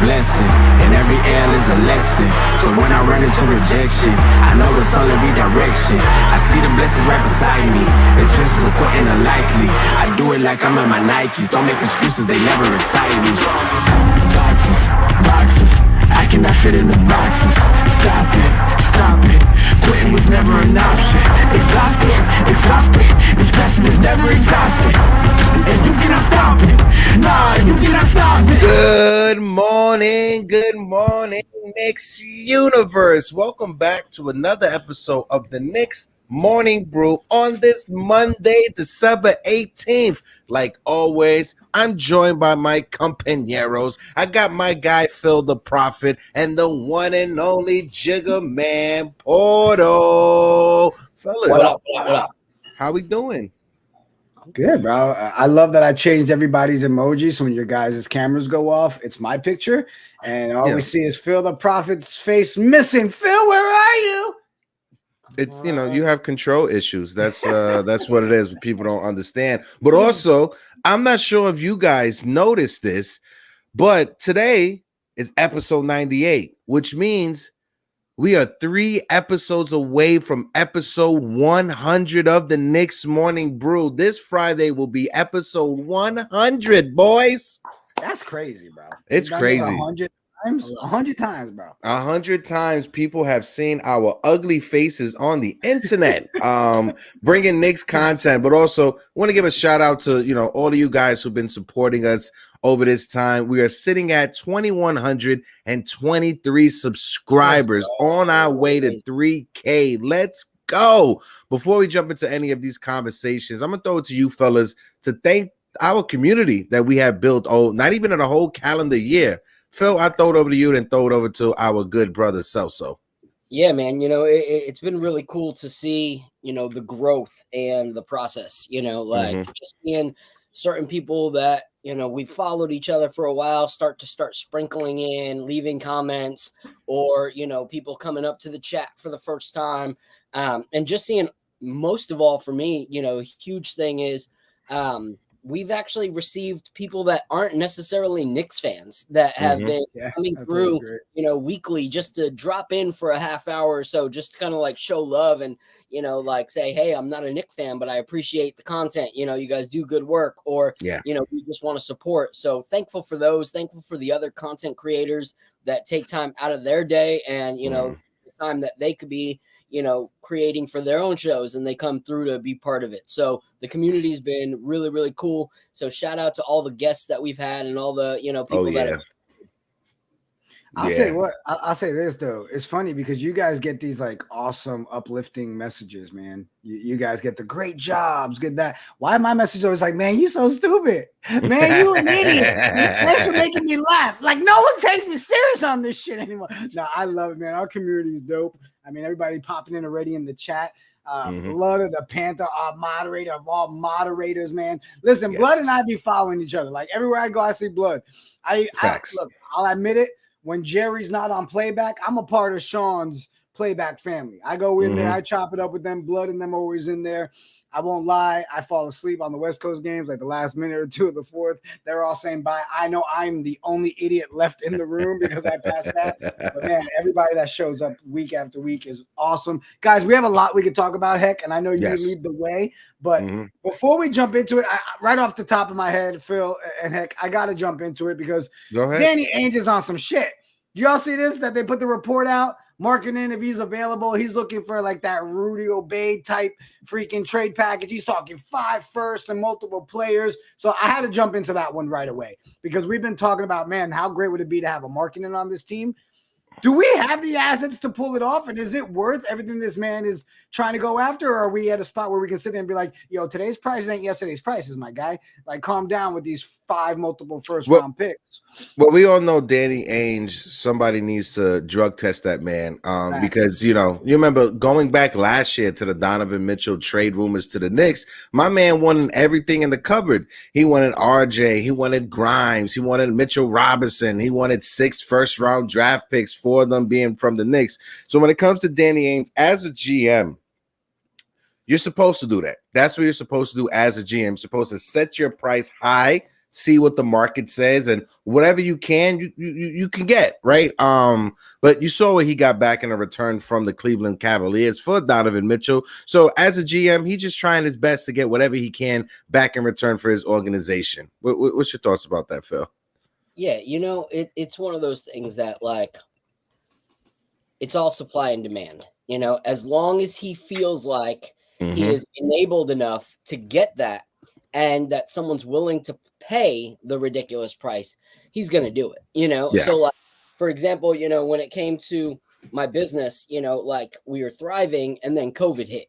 blessing, and every L is a lesson. So when I run into rejection, I know it's only redirection. I see the blessings right beside me, the chances are quite unlikely. I do it like I'm in my Nikes, don't make excuses, they never excite me. Boxes, boxes, I cannot fit in the boxes. Stop it, stop it, quitting was never an option. Exhausted, exhausted, this passion is never exhausted. And you cannot stop it, nah, you cannot stop it. Good morning, Knicks universe. Welcome back to another episode of the Knicks Morning Brew on this Monday, December 18th. Like always, I'm joined by my compañeros. I got my guy Phil the Prophet and the one and only Jiggaman Porto. Fellas, What up? How we doing? Good, bro. I love that I changed everybody's emoji. So when your guys' cameras go off, it's my picture. And all we see is Phil the Prophet's face missing. Phil, where are you? It's, you know, you have control issues. That's what it is. People don't understand. But also, I'm not sure if you guys noticed this, but today is episode 98, which means we are 3 episodes away from episode 100 of the Knicks Morning Brew. This Friday will be episode 100, boys. That's crazy, bro. It's crazy. 100 times, bro. 100 times people have seen our ugly faces on the internet, bringing Knicks content, but also want to give a shout out to, you know, all of you guys who've been supporting us over this time. We are sitting at 2,123 subscribers on our way to 3K. Let's go. Before we jump into any of these conversations, I'm going to throw it to you fellas to thank our community that we have built, not even in a whole calendar year. Phil, I throw it over to you and throw it over to our good brother Celso. Yeah, man, you know, it's been really cool to see, you know, the growth and the process, you know, like just seeing certain people that, you know, we followed each other for a while start sprinkling in, leaving comments, or, you know, people coming up to the chat for the first time. And just seeing, most of all for me, you know, a huge thing is we've actually received people that aren't necessarily Knicks fans that have been coming through, you know, weekly just to drop in for a half hour or so, just to kind of like show love and, you know, like say, hey, I'm not a Knicks fan, but I appreciate the content. You know, you guys do good work, or, you know, we just want to support. So thankful for those, thankful for the other content creators that take time out of their day and, you know, the time that they could be, you know, creating for their own shows, and they come through to be part of it. So the community has been really, really cool. So shout out to all the guests that we've had and all the, you know, people that have. I'll say this though. It's funny because you guys get these like awesome, uplifting messages, man. You guys get the great jobs, good that. Why my message always like, man, you so stupid, man, you an idiot. Thanks for making me laugh. Like no one takes me serious on this shit anymore. No, I love it, man. Our community is dope. I mean, everybody popping in already in the chat. Blood of the Panther, our moderator of all moderators, man. Listen, Blood and I be following each other. Like everywhere I go, I see Blood. I look, I'll admit it. When Jerry's not on playback, I'm a part of Sean's playback family. I go in there, I chop it up with them. Blood and them always in there. I won't lie. I fall asleep on the West Coast games, like the last minute or two of the fourth. They're all saying bye. I know I'm the only idiot left in the room because I passed that. But man, everybody that shows up week after week is awesome. Guys, we have a lot we could talk about, Heck, and I know you lead the way. But before we jump into it, right off the top of my head, Phil and Heck, I got to jump into it because Danny Ainge is on some shit. Y'all see this, that they put the report out? Marketing, if he's available, he's looking for like that Rudy Obey type freaking trade package. He's talking 5 firsts and multiple players. So I had to jump into that one right away because we've been talking about, man, how great would it be to have a marketing on this team? Do we have the assets to pull it off? And is it worth everything this man is trying to go after? Or are we at a spot where we can sit there and be like, yo, today's price ain't yesterday's prices, my guy. Like, calm down with these 5 multiple first-round picks. Well, we all know Danny Ainge, somebody needs to drug test that man because, you remember going back last year to the Donovan Mitchell trade rumors to the Knicks, my man wanted everything in the cupboard. He wanted RJ. He wanted Grimes. He wanted Mitchell Robinson. He wanted 6 first-round draft picks, 4 of them being from the Knicks. So when it comes to Danny Ainge, as a GM, you're supposed to do that. That's what you're supposed to do as a GM. You're supposed to set your price high, see what the market says, and whatever you can, you can get, right? But you saw what he got back in a return from the Cleveland Cavaliers for Donovan Mitchell. So as a GM, he's just trying his best to get whatever he can back in return for his organization. What's your thoughts about that, Phil? Yeah, it's one of those things that, like, it's all supply and demand. As long as he feels like he is enabled enough to get that and that someone's willing to pay the ridiculous price, he's going to do it, Yeah. So, like, for example, when it came to my business, like, we were thriving and then COVID hit,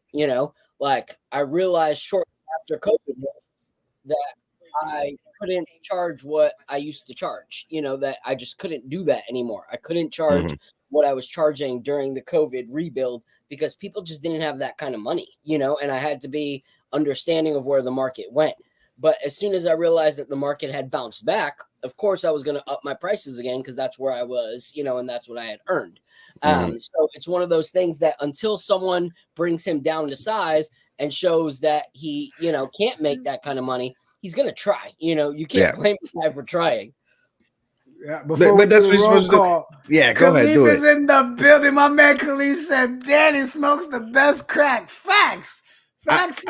like, I realized shortly after COVID hit that I couldn't charge what I used to charge, that I just couldn't do that anymore. I couldn't charge what I was charging during the COVID rebuild because people just didn't have that kind of money, and I had to be understanding of where the market went. But as soon as I realized that the market had bounced back, of course I was going to up my prices again because that's where I was, and that's what I had earned. So it's one of those things that until someone brings him down to size and shows that he, can't make that kind of money, he's going to try. You can't blame the guy for trying. Yeah, but that's what you're supposed to do. Yeah, go ahead, do it. Khalif is in the building. My man Khalif said, Danny smokes the best crack. Facts. Facts.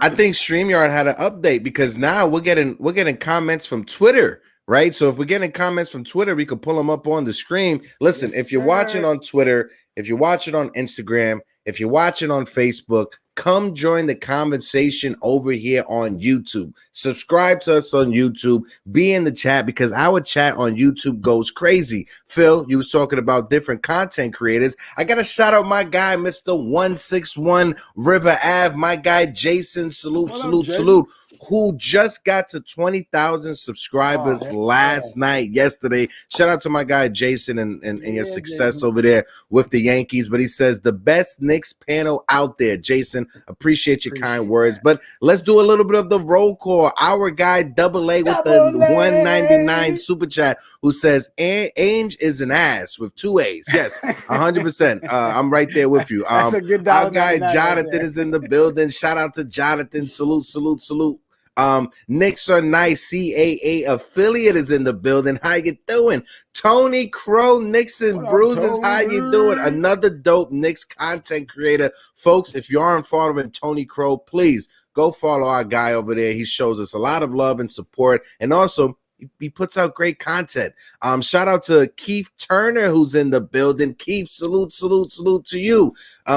I think StreamYard had an update because now we're getting comments from Twitter, right? So if we're getting comments from Twitter, we can pull them up on the screen. Listen, if you're watching on Twitter, if you're watching on Instagram, if you're watching on Facebook, come join the conversation over here on YouTube. Subscribe to us on YouTube. Be in the chat because our chat on YouTube goes crazy. Phil, you was talking about different content creators. I got to shout out my guy, Mr. 161 River Ave, my guy, Jason. Salute. Who just got to 20,000 subscribers yesterday. Shout out to my guy Jason and your success over there with the Yankees. But he says the best Knicks panel out there. Jason, appreciate your kind words. But let's do a little bit of the roll call. Our guy Double A with the 199 super chat who says Ainge is an ass with 2 A's. Yes, 100%. I'm right there with you. That's a good our guy Jonathan is in the building. Shout out to Jonathan. Salute. Knicks are nice. CAA affiliate is in the building. How you doing? Tony Crow, Knicks and Bruises. How you doing? Another dope Knicks content creator. Folks, if you aren't following Tony Crow, please go follow our guy over there. He shows us a lot of love and support. And also, he puts out great content. Shout out to Keith Turner, who's in the building. Keith, salute to you.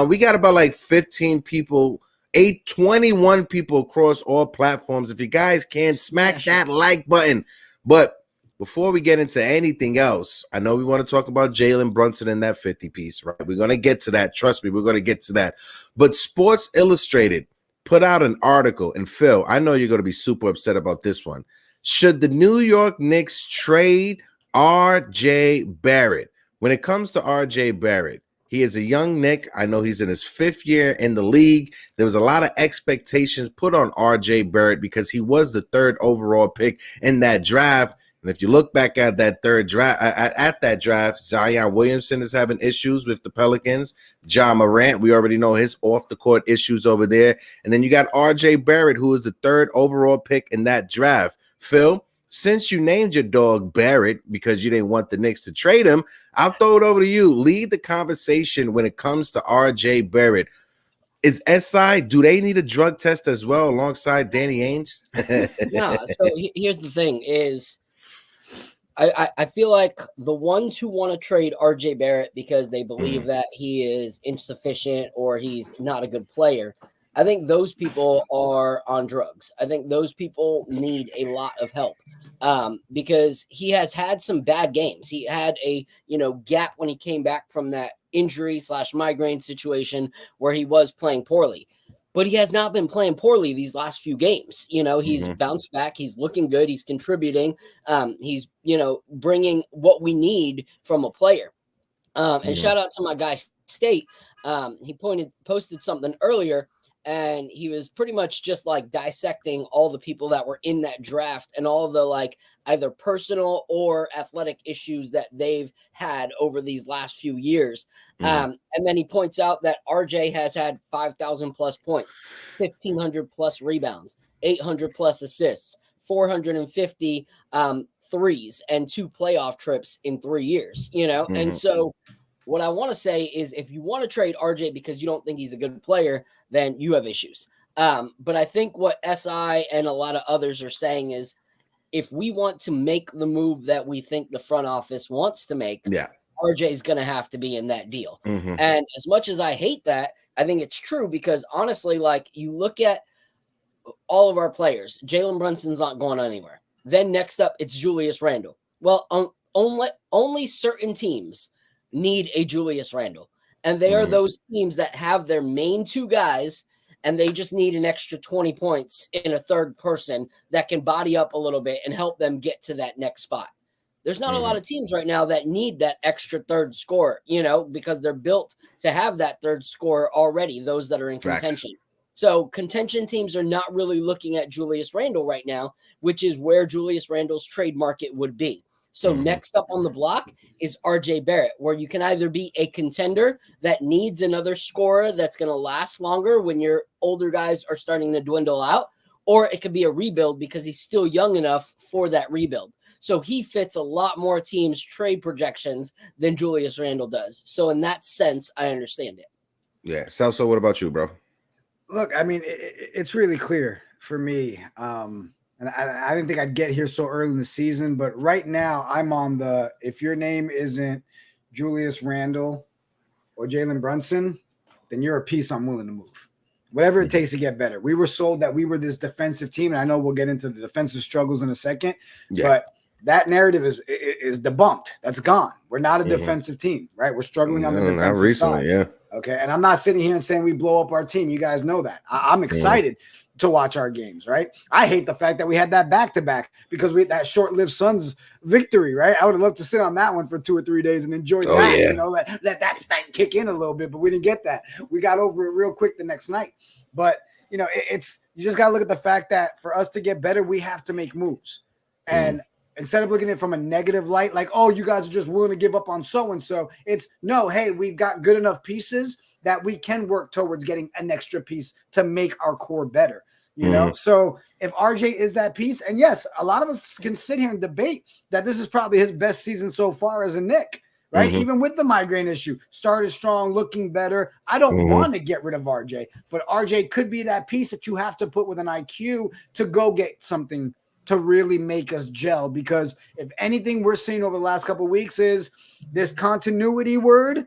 We got about like 15 people, 21 people across all platforms. If you guys can, smack that like button. But before we get into anything else, I know we want to talk about Jalen Brunson and that 50 piece, right? We're going to get to that. Trust me, we're going to get to that. But Sports Illustrated put out an article, and Phil, I know you're going to be super upset about this one. Should the New York Knicks trade RJ Barrett? When it comes to RJ Barrett, he is a young Knick. I know he's in his 5th year in the league. There was a lot of expectations put on RJ Barrett because he was the 3rd overall pick in that draft. And if you look back at that third draft, at that draft, Zion Williamson is having issues with the Pelicans. Ja Morant, we already know his off-the-court issues over there. And then you got RJ Barrett, who is the third overall pick in that draft. Phil, since you named your dog Barrett because you didn't want the Knicks to trade him, I'll throw it over to you. Lead the conversation when it comes to RJ Barrett. Is SI, do they need a drug test as well alongside Danny Ainge? Yeah, so here's the thing is I feel like the ones who want to trade RJ Barrett because they believe that he is insufficient or he's not a good player, I think those people are on drugs. I think those people need a lot of help because he has had some bad games. He had a gap when he came back from that injury/migraine situation where he was playing poorly. But he has not been playing poorly these last few games. He's bounced back. He's looking good. He's contributing. He's, bringing what we need from a player. And shout out to my guy State. He posted something earlier, and he was pretty much just like dissecting all the people that were in that draft and all the like either personal or athletic issues that they've had over these last few years. And then he points out that RJ has had 5,000 plus points, 1,500 plus rebounds, 800 plus assists, 450 threes, and 2 playoff trips in 3 years, And so what I want to say is if you want to trade RJ because you don't think he's a good player, then you have issues. But I think what SI and a lot of others are saying is if we want to make the move that we think the front office wants to make, RJ is going to have to be in that deal. And as much as I hate that, I think it's true because honestly, like you look at all of our players, Jalen Brunson's not going anywhere. Then next up, it's Julius Randle. Well, only certain teams need a Julius Randle. And they are those teams that have their main 2 guys and they just need an extra 20 points in a third person that can body up a little bit and help them get to that next spot. There's not a lot of teams right now that need that extra third scorer, because they're built to have that third scorer already, those that are in contention. So contention teams are not really looking at Julius Randle right now, which is where Julius Randle's trade market would be. So next up on the block is RJ Barrett, where you can either be a contender that needs another scorer that's going to last longer when your older guys are starting to dwindle out, or it could be a rebuild because he's still young enough for that rebuild. So he fits a lot more teams' trade projections than Julius Randle does. So in that sense, I understand it. Yeah. So what about you, bro? Look, I mean, it's really clear for me. And I didn't think I'd get here so early in the season, but right now I'm on if your name isn't Julius Randle or Jalen Brunson, then you're a piece I'm willing to move. Whatever it takes to get better. We were sold that we were this defensive team, and I know we'll get into the defensive struggles in a second, but that narrative is debunked. That's gone. We're not a defensive team, right? We're struggling on the defensive side. Okay, and I'm not sitting here and saying we blow up our team. You guys know that. I'm excited to watch our games, right? I hate the fact that we had that back-to-back because we had that short-lived Suns victory, right? I would have loved to sit on that one for 2 or 3 days and enjoy that, let that stank kick in a little bit, but we didn't get that. We got over it real quick the next night. But, you just got to look at the fact that for us to get better, we have to make moves. And instead of looking at it from a negative light, like, oh, you guys are just willing to give up on so-and-so, it's no, hey, we've got good enough pieces that we can work towards getting an extra piece to make our core better, So if RJ is that piece, and yes, a lot of us can sit here and debate that this is probably his best season so far as a Knick, right? Even with the migraine issue, started strong, looking better. I don't want to get rid of RJ, but RJ could be that piece that you have to put with an IQ to go get something to really make us gel, because if anything we're seeing over the last couple of weeks is this continuity word,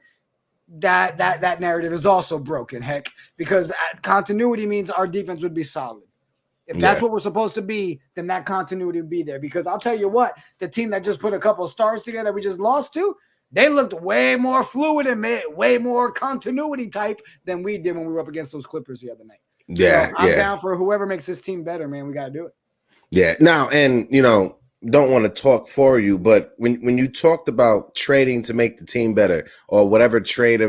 that narrative is also broken, heck, because continuity means our defense would be solid. If that's what we're supposed to be, then that continuity would be there. Because I'll tell you what, the team that just put a couple of stars together we just lost to, they looked way more fluid and way more continuity type than we did when we were up against those Clippers the other night. So I'm down for whoever makes this team better, man. We got to do it. Yeah. Now, and, don't want to talk for you, but when you talked about trading to make the team better or whatever trade,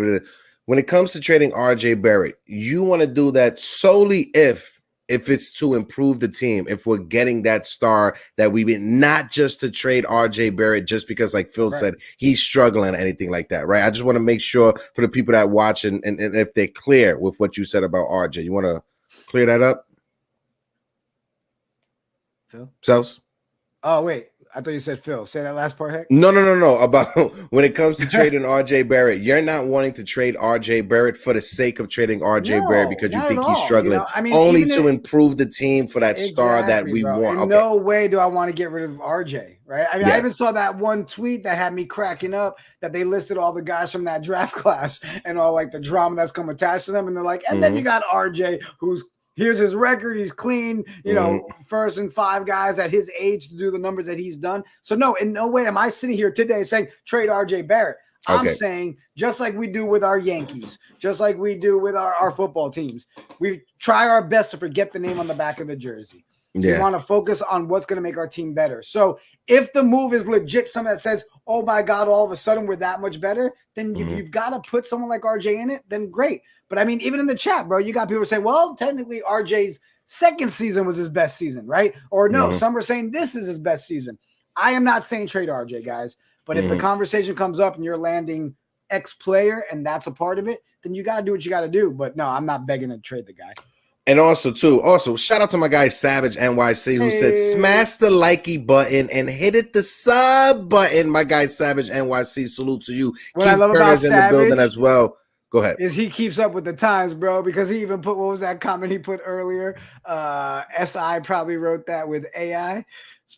when it comes to trading RJ Barrett, you want to do that solely if if it's to improve the team, if we're getting that star that we been, not just to trade RJ Barrett just because, like Phil said, he's struggling or anything like that, right? I just want to make sure for the people that watch and if they're clear with what you said about RJ. You want to clear that up? Phil? Sells? Oh, wait. I thought you said Phil. Say that last part, Heck. No. About when it comes to trading RJ Barrett, you're not wanting to trade RJ Barrett for the sake of trading RJ Barrett because you think he's struggling. I mean, only to improve the team for that star that we want. In no way do I want to get rid of RJ, right? I mean, I even saw that one tweet that had me cracking up that they listed all the guys from that draft class and all like the drama that's come attached to them. And they're like, and then you got RJ, who's here's his record. He's clean, you know, first and 5 guys at his age to do the numbers that he's done. So no, in no way am I sitting here today saying trade RJ Barrett. I'm saying just like we do with our Yankees, just like we do with our football teams, we try our best to forget the name on the back of the jersey. We want to focus on what's going to make our team better. So if the move is legit, something that says, oh my God, all of a sudden we're that much better, then if you've got to put someone like RJ in it, then great. But I mean, even in the chat, bro, you got people saying, well, technically RJ's second season was his best season, right? Or no, some are saying this is his best season. I am not saying trade RJ, guys. But if the conversation comes up and you're landing X player and that's a part of it, then you got to do what you got to do. But no, I'm not begging to trade the guy. And also, shout out to my guy Savage NYC who said, smash the likey button and hit the sub button. My guy Savage NYC, salute to you. What I love about in the building as well. Go ahead. Is he keeps up with the times, bro, because he even put, what was that comment he put earlier? SI probably wrote that with AI.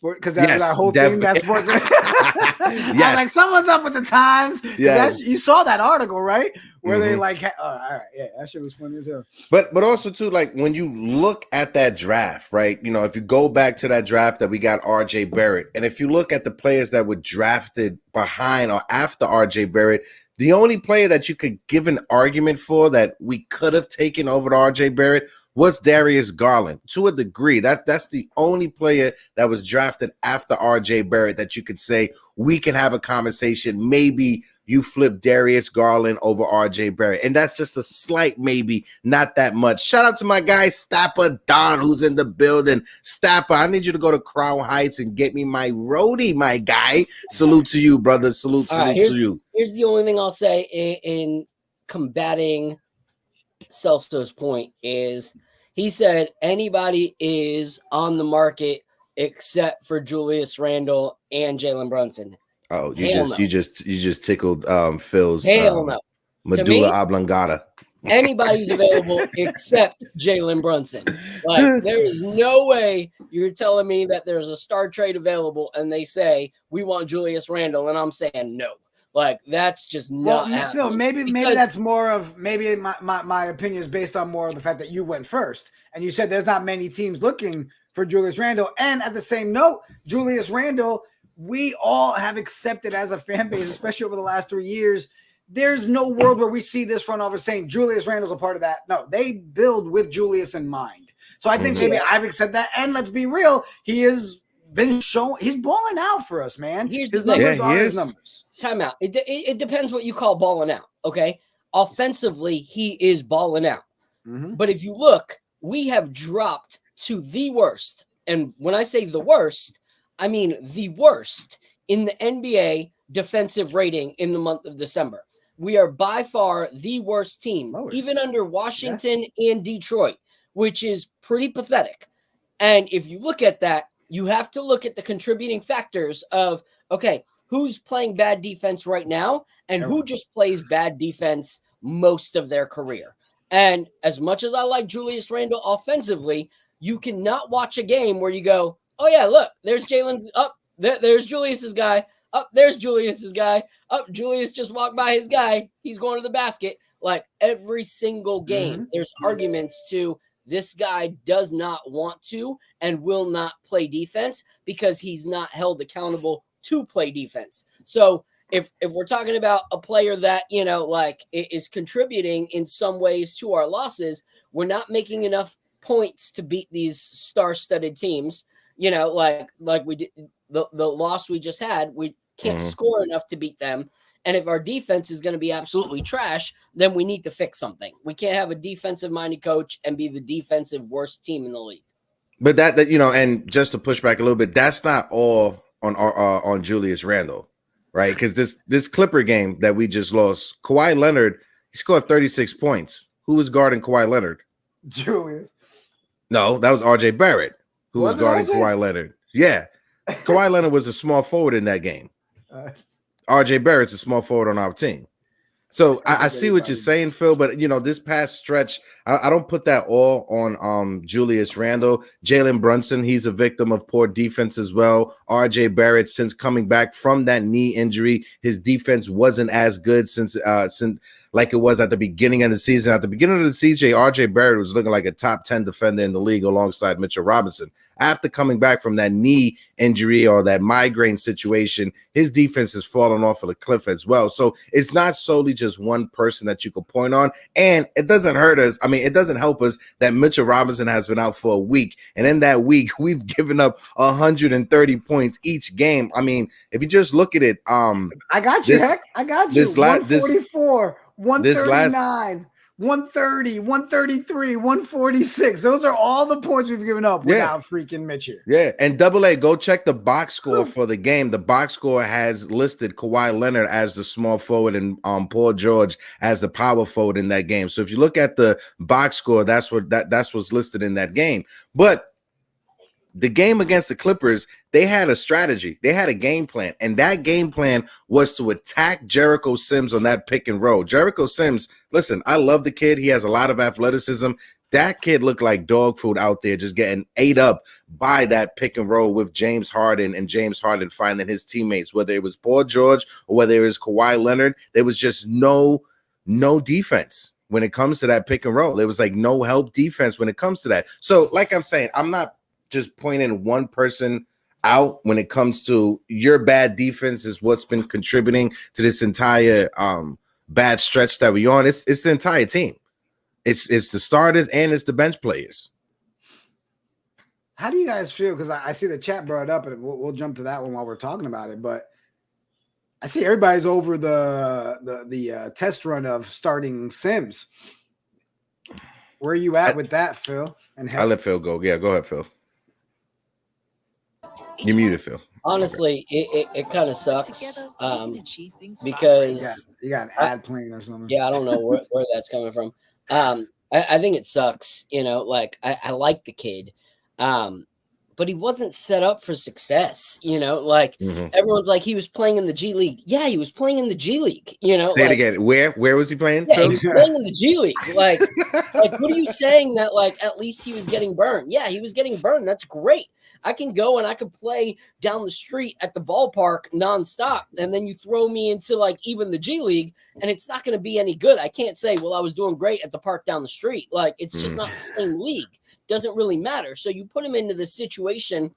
Because that's our whole thing. That's sports. I'm like, someone's up with the times. You saw that article, right? Where they like, all right, that shit was funny as hell. But also too, like when you look at that draft, right? You know, if you go back to that draft that we got RJ Barrett, and if you look at the players that were drafted behind or after RJ Barrett, the only player that you could give an argument for that we could have taken over to RJ Barrett was Darius Garland to a degree. That's the only player that was drafted after RJ Barrett that you could say we can have a conversation. Maybe you flip Darius Garland over RJ Barrett. And that's just a slight maybe, not that much. Shout out to my guy Stapper Don, who's in the building. Stapper, I need you to go to Crown Heights and get me my roadie, my guy. Salute to you, brother. Salute to you. Here's the only thing I'll say in combating Celso's point is he said anybody is on the market except for Julius Randle and Jalen Brunson. Oh, you just tickled Phil's medulla oblongata. Anybody's available except Jalen Brunson. Like, there is no way you're telling me that there's a star trade available and they say we want Julius Randle and I'm saying no. Like, that's just not happening. Phil, maybe that's more of my opinion is based on more of the fact that you went first and you said there's not many teams looking for Julius Randle. And at the same note, Julius Randle, we all have accepted as a fan base, especially over the last 3 years. There's no world where we see this front office saying Julius Randle's a part of that. No, they build with Julius in mind. So I think maybe I've accepted that. And let's be real, he has been shown he's balling out for us, man. His numbers are his numbers. Time out. It depends what you call balling out. Okay. Offensively, he is balling out. But if you look, we have dropped to the worst. And when I say the worst, I mean the worst in the NBA defensive rating in the month of December. We are by far the worst team, even under Washington and Detroit, which is pretty pathetic. And if you look at that, you have to look at the contributing factors of, okay, who's playing bad defense right now and who just plays bad defense most of their career. And as much as I like Julius Randle offensively, you cannot watch a game where you go, oh yeah, look, there's Jalen's up. There's Julius's guy. Up there's Julius's guy. Up Julius just walked by his guy. He's going to the basket. Like every single game, there's arguments to this guy does not want to and will not play defense because he's not held accountable to play defense. So if we're talking about a player that, you know, like is contributing in some ways to our losses, we're not making enough points to beat these star-studded teams. You know, like we did the loss we just had, we can't score enough to beat them. And if our defense is going to be absolutely trash, then we need to fix something. We can't have a defensive-minded coach and be the defensive worst team in the league. But that and just to push back a little bit, that's not all on Julius Randle, right? Because this Clipper game that we just lost, Kawhi Leonard, he scored 36 points. Who was guarding Kawhi Leonard? Julius. No, that was RJ Barrett who was guarding Kawhi Leonard. Yeah. Kawhi Leonard was a small forward in that game. RJ Barrett's a small forward on our team. So I see what you're saying, Phil, but this past stretch, I don't put that all on Julius Randle. Jalen Brunson, he's a victim of poor defense as well. RJ Barrett, since coming back from that knee injury, his defense wasn't as good since like it was at the beginning of the season. At the beginning of the season, RJ Barrett was looking like a top 10 defender in the league alongside Mitchell Robinson. After coming back from that knee injury or that migraine situation, his defense has fallen off of the cliff as well. So it's not solely just one person that you could point on. And it doesn't hurt us. I mean, it doesn't help us that Mitchell Robinson has been out for a week. And in that week, we've given up 130 points each game. I mean, if you just look at it, I got you, Heck. I got you. 144, 139. 130, 133, 146. Those are all the points we've given up without freaking Mitch here. Yeah, and AA, go check the box score for the game. The box score has listed Kawhi Leonard as the small forward and Paul George as the power forward in that game. So if you look at the box score, that's what's listed in that game. But the game against the Clippers, they had a strategy. They had a game plan, and that game plan was to attack Jericho Sims on that pick and roll. Jericho Sims, listen, I love the kid. He has a lot of athleticism. That kid looked like dog food out there, just getting ate up by that pick and roll with James Harden, and James Harden finding his teammates, whether it was Paul George or whether it was Kawhi Leonard. There was just no defense when it comes to that pick and roll. There was like no help defense when it comes to that. So like I'm saying, I'm not just pointing one person out when it comes to your bad defense is what's been contributing to this entire bad stretch that we're on. It's the entire team. It's the starters and it's the bench players. How do you guys feel? Because I see the chat brought up, and we'll jump to that one while we're talking about it. But I see everybody's over the test run of starting Sims. Where are you at with that, Phil? And I'll let Phil go. Yeah, go ahead, Phil. You muted, Phil. Honestly, it kind of sucks because you got an ad playing or something. Yeah, I don't know where that's coming from. I think it sucks. Like I like the kid, but he wasn't set up for success. Like everyone's like he was playing in the G League. Yeah, he was playing in the G League. Say it again. Where was he playing? Yeah, he was playing in the G League. Like what are you saying that like at least he was getting burned? Yeah, he was getting burned. That's great. I can go and I can play down the street at the ballpark nonstop. And then you throw me into like even the G League and it's not going to be any good. I can't say, well, I was doing great at the park down the street. Like it's just not the same league. Doesn't really matter. So you put him into this situation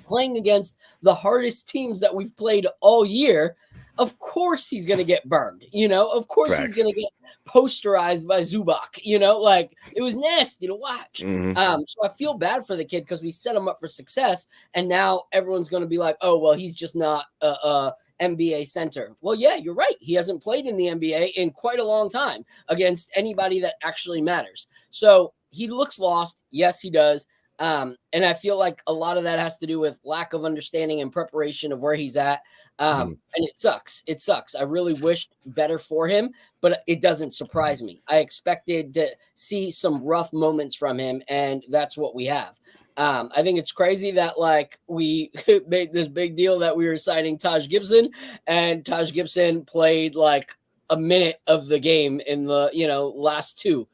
playing against the hardest teams that we've played all year. Of course he's going to get burned. Of course he's going to get posterized by Zubac. Like it was nasty to watch. So I feel bad for the kid because we set him up for success, and now everyone's going to be like, oh well, he's just not a NBA center. Well, yeah, you're right. He hasn't played in the NBA in quite a long time against anybody that actually matters. So he looks lost. Yes, he does. And I feel like a lot of that has to do with lack of understanding and preparation of where he's at. And it sucks. It sucks. I really wished better for him, but it doesn't surprise me. I expected to see some rough moments from him, and that's what we have. I think it's crazy that like we made this big deal that we were signing Taj Gibson, and Taj Gibson played like a minute of the game in the last two.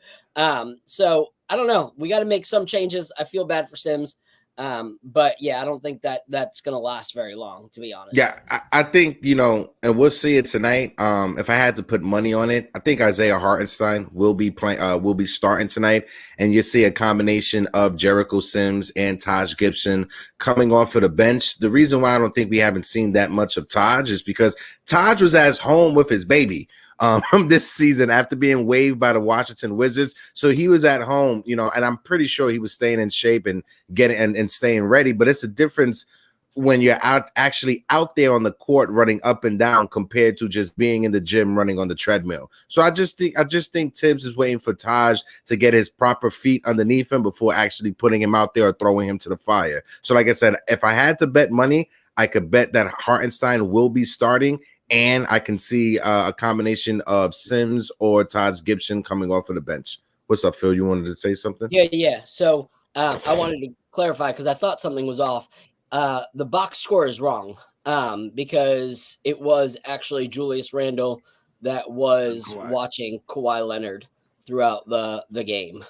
So I don't know. We got to make some changes. I feel bad for Sims. But yeah, I don't think that's going to last very long, to be honest. Yeah, I think, and we'll see it tonight. If I had to put money on it, I think Isaiah Hartenstein will be starting tonight. And you see a combination of Jericho Sims and Taj Gibson coming off of the bench. The reason why I don't think we haven't seen that much of Taj is because Taj was at home with his baby this season after being waived by the Washington Wizards. So he was at home, and I'm pretty sure he was staying in shape and getting and staying ready. But it's a difference when you're actually out there on the court running up and down compared to just being in the gym running on the treadmill. So I just think Tibbs is waiting for Taj to get his proper feet underneath him before actually putting him out there or throwing him to the fire. So like I said, if I had to bet money, I could bet that Hartenstein will be starting, and I can see a combination of Sims or Taj Gibson coming off of the bench. What's up, Phil? You wanted to say something? Yeah. So I wanted to clarify because I thought something was off. The box score is wrong because it was actually Julius Randle that was watching Kawhi Leonard throughout the game.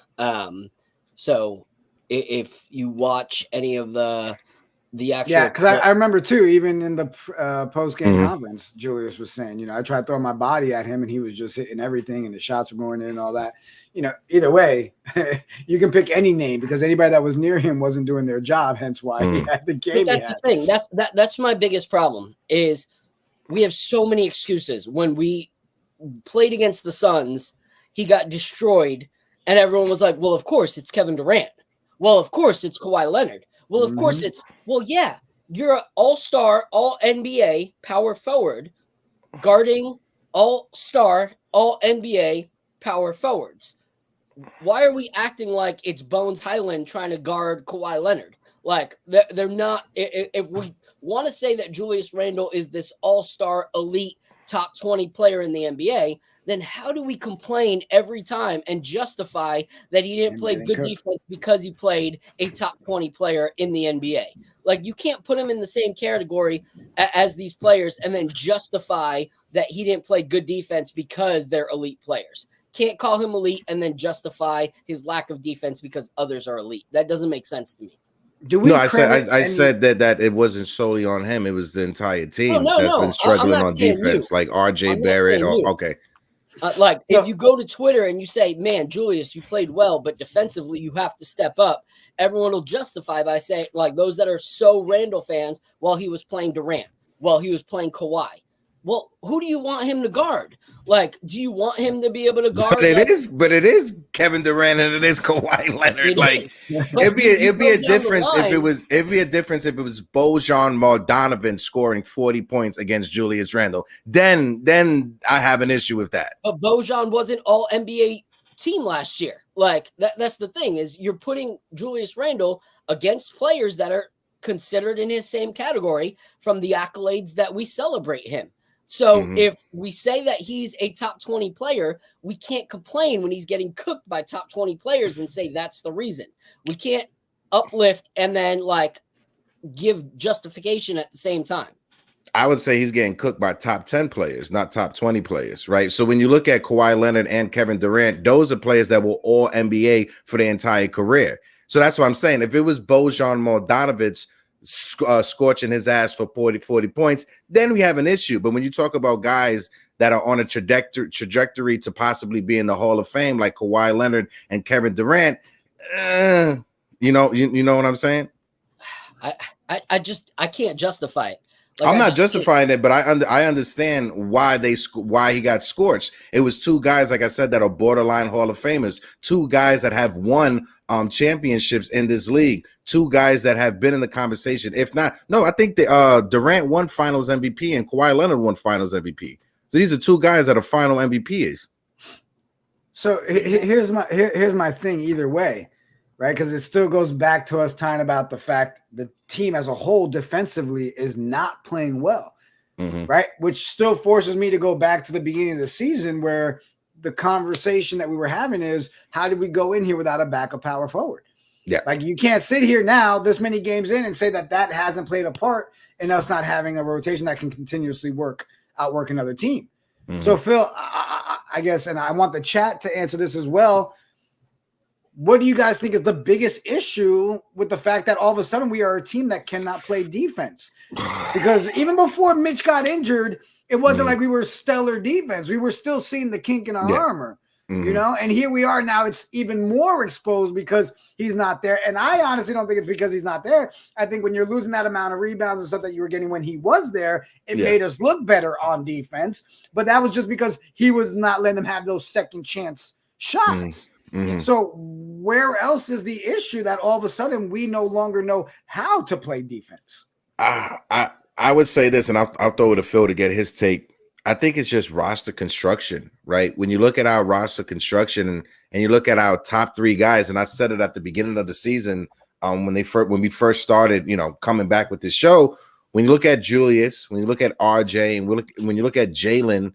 So if you watch any of the actual, because I remember too, even in the post-game conference, Julius was saying, I tried throwing my body at him and he was just hitting everything and the shots were going in and all that. Either way, you can pick any name because anybody that was near him wasn't doing their job, hence why he had the game. But that's the thing. That's my biggest problem is we have so many excuses. When we played against the Suns, he got destroyed and everyone was like, well, of course it's Kevin Durant. Well, of course it's Kawhi Leonard. Well, of course yeah, you're an all-star, all-NBA power forward guarding all-star, all-NBA power forwards. Why are we acting like it's Bones Highland trying to guard Kawhi Leonard? Like, they're not. If we want to say that Julius Randle is this all-star, elite, top 20 player in the NBA, then how do we complain every time and justify that he didn't play good defense because he played a top 20 player in the NBA? Like, you can't put him in the same category as these players and then justify that he didn't play good defense because they're elite players. Can't call him elite and then justify his lack of defense because others are elite. That doesn't make sense to me. I said that it wasn't solely on him. It was the entire team that's been struggling on defense, like RJ Barrett. Okay. If you go to Twitter and you say, man, Julius, you played well, but defensively you have to step up, everyone will justify by saying, like, those that are so Randle fans, well, he was playing Durant, well, he was playing Kawhi. Well, who do you want him to guard? Like, do you want him to be able to guard? But it is Kevin Durant and it is Kawhi Leonard. It'd be a difference if it was Bojan Bogdanovic scoring 40 points against Julius Randle. Then I have an issue with that. But Bojan wasn't all NBA team last year. Like, that's the thing, is you're putting Julius Randle against players that are considered in his same category from the accolades that we celebrate him. So if we say that he's a top 20 player, we can't complain when he's getting cooked by top 20 players and say that's the reason. We can't uplift and then give justification at the same time. I would say he's getting cooked by top 10 players, not top 20 players, right? So when you look at Kawhi Leonard and Kevin Durant, those are players that were all NBA for their entire career. So that's what I'm saying. If it was Bojan Bogdanovic scorching his ass for 40 points, then we have an issue. But when you talk about guys that are on a trajectory to possibly be in the Hall of Fame, like Kawhi Leonard and Kevin Durant, you know what I'm saying? I can't justify it. I'm not justifying it, but I understand why he got scorched. It was two guys, like I said, that are borderline Hall of Famers, two guys that have won championships in this league, two guys that have been in the conversation. If not, no, I think Durant won Finals MVP and Kawhi Leonard won Finals MVP. So these are two guys that are final MVPs. So here's my thing either way, right? Because it still goes back to us talking about the fact the team as a whole defensively is not playing well, right? Which still forces me to go back to the beginning of the season where the conversation that we were having is, how did we go in here without a backup power forward? Yeah. Like, you can't sit here now this many games in and say that hasn't played a part in us not having a rotation that can continuously outwork another team. So Phil, I guess, and I want the chat to answer this as well. What do you guys think is the biggest issue with the fact that all of a sudden we are a team that cannot play defense? Because even before Mitch got injured, it wasn't like we were stellar defense. We were still seeing the kink in our armor, and here we are now. It's even more exposed because he's not there. And I honestly don't think it's because he's not there. I think when you're losing that amount of rebounds and stuff that you were getting when he was there, it made us look better on defense. But that was just because he was not letting them have those second chance shots. So where else is the issue that all of a sudden we no longer know how to play defense? I would say this, and I'll throw it to Phil to get his take. I think it's just roster construction, right? When you look at our roster construction and you look at our top 3 guys, and I said it at the beginning of the season, when we first started, coming back with this show. When you look at Julius, when you look at RJ, and when you look at Jalen,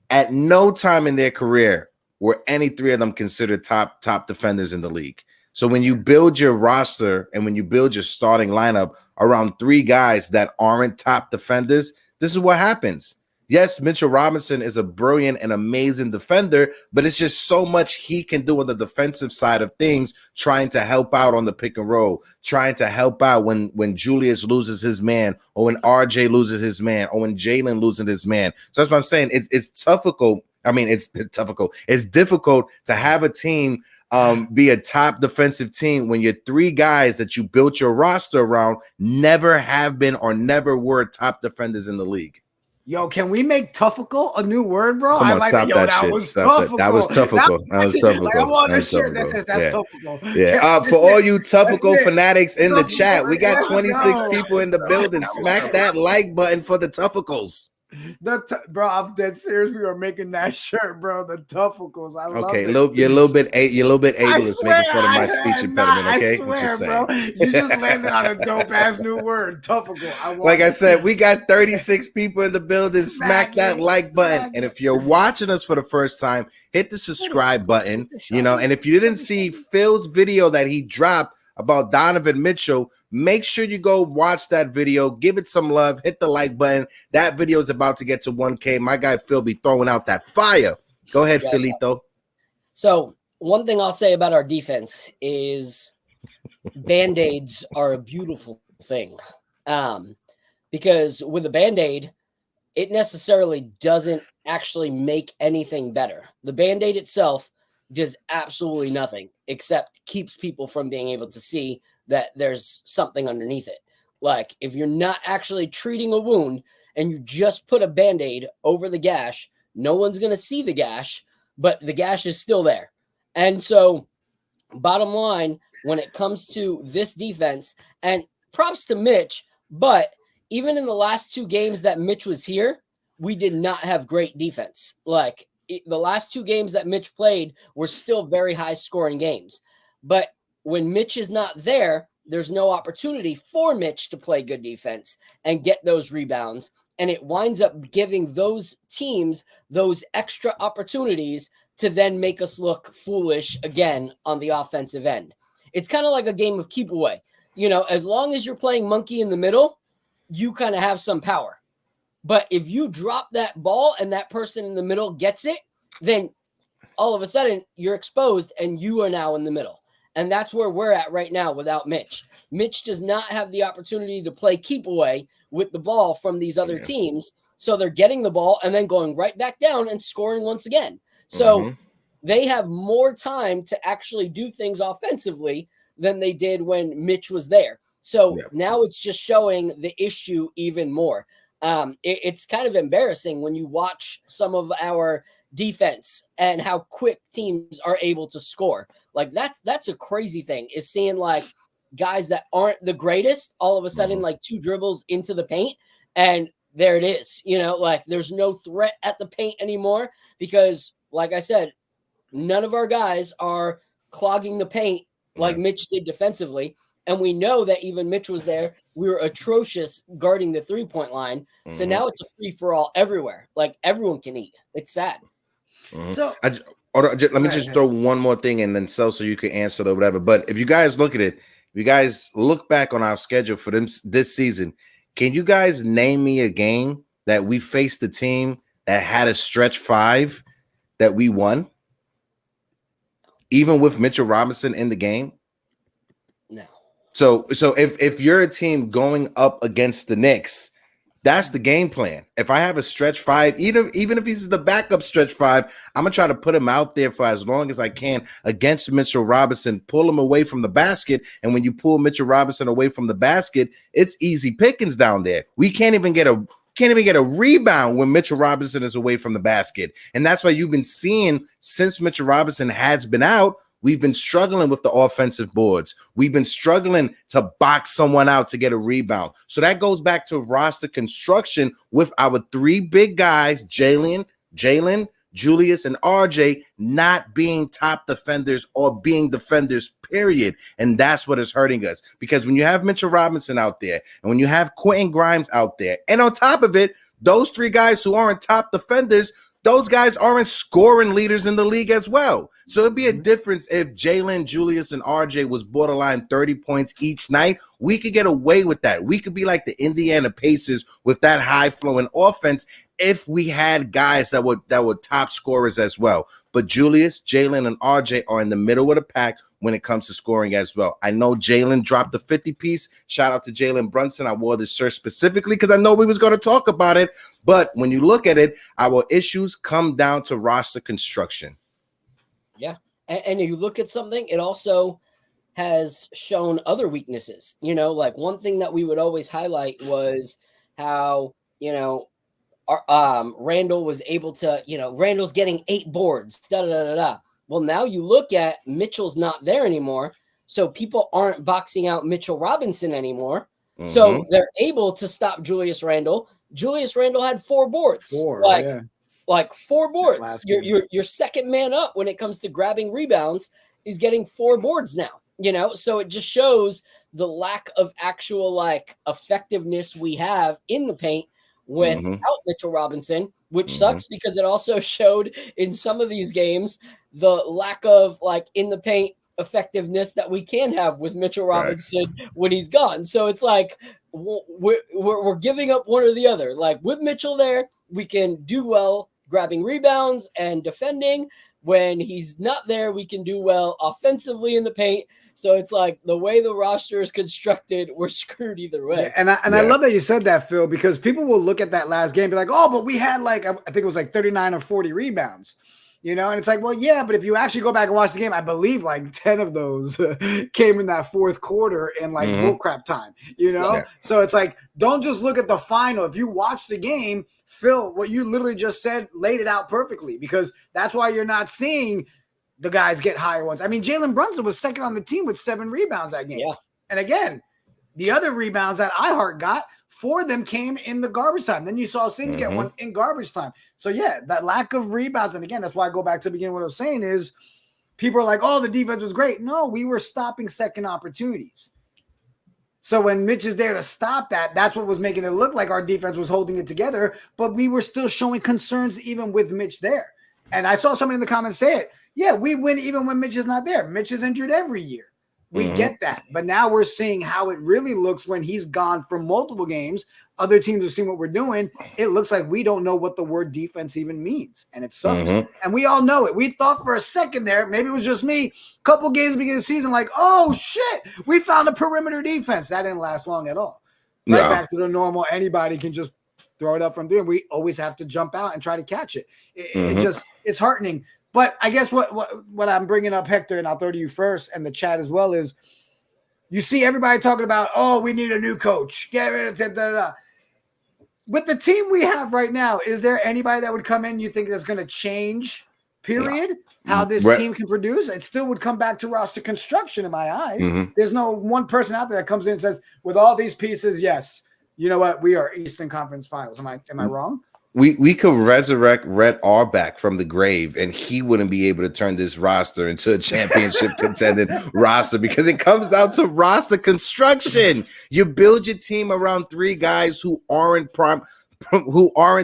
at no time in their career were any 3 of them considered top defenders in the league. So when you build your roster and when you build your starting lineup around 3 guys that aren't top defenders, this is what happens. Yes, Mitchell Robinson is a brilliant and amazing defender, but it's just so much he can do on the defensive side of things, trying to help out on the pick and roll, trying to help out when Julius loses his man, or when RJ loses his man, or when Jalen loses his man. So that's what I'm saying. It's difficult. I mean, it's difficult. It's difficult to have a team be a top defensive team when your 3 guys that you built your roster around never have been or never were top defenders in the league. Yo, can we make Tuffical a new word, bro? Come on, stop that shit. That was Tuffical. Like, I'm on a shirt that says that's Tuffical. Yeah. For all you Tuffical fanatics in the chat, we got 26 people in the building. Smack that like button for the Tufficals. Bro, I'm dead serious. We are making that shirt, bro. The Tufficals. I love it. You're a little bit ableist making fun of my speech impediment. Okay, I swear, bro. You just landed on a dope ass new word, Tuffical. Like I said, we got 36 people in the building. Smack that like button, and if you're watching us for the first time, hit the subscribe button. And if you didn't see Phil's video that he dropped about Donovan Mitchell, make sure you go watch that video, give it some love, hit the like button. That video is about to get to 1K. My guy Phil be throwing out that fire. Go ahead, Philito. So one thing I'll say about our defense is Band-Aids are a beautiful thing. Because with a Band-Aid, it necessarily doesn't actually make anything better. The Band-Aid itself does absolutely nothing except keeps people from being able to see that there's something underneath it. Like, if you're not actually treating a wound and you just put a Band-Aid over the gash, no one's going to see the gash, but the gash is still there. And so, bottom line, when it comes to this defense, and props to Mitch, but even in the last 2 games that Mitch was here, we did not have great defense. Like, the last 2 games that Mitch played were still very high scoring games. But when Mitch is not there, there's no opportunity for Mitch to play good defense and get those rebounds. And it winds up giving those teams those extra opportunities to then make us look foolish again on the offensive end. It's kind of like a game of keep away. As long as you're playing monkey in the middle, you kind of have some power. But if you drop that ball and that person in the middle gets it, then all of a sudden you're exposed and you are now in the middle. And that's where we're at right now without Mitch. Mitch does not have the opportunity to play keep away with the ball from these other teams. So they're getting the ball and then going right back down and scoring once again. So they have more time to actually do things offensively than they did when Mitch was there. So now it's just showing the issue even more. It's kind of embarrassing when you watch some of our defense and how quick teams are able to score. Like that's a crazy thing, is seeing like guys that aren't the greatest all of a sudden like 2 dribbles into the paint and there it is. Like there's no threat at the paint anymore because, like I said, none of our guys are clogging the paint like Mitch did defensively. And we know that even Mitch was there. We were atrocious guarding the 3-point line. So now it's a free for all everywhere. Like everyone can eat. It's sad. So let me just throw one more thing in, then so you can answer it or whatever. But if you guys look at it, if you guys look back on our schedule for this season, can you guys name me a game that we faced a team that had a stretch 5 that we won, even with Mitchell Robinson in the game? No. So if you're a team going up against the Knicks, that's the game plan. If I have a stretch 5, even if he's the backup stretch 5, I'm gonna try to put him out there for as long as I can against Mitchell Robinson, pull him away from the basket. And when you pull Mitchell Robinson away from the basket, it's easy pickings down there. We can't even get a rebound when Mitchell Robinson is away from the basket. And that's why you've been seeing, since Mitchell Robinson has been out, We've been struggling with the offensive boards. We've been struggling to box someone out to get a rebound. So that goes back to roster construction with our three big guys, Jalen, Julius, and RJ, not being top defenders or being defenders, period. And that's what is hurting us. Because when you have Mitchell Robinson out there, and when you have Quentin Grimes out there, and on top of it, those three guys who aren't top defenders, those guys aren't scoring leaders in the league as well. So it'd be a difference if Jalen, Julius, and RJ was borderline 30 points each night. We could get away with that. We could be like the Indiana Pacers with that high-flowing offense if we had guys that were top scorers as well. But Julius, Jalen, and RJ are in the middle of the pack when it comes to scoring as well. I know Jalen dropped the 50-piece. Shout out to Jalen Brunson. I wore this shirt specifically because I know we was going to talk about it. But when you look at it, our issues come down to roster construction. Yeah. And you look at something, it also has shown other weaknesses. You know, like one thing that we would always highlight was how, you know, Randle was able to, you know, Randle's getting 8 boards. Well, now you look at Mitchell's not there anymore. So people aren't boxing out Mitchell Robinson anymore. So they're able to stop Julius Randle. Julius Randle had 4 boards. Like 4 boards. Your second man up when it comes to grabbing rebounds is getting 4 boards now. You know, so it just shows the lack of actual like effectiveness we have in the paint without Mitchell Robinson, which sucks because it also showed in some of these games the lack of like in the paint effectiveness that we can have with Mitchell Robinson when he's gone. So it's like we're giving up one or the other. Like with Mitchell there, we can do well grabbing rebounds and defending. When he's not there, we can do well offensively in the paint. So it's like the way the roster is constructed, we're screwed either way. Yeah, and I love that you said that, Phil, because people will look at that last game and be like, oh, but we had like, I think it was like 39 or 40 rebounds, you know? And it's like, well, yeah, but if you actually go back and watch the game, I believe like 10 of those came in that fourth quarter in like bullcrap time, you know? Yeah. So it's like, don't just look at the final. If you watch the game, Phil, what you literally just said laid it out perfectly, because that's why you're not seeing the guys get higher ones. I mean, Jalen Brunson was second on the team with 7 rebounds that game. Yeah. And again, the other rebounds that iHeart got, 4 of them came in the garbage time. Then you saw Sims get 1 in garbage time. So yeah, that lack of rebounds. And again, that's why I go back to the beginning. What I was saying is people are like, oh, the defense was great. No, we were stopping second opportunities. So when Mitch is there to stop that, that's what was making it look like our defense was holding it together, but we were still showing concerns even with Mitch there. And I saw somebody in the comments say it. Yeah, we win even when Mitch is not there. Mitch is injured every year. We get that. But now we're seeing how it really looks when he's gone for multiple games. Other teams have seen what we're doing. It looks like we don't know what the word defense even means. And it sucks. And we all know it. We thought for a second there, maybe it was just me, a couple games beginning of the season, like, oh, shit, we found a perimeter defense. That didn't last long at all. Right back to the normal, anybody can just throw it up from there. We always have to jump out and try to catch it. It's heartening. But I guess what I'm bringing up, Hector, and I'll throw to you first and the chat as well, is you see everybody talking about, oh, we need a new coach. Get rid of With the team we have right now, is there anybody that would come in you think that's going to change, period, how this team can produce? It still would come back to roster construction in my eyes. There's no one person out there that comes in and says, with all these pieces, yes, you know what, we are Eastern Conference Finals. Am I wrong? We could resurrect Rhett Auerbach from the grave, and he wouldn't be able to turn this roster into a championship contending roster, because it comes down to roster construction. You build your team around 3 guys who aren't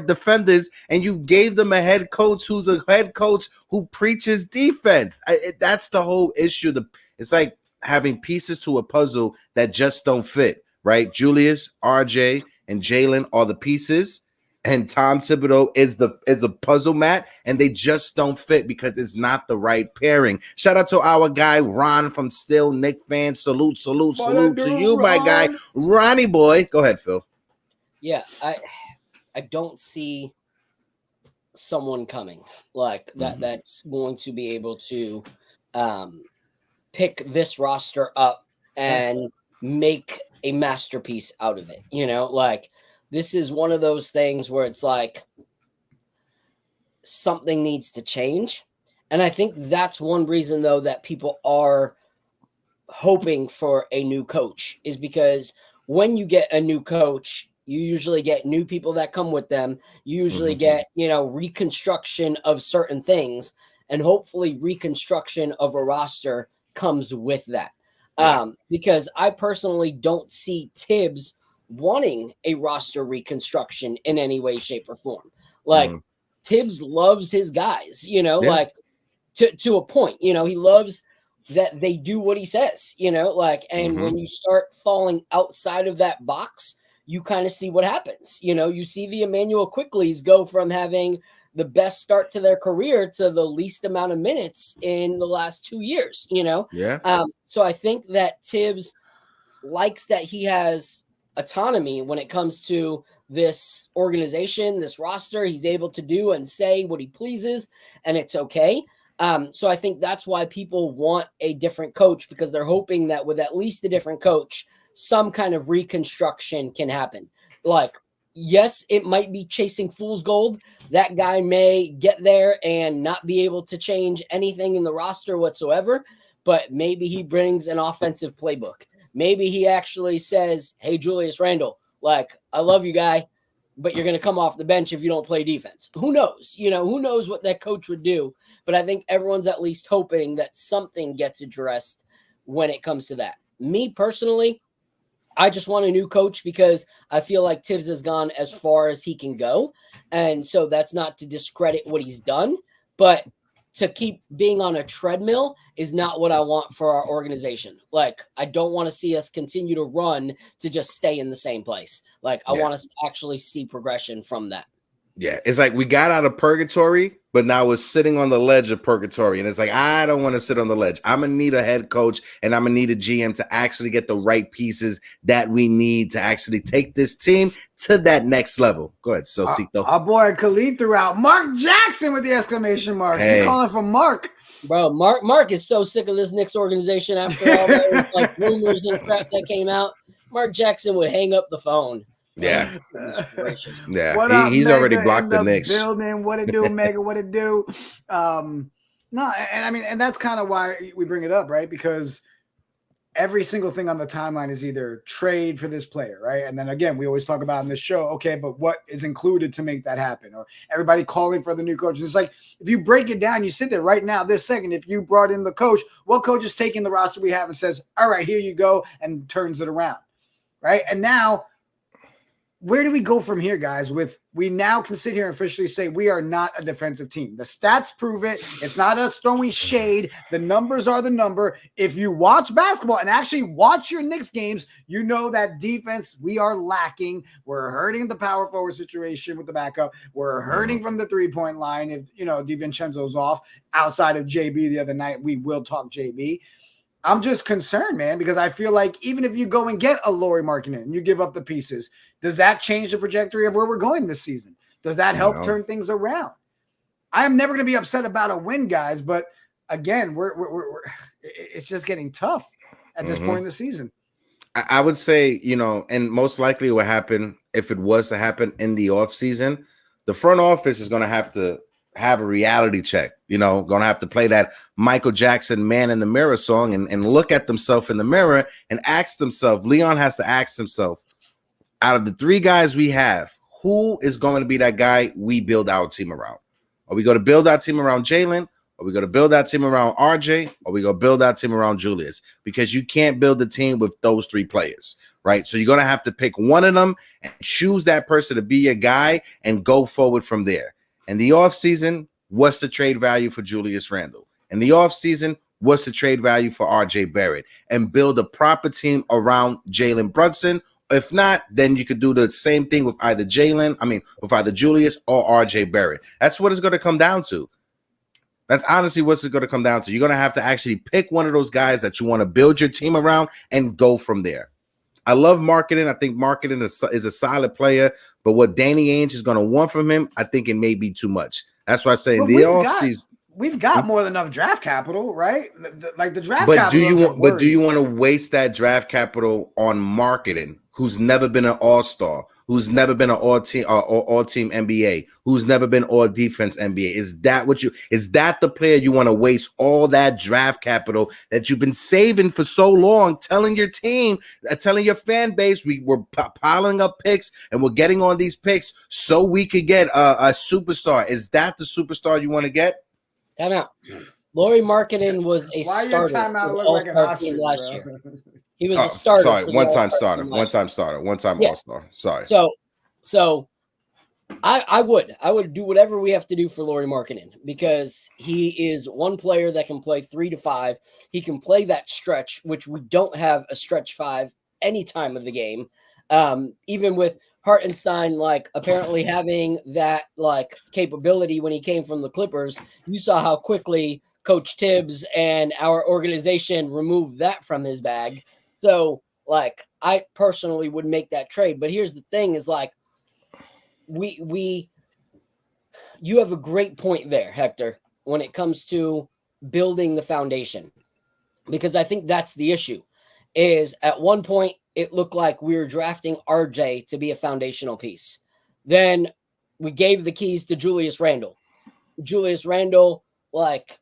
defenders, and you gave them a head coach who's a head coach who preaches defense. That's the whole issue. It's like having pieces to a puzzle that just don't fit, right? Julius, RJ, and Jalen are the pieces, and Tom Thibodeau is a puzzle mat, and they just don't fit because it's not the right pairing. Shout out to our guy Ron from Still Knick Fan. Salute to you, my guy, Ronnie boy. Go ahead, Phil. Yeah, I don't see someone coming like that that's going to be able to pick this roster up and make a masterpiece out of it. You know, like, this is one of those things where it's like something needs to change. And I think that's one reason, though, that people are hoping for a new coach, is because when you get a new coach, you usually get new people that come with them. You usually get, reconstruction of certain things, and hopefully reconstruction of a roster comes with that. Because I personally don't see Tibbs wanting a roster reconstruction in any way, shape, or form. Like, Tibbs loves his guys, like to a point, he loves that they do what he says, and when you start falling outside of that box, you kind of see what happens. You see the Emmanuel Quickleys go from having the best start to their career to the least amount of minutes in the last 2 years, So I think that Tibbs likes that he has autonomy when it comes to this organization, this roster. He's able to do and say what he pleases, and it's okay. So I think that's why people want a different coach, because they're hoping that with at least a different coach, some kind of reconstruction can happen. Like, yes, it might be chasing fool's gold. That guy may get there and not be able to change anything in the roster whatsoever, but maybe he brings an offensive playbook. Maybe he actually says, hey, Julius Randle, like, I love you, guy, but you're going to come off the bench if you don't play defense. Who knows? Who knows what that coach would do? But I think everyone's at least hoping that something gets addressed when it comes to that. Me personally, I just want a new coach because I feel like Tibbs has gone as far as he can go. And so that's not to discredit what he's done, but to keep being on a treadmill is not what I want for our organization. Like, I don't want to see us continue to run to just stay in the same place. Like, I want us to actually see progression from that. Yeah, it's like we got out of purgatory, but now we're sitting on the ledge of purgatory. And it's like, I don't want to sit on the ledge. I'm going to need a head coach, and I'm going to need a GM to actually get the right pieces that we need to actually take this team to that next level. Go ahead, Sosito. Our boy Khalid threw out Mark Jackson with the exclamation mark. Hey. He's calling for Mark. Bro, Mark is so sick of this Knicks organization after all those rumors and crap that came out. Mark Jackson would hang up the phone. Yeah. Yeah. What up, he's Mega already blocked the Knicks. Building. What it do, Mega? What it do? No, and I mean, and that's kind of why we bring it up, right? Because every single thing on the timeline is either trade for this player, right? And then again, we always talk about in this show, okay, but what is included to make that happen? Or everybody calling for the new coach. It's like, if you break it down, you sit there right now, this second, if you brought in the coach, what coach is taking the roster we have and says, all right, here you go, and turns it around, right? And now, where do we go from here, guys? We now can sit here and officially say we are not a defensive team. The stats prove it. It's not us throwing shade. The numbers are the number. If you watch basketball and actually watch your Knicks games, you know that defense we are lacking. We're hurting the power forward situation with the backup. We're hurting from the three-point line. If DiVincenzo's off outside of JB the other night, we will talk JB. I'm just concerned, man, because I feel like even if you go and get a Lauri Markkanen and you give up the pieces, does that change the trajectory of where we're going this season? Does that help turn things around? I'm never going to be upset about a win, guys, but again, we're it's just getting tough at this point in the season. I would say, and most likely what happened, if it was to happen in the offseason, the front office is going to have a reality check, going to have to play that Michael Jackson Man in the Mirror song and look at themselves in the mirror and ask themselves, Leon has to ask himself, out of the three guys we have, who is going to be that guy we build our team around? Are we going to build our team around Jalen? Are we going to build our team around RJ? Or are we going to build our team around Julius? Because you can't build a team with those three players, right? So you're going to have to pick one of them and choose that person to be your guy and go forward from there. In the offseason, what's the trade value for Julius Randle? In the offseason, what's the trade value for RJ Barrett? And build a proper team around Jalen Brunson. If not, then you could do the same thing with either Julius or RJ Barrett. That's what it's going to come down to. That's honestly what's it going to come down to. You're going to have to actually pick one of those guys that you want to build your team around and go from there. I love Markkanen. I think Markkanen is a solid player, but what Danny Ainge is going to want from him, I think it may be too much. That's why I say in the offseason, we've got more than enough draft capital, right? Like the draft but capital. Do you want to waste that draft capital on Markkanen, who's never been an all-star, who's never been an all-team NBA, who's never been all-defense NBA? Is that the player you want to waste all that draft capital that you've been saving for so long, telling your team, telling your fan base, we're piling up picks and we're getting on these picks so we could get a superstar? Is that the superstar you want to get? Time out. Lauri Markkanen was a Why your starter timeout for the look like an All-Star team ostrich, last bro? year. He was a starter. Sorry, for the one-time All-Star starter, team one-time starter, one-time Yeah. all-star. Sorry. So I would do whatever we have to do for Lauri Markkanen, because he is one player that can play 3 to 5. He can play that stretch, which we don't have a stretch 5 any time of the game. Even with Hartenstein, like, apparently having that, like, capability when he came from the Clippers, you saw how quickly Coach Tibbs and our organization removed that from his bag. So, like, I personally would make that trade. But here's the thing is, like, you have a great point there, Hector, when it comes to building the foundation, because I think that's the issue. Is at one point it looked like we were drafting RJ to be a foundational piece. Then we gave the keys to Julius Randle. Julius Randle, like,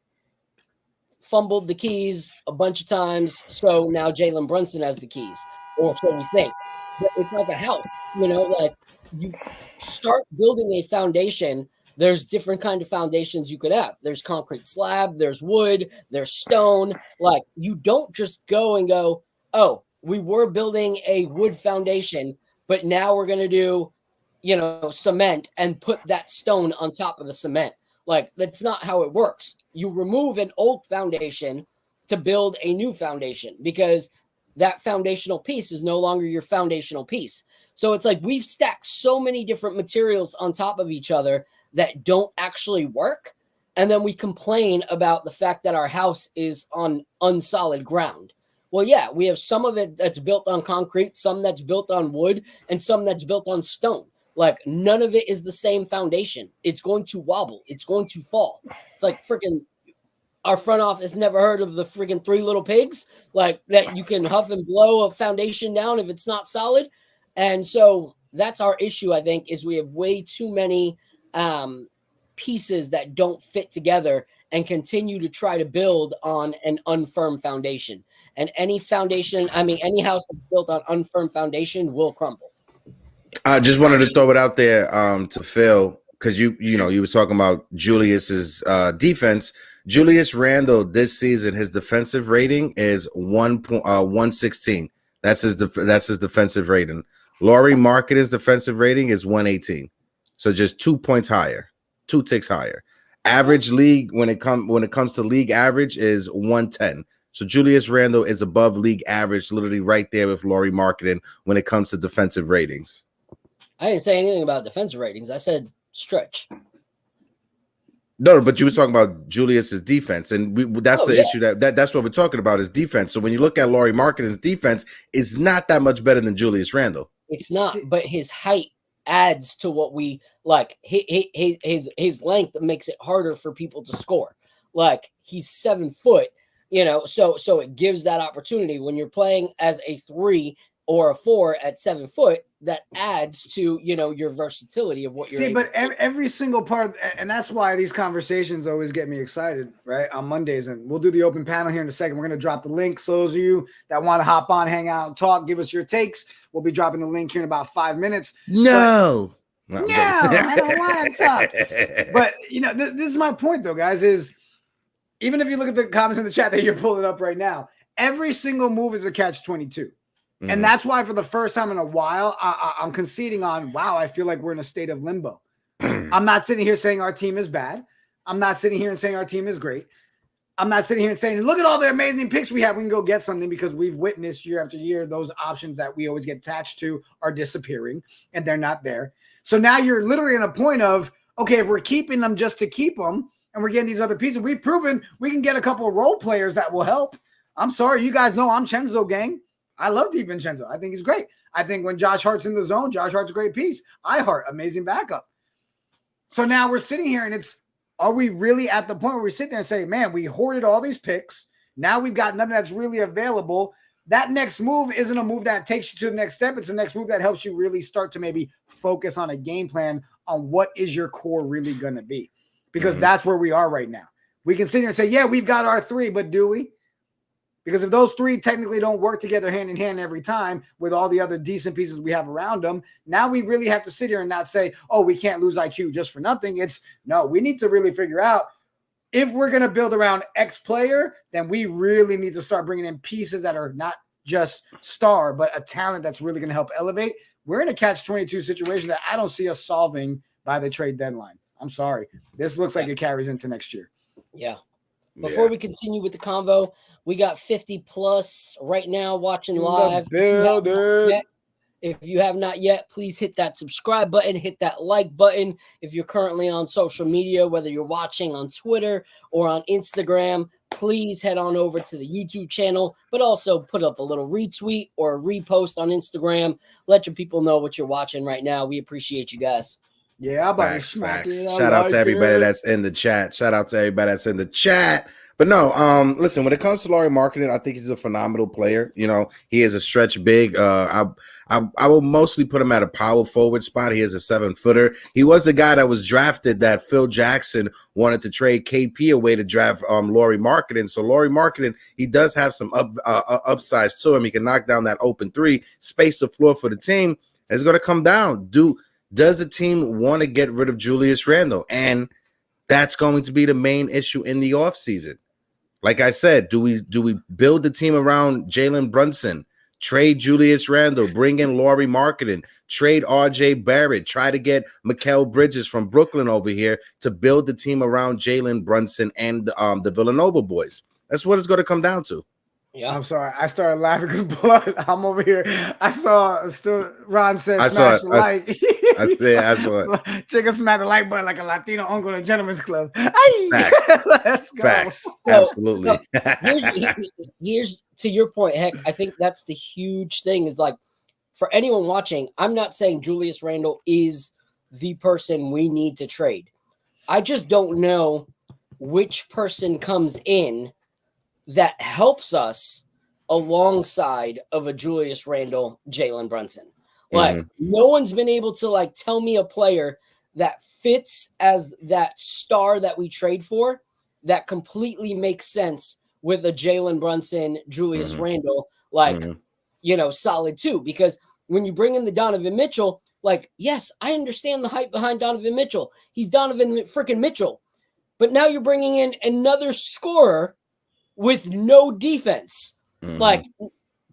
fumbled the keys a bunch of times, so now Jalen Brunson has the keys, or so we think. But it's like a house, like, you start building a foundation. There's different kind of foundations you could have. There's concrete slab, there's wood, there's stone. Like, you don't just go and go, oh, we were building a wood foundation, but now we're going to do, cement and put that stone on top of the cement. Like, that's not how it works. You remove an old foundation to build a new foundation, because that foundational piece is no longer your foundational piece. So it's like we've stacked so many different materials on top of each other that don't actually work. And then we complain about the fact that our house is on unsolid ground. Well, yeah, we have some of it that's built on concrete, some that's built on wood, and some that's built on stone. Like, none of it is the same foundation. It's going to wobble. It's going to fall. It's like freaking our front office never heard of the freaking Three Little Pigs, like, that you can huff and blow a foundation down if it's not solid. And so that's our issue, I think, is we have way too many pieces that don't fit together and continue to try to build on an unfirm foundation. And any house that's built on unfirm foundation will crumble. I just wanted to throw it out there to Phil, because you were talking about Julius's defense. Julius Randle this season, his defensive rating is 116. That's his defensive rating. Lauri Markkanen's defensive rating is 118. So just 2 points higher, 2 ticks higher. Average league when it comes to league average is 110. So Julius Randle is above league average, literally right there with Lauri Markkanen when it comes to defensive ratings. I didn't say anything about defensive ratings. I said stretch. No, but you were talking about Julius's defense, and that's the issue that's what we're talking about is defense. So when you look at Lauri Markkanen's defense, it's not that much better than Julius Randle. It's not, but his height adds to what we like. His length makes it harder for people to score. Like, he's 7 foot, so it gives that opportunity when you're playing as a 3 or a 4 at 7 foot. That adds to your versatility of what you're but every single part, and that's why these conversations always get me excited, right? On Mondays, and we'll do the open panel here in a second. We're going to drop the link, so those of you that want to hop on, hang out, and talk, give us your takes. We'll be dropping the link here in about 5 minutes. No, I don't want to talk. But this is my point, though, guys. Is even if you look at the comments in the chat that you're pulling up right now, every single move is a catch-22. And that's why for the first time in a while, I'm conceding on, wow, I feel like we're in a state of limbo. I'm not sitting here saying our team is bad. I'm not sitting here and saying our team is great. I'm not sitting here and saying, look at all the amazing picks we have. We can go get something, because we've witnessed year after year those options that we always get attached to are disappearing and they're not there. So now you're literally in a point of, okay, if we're keeping them just to keep them and we're getting these other pieces, we've proven we can get a couple of role players that will help. I'm sorry. You guys know I'm Chenzo gang. I love DiVincenzo. I think he's great. I think when Josh Hart's in the zone, Josh Hart's a great piece. Hart, amazing backup. So now we're sitting here and are we really at the point where we sit there and say, man, we hoarded all these picks. Now we've got nothing that's really available. that next move isn't a move that takes you to the next step. It's the next move that helps you really start to maybe focus on a game plan on what is your core really going to be, because that's where we are right now. We can sit here and say, yeah, we've got our three, but do we? Because if those three technically don't work together hand in hand every time with all the other decent pieces we have around them, now we really have to sit here and not say, oh, we can't lose IQ just for nothing. It's no, we need to really figure out if we're going to build around X player, then we really need to start bringing in pieces that are not just star, but a talent that's really going to help elevate. We're in a catch-22 situation that I don't see us solving by the trade deadline. I'm sorry. This looks like it carries into next year. Yeah. Before we continue with the convo, we got 50 plus right now watching live. If you have not yet, please hit that subscribe button, hit that like button. If you're currently on social media, whether you're watching on Twitter or on Instagram, please head on over to the YouTube channel, but also put up a little retweet or a repost on Instagram. Let your people know what you're watching right now. We appreciate you guys. Yeah, facts. Shout out to everybody that's in the chat. But no, listen, when it comes to Lauri Markkanen, I think he's a phenomenal player. You know, he is a stretch big. I will mostly put him at a power forward spot. He is a 7-footer. He was the guy that was drafted that Phil Jackson wanted to trade KP away to draft Lauri Markkanen. So Lauri Markkanen, he does have some upsides to him. He can knock down that open three, space the floor for the team. It's going to come down. Does the team want to get rid of Julius Randle? And that's going to be the main issue in the offseason. Like I said, do we build the team around Jalen Brunson, trade Julius Randle, bring in Lauri Markkanen, trade RJ Barrett, try to get Mikal Bridges from Brooklyn over here to build the team around Jalen Brunson and the Villanova boys? That's what it's going to come down to. Yeah, I'm sorry. I started laughing because blood. I'm over here. I saw Ron said smash the like. I saw it. Chicken smash the like button like a Latino uncle in a gentleman's club. Facts. Let's go. Facts. Absolutely. Here's to your point, Heck. I think that's the huge thing is like for anyone watching, I'm not saying Julius Randle is the person we need to trade. I just don't know which person comes in that helps us alongside of a Julius Randle, Jalen Brunson. Like no one's been able to like tell me a player that fits as that star that we trade for that completely makes sense with a Jalen Brunson, Julius Randle, like, you know, solid too. Because when you bring in the Donovan Mitchell, like, yes, I understand the hype behind Donovan Mitchell. He's Donovan freaking Mitchell. But now you're bringing in another scorer with no defense, like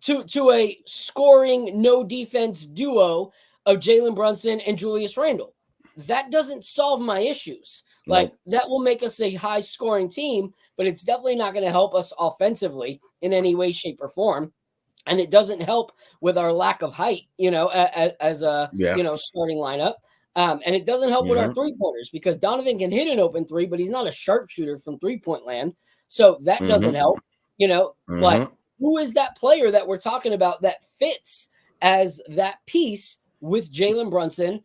to a scoring no defense duo of Jalen Brunson and Julius Randle. That doesn't solve my issues. Like that will make us a high scoring team, but it's definitely not going to help us offensively in any way, shape, or form. And it doesn't help with our lack of height, you know, as a you know starting lineup. And it doesn't help with our 3-pointers because Donovan can hit an open three, but he's not a sharpshooter from 3-point land. So that doesn't help, you know, like who is that player that we're talking about that fits as that piece with Jalen Brunson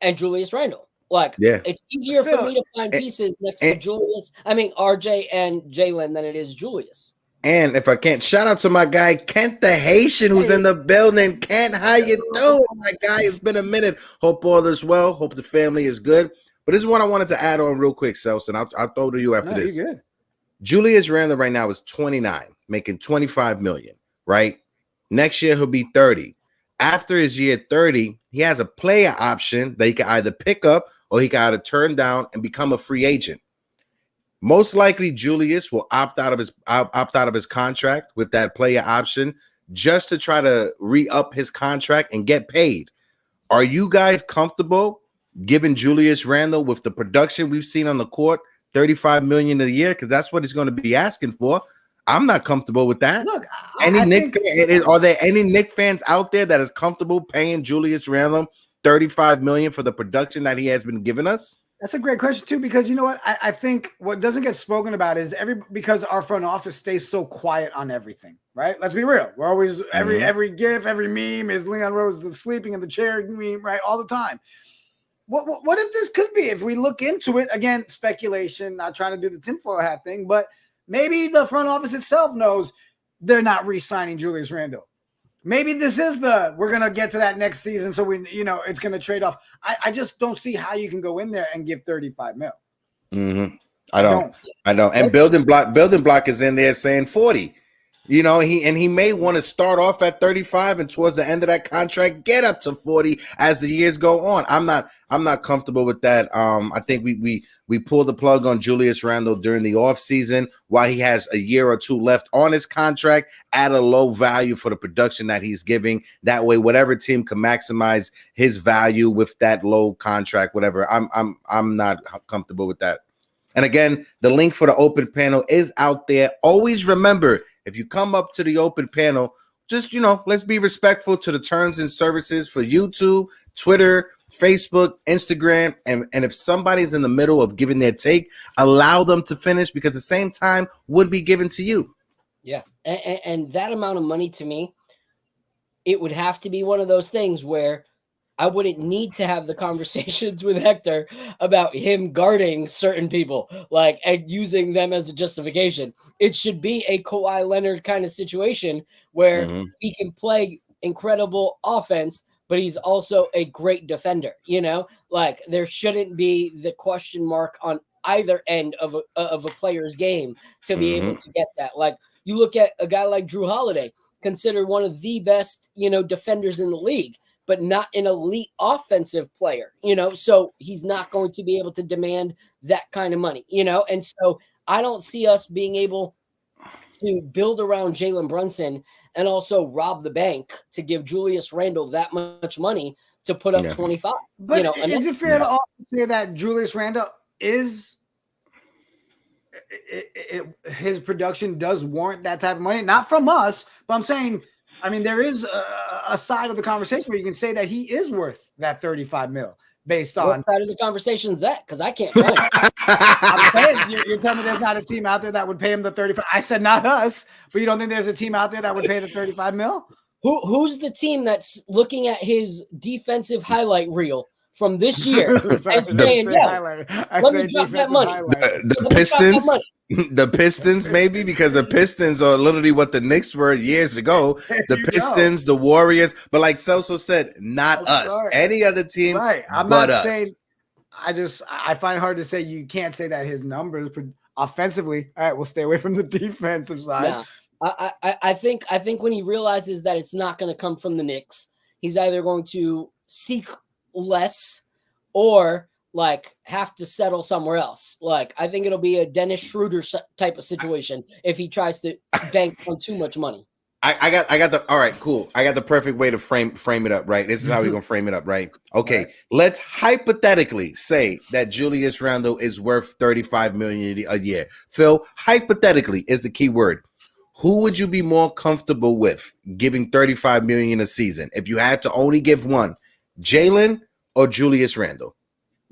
and Julius Randle? Like, it's easier for me to find pieces next to RJ and Jalen than it is Julius. And if I can't, shout out to my guy, Kent the Haitian, who's in the building. Kent, how you doing, my guy? It's been a minute. Hope all is well. Hope the family is good. But this is what I wanted to add on real quick, Celso, and I'll throw to you after this. You're good. Julius Randle right now is 29, making $25 million, right? Next year, he'll be 30. After his year 30, he has a player option that he can either pick up or he can either turn down and become a free agent. Most likely, Julius will opt out of his contract with that player option just to try to re-up his contract and get paid. Are you guys comfortable giving Julius Randle with the production we've seen on the court $35 million a year? Because that's what he's going to be asking for. I'm not comfortable with that. Look, are there any Knicks fans out there that is comfortable paying Julius Randle $35 million for the production that he has been giving us? That's a great question too, because you know what? I think what doesn't get spoken about is because our front office stays so quiet on everything, right? Let's be real. We're always every GIF, every meme is Leon Rose sleeping in the chair meme, right? All the time. What if this could be? If we look into it, again, speculation, not trying to do the tinfoil hat thing, but maybe the front office itself knows they're not re-signing Julius Randle. Maybe this is we're going to get to that next season. So it's going to trade off. I just don't see how you can go in there and give 35 mil. Mm-hmm. I don't. And building block is in there saying 40. He may want to start off at 35 and towards the end of that contract get up to 40 as the years go on. I'm not comfortable with that. I think we pulled the plug on Julius Randle during the offseason while he has a year or two left on his contract at a low value for the production that he's giving. That way, whatever team can maximize his value with that low contract, whatever. I'm not comfortable with that. And again, the link for the open panel is out there. Always remember, if you come up to the open panel, just, let's be respectful to the terms and services for YouTube, Twitter, Facebook, Instagram. And if somebody's in the middle of giving their take, allow them to finish because the same time would be given to you. Yeah. And that amount of money to me, it would have to be one of those things where I wouldn't need to have the conversations with Hector about him guarding certain people, and using them as a justification. It should be a Kawhi Leonard kind of situation where he can play incredible offense, but he's also a great defender. There shouldn't be the question mark on either end of a player's game to be able to get that. You look at a guy like Drew Holiday, considered one of the best, defenders in the league, but not an elite offensive player, so he's not going to be able to demand that kind of money, and so I don't see us being able to build around Jalen Brunson and also rob the bank to give Julius Randle that much money to put up 25. But is it fair to also say that Julius Randle is his production does warrant that type of money? Not from us, but I'm saying, there is a side of the conversation where you can say that he is worth that 35 mil based on. What side of the conversation is that? Because I can't find it. I'm saying, you're telling me there's not a team out there that would pay him the 35. I said not us, but you don't think there's a team out there that would pay the 35 mil? Who's the team that's looking at his defensive highlight reel from this year and saying, let me drop that money. The Pistons. The Pistons, maybe, because the Pistons are literally what the Knicks were years ago. The Pistons, the Warriors, but like Celso said, not us. Sorry. Any other team, right? I'm but not us. saying. I find it hard to say. You can't say that his numbers offensively. All right, we'll stay away from the defensive side. Yeah. I think when he realizes that it's not going to come from the Knicks, he's either going to seek less or have to settle somewhere else. I think it'll be a Dennis Schroeder type of situation if he tries to bank on too much money. I got the all right, cool. I got the perfect way to frame it up, right? This is how we're gonna frame it up, right? Okay, right. Let's hypothetically say that Julius Randle is worth 35 million a year. Phil, hypothetically is the key word. Who would you be more comfortable with giving 35 million a season if you had to only give one, Jalen or Julius Randle?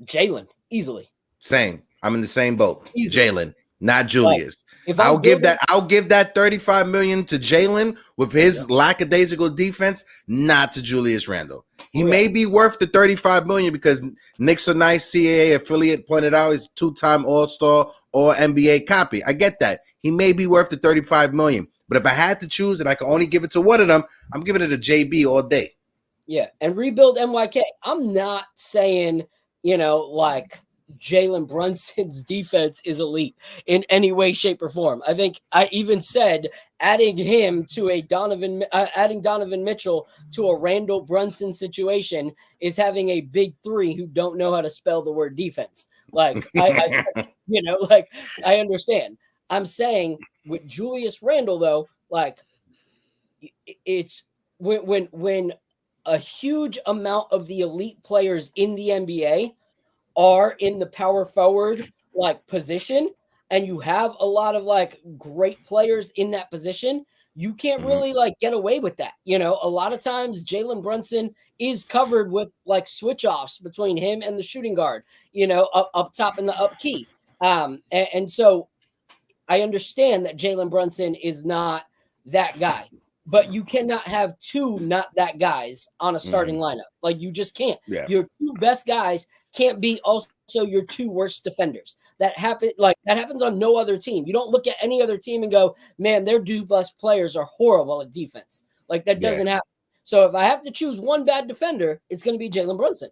Jalen, easily. Same. I'm in the same boat. Jalen, not Julius. I'll give that 35 million to Jalen with his lackadaisical defense, not to Julius Randle. He may be worth the 35 million because Knicks are nice. CAA affiliate pointed out he's 2-time All-Star or NBA copy. I get that. He may be worth the 35 million. But if I had to choose and I could only give it to one of them, I'm giving it to JB all day. Yeah, and rebuild NYK. I'm not saying Jalen Brunson's defense is elite in any way, shape, or form. I think I even said adding Donovan Mitchell to a Randle Brunson situation is having a big three who don't know how to spell the word defense. I understand. I'm saying with Julius Randle though, it's when a huge amount of the elite players in the NBA are in the power forward position, and you have a lot of great players in that position, you can't really get away with that. A lot of times Jalen Brunson is covered with switch offs between him and the shooting guard, up top in the up key. And so I understand that Jalen Brunson is not that guy, but you cannot have two not that guys on a starting lineup. You just can't. Yeah. Your two best guys can't be also also your two worst defenders. That happens on no other team. You don't look at any other team and go, man, their bust players are horrible at defense. Like that doesn't happen. So if I have to choose one bad defender, it's going to be Jalen Brunson.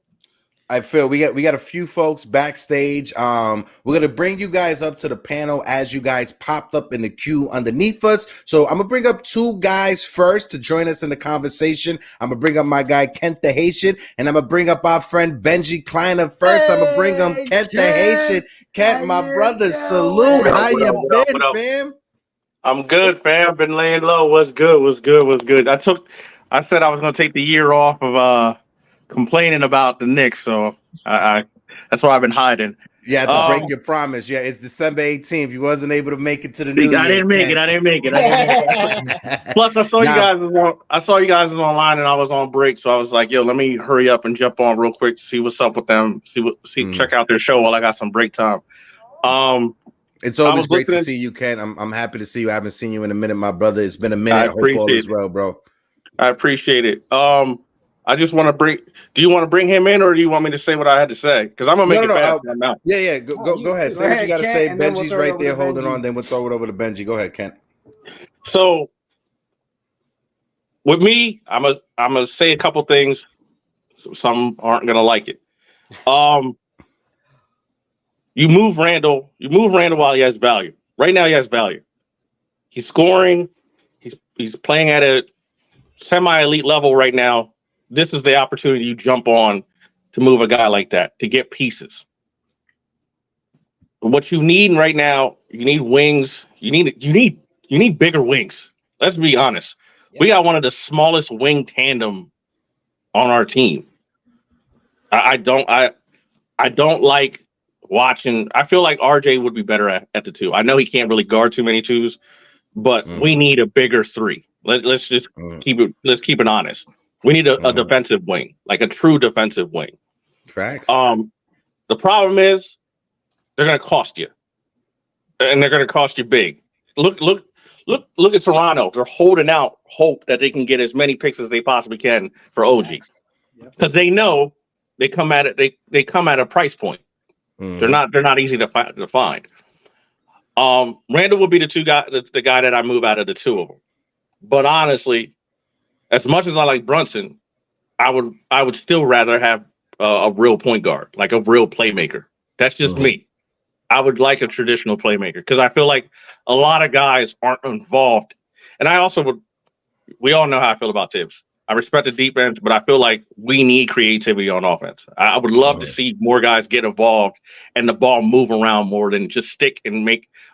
I feel we got a few folks backstage. We're gonna bring you guys up to the panel as you guys popped up in the queue underneath us. So I'm gonna bring up two guys first to join us in the conversation. I'm gonna bring up my guy Kent the Haitian, and I'm gonna bring up our friend Benji Kleiner first. I'm gonna bring him Kent the Haitian. Kent, my brother, salute. How you been, fam? I'm good, fam. Been laying low. What's good? I said I was gonna take the year off of complaining about the Knicks, so I that's why I've been hiding. Yeah, to break your promise. Yeah, it's December 18th. You wasn't able to make it to the New Year. I didn't make it. Plus, I saw you guys was online, and I was on break, so I was like, "Yo, let me hurry up and jump on real quick to see what's up with them. Check out their show while I got some break time." It's always great to see you, Ken. I'm happy to see you. I haven't seen you in a minute, my brother. It's been a minute. I hope all is well, bro. I appreciate it. I just want to bring. Do you want to bring him in, or do you want me to say what I had to say? Because I'm gonna make it fast now. Yeah. Go ahead. Say what you got to say. Benji's right there holding on. Then we'll throw it over to Benji. Go ahead, Kent. So, with me, I'm gonna say a couple things. Some aren't gonna like it. You move Randle while he has value. Right now, he has value. He's scoring. He's playing at a semi-elite level right now. This is the opportunity you jump on to move a guy like that, to get pieces. What you need right now, you need wings. You need bigger wings. Let's be honest. Yep. We got one of the smallest wing tandem on our team. I don't like watching. I feel like RJ would be better at the two. I know he can't really guard too many twos, but we need a bigger three. Let's just keep it honest. We need a defensive wing, like a true defensive wing. Facts. The problem is they're going to cost you, and they're going to cost you big. Look at Toronto. They're holding out hope that they can get as many picks as they possibly can for OG, because they know they come at it. They come at a price point. They're not easy to find. Randle will be the guy that I move out of the two of them. But honestly, as much as I like Brunson, I would still rather have a real point guard, like a real playmaker. That's just me. I would like a traditional playmaker because I feel like a lot of guys aren't involved. And I also would. We all know how I feel about Tibbs. I respect the defense, but I feel like we need creativity on offense. I would love to see more guys get involved and the ball move around more than just stick and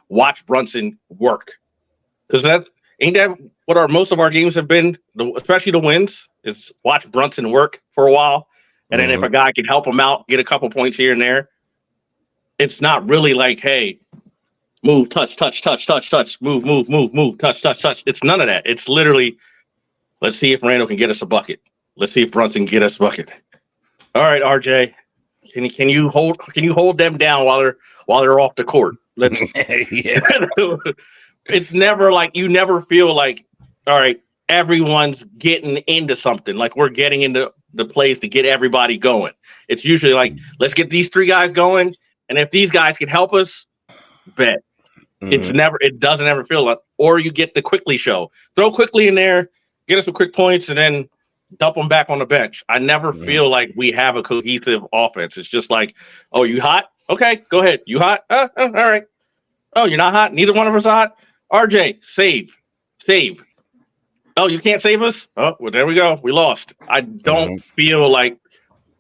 watch Brunson work. Because ain't that what most of our games have been, especially the wins, is watch Brunson work for a while. And then if a guy can help him out, get a couple points here and there, it's not really like, hey, move, touch, move, touch. It's none of that. It's literally, let's see if Randle can get us a bucket. Let's see if Brunson can get us a bucket. All right, RJ, can you hold them down while they're off the court? Let's. It's never like you never feel like, all right, everyone's getting into something. Like we're getting into the plays to get everybody going. It's usually like, let's get these three guys going, and if these guys can help us, bet. It doesn't ever feel like, or you get the Quickly show. Throw Quickly in there, get us some quick points, and then dump them back on the bench. I never feel like we have a cohesive offense. It's just like, oh, you hot? Okay, go ahead. You hot? All right. Oh, you're not hot? Neither one of us hot? RJ, save. Oh, you can't save us? Oh, well, there we go. We lost. I don't feel like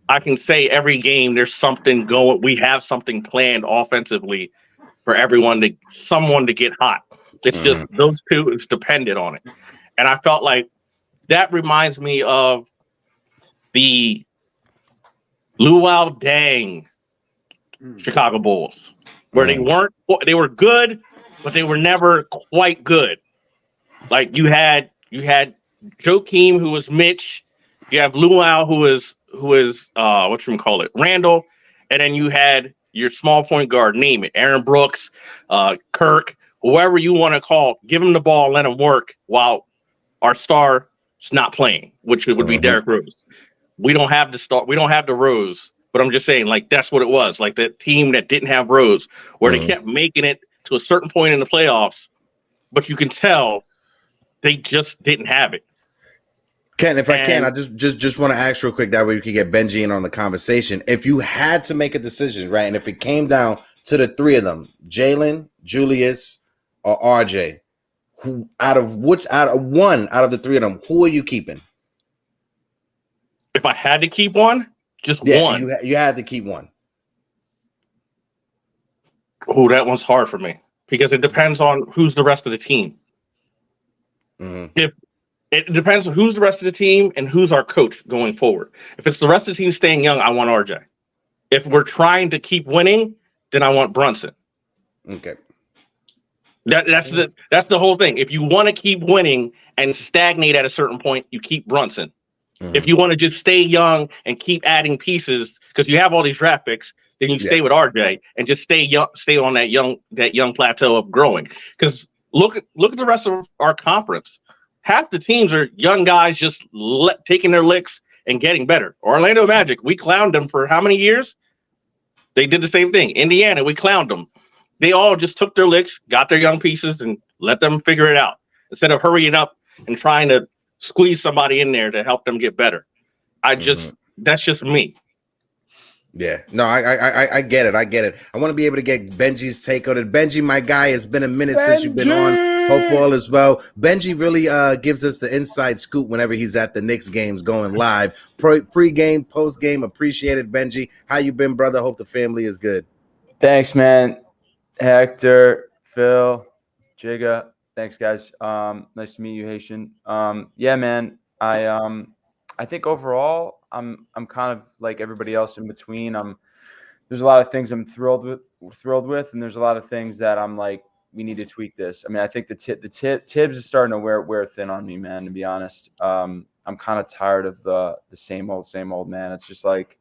I can say every game there's something going. We have something planned offensively for someone to get hot. It's just those two is dependent on it. And I felt like that reminds me of the Luau Deng Chicago Bulls, where they were good, but they were never quite good. Like you had Joakim, who was Mitch. You have Luau, who is Randle, and then you had your small point guard, name it, Aaron Brooks, Kirk, whoever you want to call. Give him the ball, let him work while our star is not playing, which would be Derrick Rose. We don't have the star. We don't have the Rose But I'm just saying, like, that's what it was. Like, the team that didn't have Rose, where they kept making it to a certain point in the playoffs, but you can tell they just didn't have it. Ken, if I can, I just want to ask real quick. That way we can get Benji in on the conversation. If you had to make a decision, right, and if it came down to the three of them, Jalen, Julius, or RJ, who out of the three of them, who are you keeping? If I had to keep one, just one. You had to keep one. Oh, that one's hard for me because it depends on who's the rest of the team. If it depends on who's the rest of the team and who's our coach going forward. If it's the rest of the team staying young, I want RJ. If we're trying to keep winning, then I want Brunson. Okay. That's the whole thing. If you want to keep winning and stagnate at a certain point, you keep Brunson. If you want to just stay young and keep adding pieces because you have all these draft picks, then you stay with RJ and just stay young, stay on that young plateau of growing. Because look at the rest of our conference. Half the teams are young guys just taking their licks and getting better. Orlando Magic, we clowned them for how many years? They did the same thing. Indiana, we clowned them. They all just took their licks, got their young pieces, and let them figure it out instead of hurrying up and trying to squeeze somebody in there to help them get better. That's just me. Yeah, no, I get it. I get it. I want to be able to get Benji's take on it. Benji, my guy, it's been a minute since you've been on. Hope all is well. Benji really gives us the inside scoop whenever he's at the Knicks games going live. Pre-game, post-game. Appreciate it, Benji. How you been, brother? Hope the family is good. Thanks, man. Hector, Phil, Jigga. Thanks, guys. Nice to meet you, Haitian. Yeah, man. I think overall, I'm kind of like everybody else in between. There's a lot of things I'm thrilled with, and there's a lot of things that I'm like, we need to tweak this. I mean, I think the Tibbs is starting to wear thin on me, man. To be honest, I'm kind of tired of the same old man. It's just like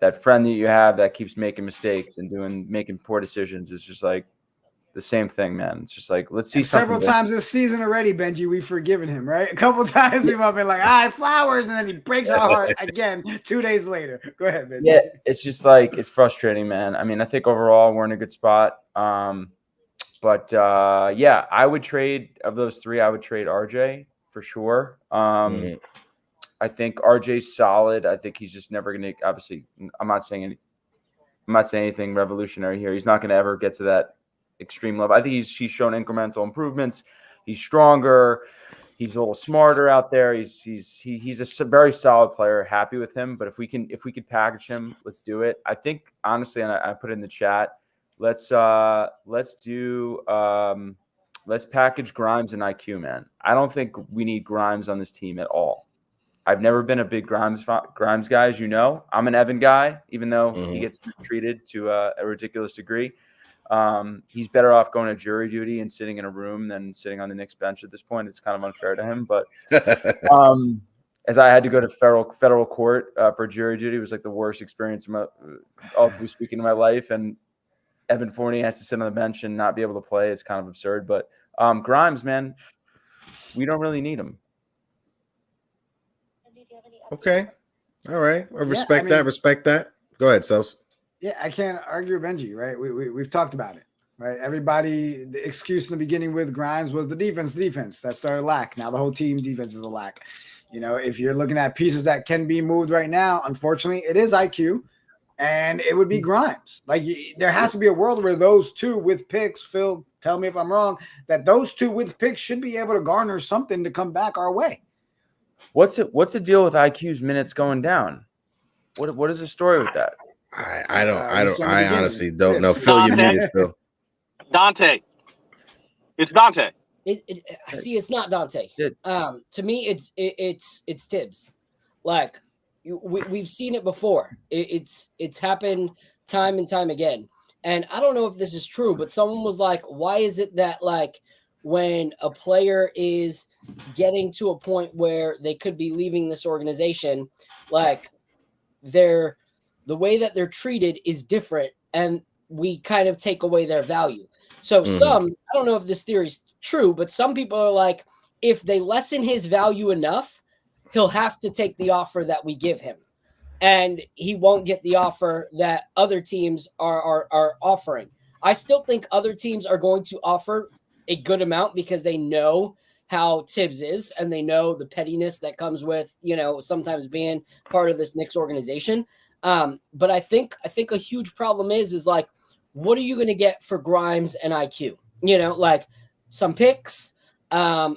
that friend that you have that keeps making mistakes and making poor decisions. It's just like the same thing, man. It's just like, let's see something. Several times this season already, Benji, we've forgiven him, right? A couple times we've all been like, all right, flowers, and then he breaks our heart again 2 days later. Go ahead, Benji. Yeah, it's just like, it's frustrating, man. I mean, I think overall we're in a good spot. But yeah, I would trade, of those three, I would trade RJ for sure. I think RJ's solid. I think he's just never going to, obviously, I'm not saying anything revolutionary here. He's not going to ever get to that extreme level. I think he's shown incremental improvements. He's stronger. He's a little smarter out there. He's a very solid player. Happy with him. But if we could package him, let's do it. I think honestly, and I put it in the chat, let's package Grimes and IQ, man. I don't think we need Grimes on this team at all. I've never been a big Grimes guy, as you know. I'm an Evan guy, even though he gets treated to a ridiculous degree. He's better off going to jury duty and sitting in a room than sitting on the Knicks bench at this point. It's kind of unfair to him, but as I had to go to federal court for jury duty, it was like the worst experience ultimately speaking in my life. And Evan Fournier has to sit on the bench and not be able to play. It's kind of absurd, but Grimes, man, we don't really need him. Okay. All right. I respect that. Go ahead, Sos. Yeah, I can't argue with Benji, right? We've talked about it, right? Everybody, the excuse in the beginning with Grimes was the defense. That started lack. Now the whole team's defense is a lack. You know, if you're looking at pieces that can be moved right now, unfortunately, it is IQ, and it would be Grimes. Like, there has to be a world where those two with picks, Phil, tell me if I'm wrong, that those two with picks should be able to garner something to come back our way. What's the deal with IQ's minutes going down? What is the story with that? I honestly don't know. Phil, you muted, Phil. Dante. It's Dante. See, it's not Dante. To me, it's Tibbs. Like, we've seen it before. It's happened time and time again. And I don't know if this is true, but someone was like, why is it that, like, when a player is getting to a point where they could be leaving this organization, like, the way that they're treated is different, and we kind of take away their value. So I don't know if this theory is true, but some people are like, if they lessen his value enough, he'll have to take the offer that we give him. and he won't get the offer that other teams are offering. I still think other teams are going to offer a good amount because they know how Tibbs is and they know the pettiness that comes with, sometimes being part of this Knicks organization. But I think a huge problem is like, what are you going to get for Grimes and IQ? Like some picks,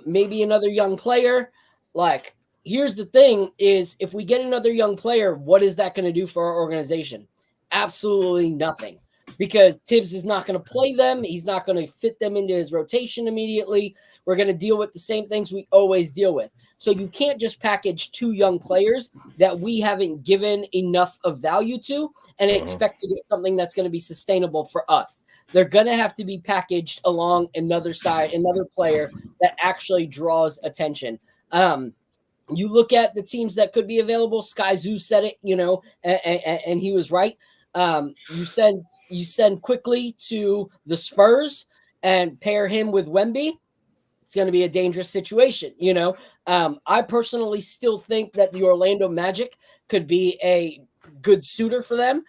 maybe another young player. Like, here's the thing is, if we get another young player, what is that going to do for our organization? Absolutely nothing, because Tibbs is not going to play them. He's not going to fit them into his rotation immediately. We're going to deal with the same things we always deal with. So you can't just package 2 young players that we haven't given enough of value to and expect to get something that's going to be sustainable for us. They're going to have to be packaged along another side, another player that actually draws attention. You look at the teams that could be available. Sky Zoo said it, and he was right. You send quickly to the Spurs and pair him with Wemby. It's going to be a dangerous situation. I personally still think that the Orlando Magic could be a good suitor for them,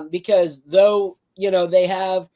because though, they have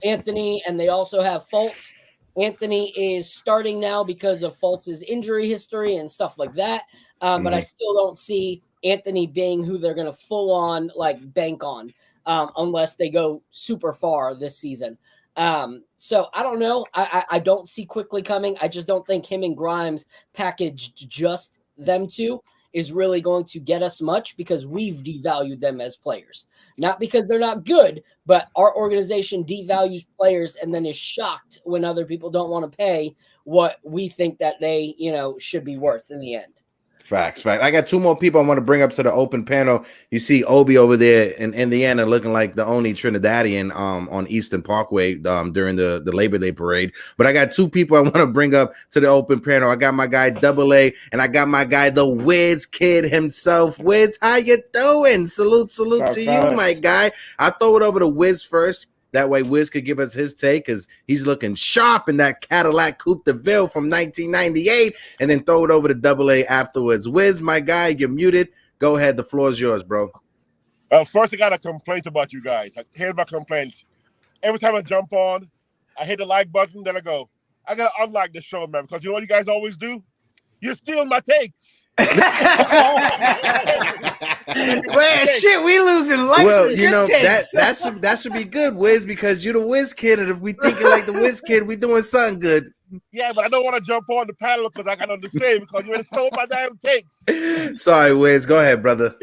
Anthony and they also have Fultz. Anthony is starting now because of Fultz's injury history and stuff like that. But I still don't see Anthony being who they're going to full on bank on, unless they go super far this season. So I don't know. I don't see Quickly coming. I just don't think him and Grimes packaged just them two is really going to get us much, because we've devalued them as players. Not because they're not good, but our organization devalues players and then is shocked when other people don't want to pay what we think that they, should be worth in the end. Facts. I got 2 more people I want to bring up to the open panel. You see Obi over there in Indiana looking like the only Trinidadian on Eastern Parkway during the Labor Day parade. But I got 2 people I want to bring up to the open panel. I got my guy Double A, and I got my guy the Wiz Kid himself. Wiz, how you doing? Salute to you, my guy. I'll throw it over to Wiz first. That way Wiz could give us his take, because he's looking sharp in that Cadillac Coupe de Ville from 1998, and then throw it over to Double A afterwards. Wiz, my guy, you're muted. Go ahead. The floor is yours, bro. First, I got a complaint about you guys. Here's my complaint. Every time I jump on, I hit the like button, then I go, I got to unlike the show, man, because you know what you guys always do? You steal my takes. Man, shit, we losing likes. Well, that should be good, Wiz, because you're the Wiz Kid, and if we thinking like the Wiz Kid, we doing something good. Yeah, but I don't want to jump on the panel because I got to understand, because you already stole my damn takes. Sorry, Wiz. Go ahead, brother.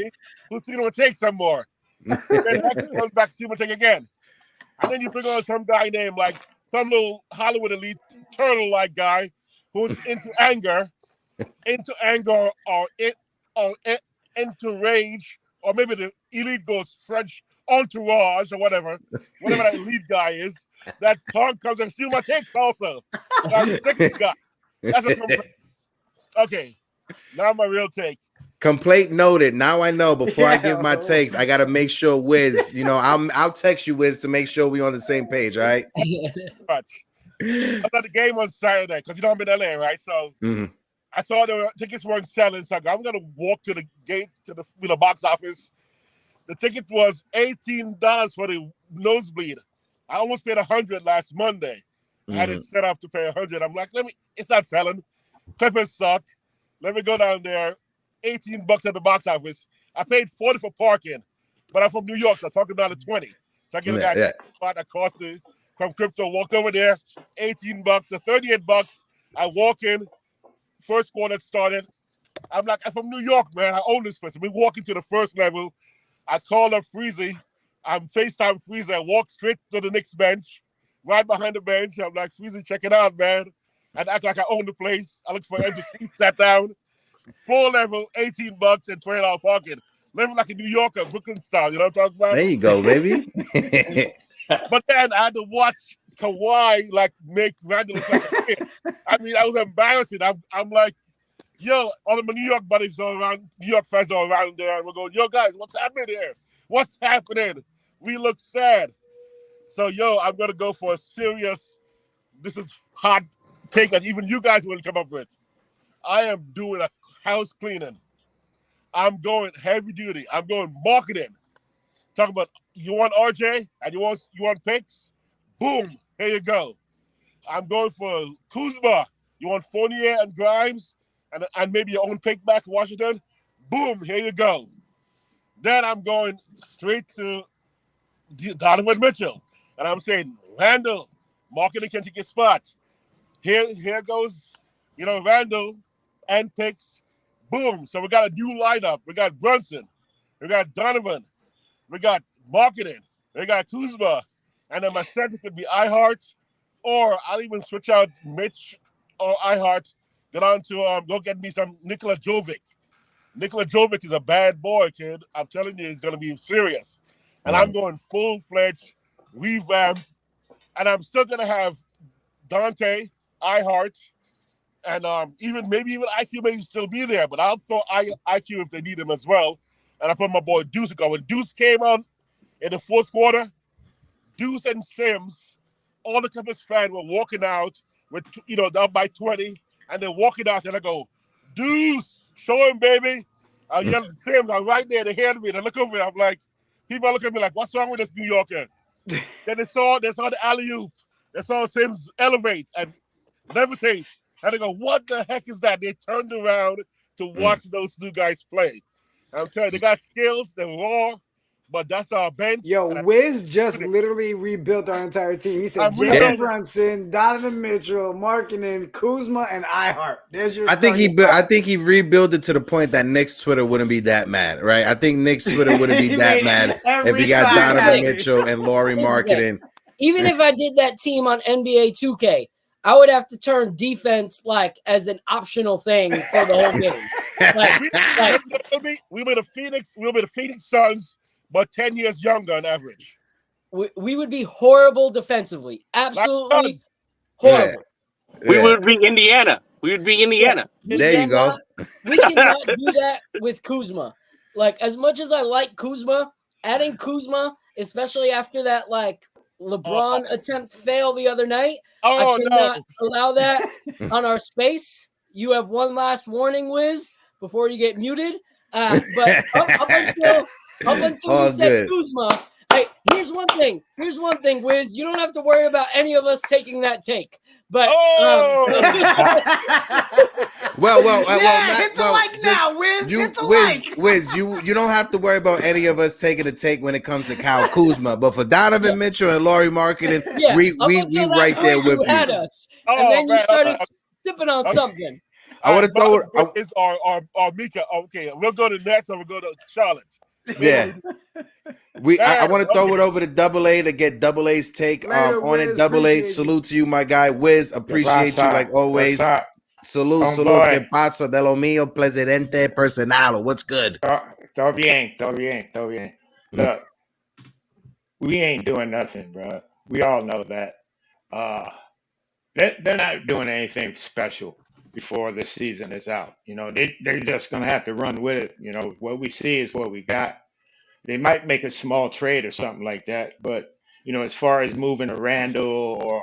Who's going to take some more? Then Hector comes back to see him take again. And then you bring on some guy named some little Hollywood elite turtle-like guy who's into anger or into rage, or maybe the elite goes French entourage or whatever that elite guy is. That punk comes and steal my takes also. That's the second guy. That's a complaint. Okay, now my real take. Complaint noted. Now I know. Before I give my takes, I gotta make sure, Wiz. I'll text you, Wiz, to make sure we on the same page. All right. I was at the game on Saturday because I'm in LA, right? So I saw the tickets weren't selling, so I'm gonna walk to the gate to the box office. The ticket was $18 for the nosebleed. I almost paid $100 last Monday. I had it set up to pay $100. I'm like, it's not selling. Clippers sucked. Let me go down there. $18 at the box office. I paid $40 for parking, but I'm from New York, so I'm talking about $20. So I get that spot that cost from crypto. Walked over there, $18, so $38. I walk in. First quarter started. I'm like, I'm from New York, man. I own this place. We walk into the first level. I call up Freezy. I'm FaceTime Freezy. I walk straight to the Knicks bench, right behind the bench. I'm like, Freezy, check it out, man. I act like I own the place. I look for empty seats, sat down. Floor level, $18 and $20 parking. Living like a New Yorker, Brooklyn style. You know what I'm talking about? There you go, baby. But then I had to watch Kawhi make Randle look like a kid. I mean, I was embarrassing. I'm like, yo, all of my New York buddies are around, New York fans are around there, and we're going, yo, guys, what's happening here? What's happening? We look sad. So, I'm gonna go for a serious. This is hot take that even you guys wouldn't come up with. I am doing a house cleaning. I'm going heavy duty. I'm going marketing. Talking about you want RJ and you want picks? Boom, here you go. I'm going for Kuzma. You want Fournier and Grimes and maybe your own pick back in Washington? Boom, here you go. Then I'm going straight to Donovan Mitchell. And I'm saying, Randle, marketing can take your spot. Here goes, Randle and picks. Boom. So we got a new lineup. We got Brunson. We got Donovan. We got marketing. We got Kuzma. And then my center could be iHeart, or I'll even switch out Mitch or iHeart. Get on to go get me some Nikola Jovic. Nikola Jovic is a bad boy, kid. I'm telling you, he's going to be serious. And I'm going full-fledged, revamp. And I'm still going to have Dante, iHeart, and maybe even IQ may still be there, but I'll throw IQ if they need him as well. And I put my boy Deuce going. When Deuce came on in the fourth quarter, Deuce and Sims, all the Clippers fans were walking out with, down by 20, and they're walking out, and I go, Deuce, show him, baby. I yell at Sims, I'm right there, they hear me, they look over me, I'm like, people look at me like, what's wrong with this New Yorker? Then they saw the alley-oop. They saw Sims elevate and levitate. And they go, what the heck is that? They turned around to watch those two guys play. I'm telling you, they got skills. They're raw, but that's our bench. Yo, Wiz just literally rebuilt our entire team. He said Jalen Brunson, Donovan Mitchell, Markkanen, Kuzma, and iHeart. There's your. I think he rebuilt it to the point that Knicks Twitter wouldn't be that mad, right? I think Knicks Twitter wouldn't be that mad if he got Donovan Mitchell and Lauri Markkanen. Even if I did that team on NBA 2K, I would have to turn defense as an optional thing for the whole game. We were the Phoenix Suns, but 10 years younger on average. We would be horrible defensively. Absolutely horrible. Yeah. We would be Indiana. We would be Indiana. Yeah. There you go. We cannot do that with Kuzma. As much as I like Kuzma, adding Kuzma, especially after that LeBron attempt fail the other night, I cannot allow that on our space. You have one last warning, Wiz, before you get muted. But up until we said Kuzma, here's one thing, Wiz. You don't have to worry about any of us taking that take. But hit the like now, Wiz. Hit the like. Wiz, you don't have to worry about any of us taking a take when it comes to Kyle Kuzma. But for Donovan Mitchell and Lauri Markkanen, we right there with you. Had us, and then you started sipping on something. I want to throw it. Is our Mika? Okay, we'll go to Nets or we'll go to Charlotte. Yeah. I want to throw it over to Double A to get Double A's take on it. Double A, salute to you, my guy. Wiz, appreciate you like always. Salute, que pasa de lo mío, presidente personal. What's good? Todo bien. Look, we ain't doing nothing, bro. We all know that. They're not doing anything special before the season is out. They're just going to have to run with it. What we see is what we got. They might make a small trade or something like that. But, as far as moving a Randle or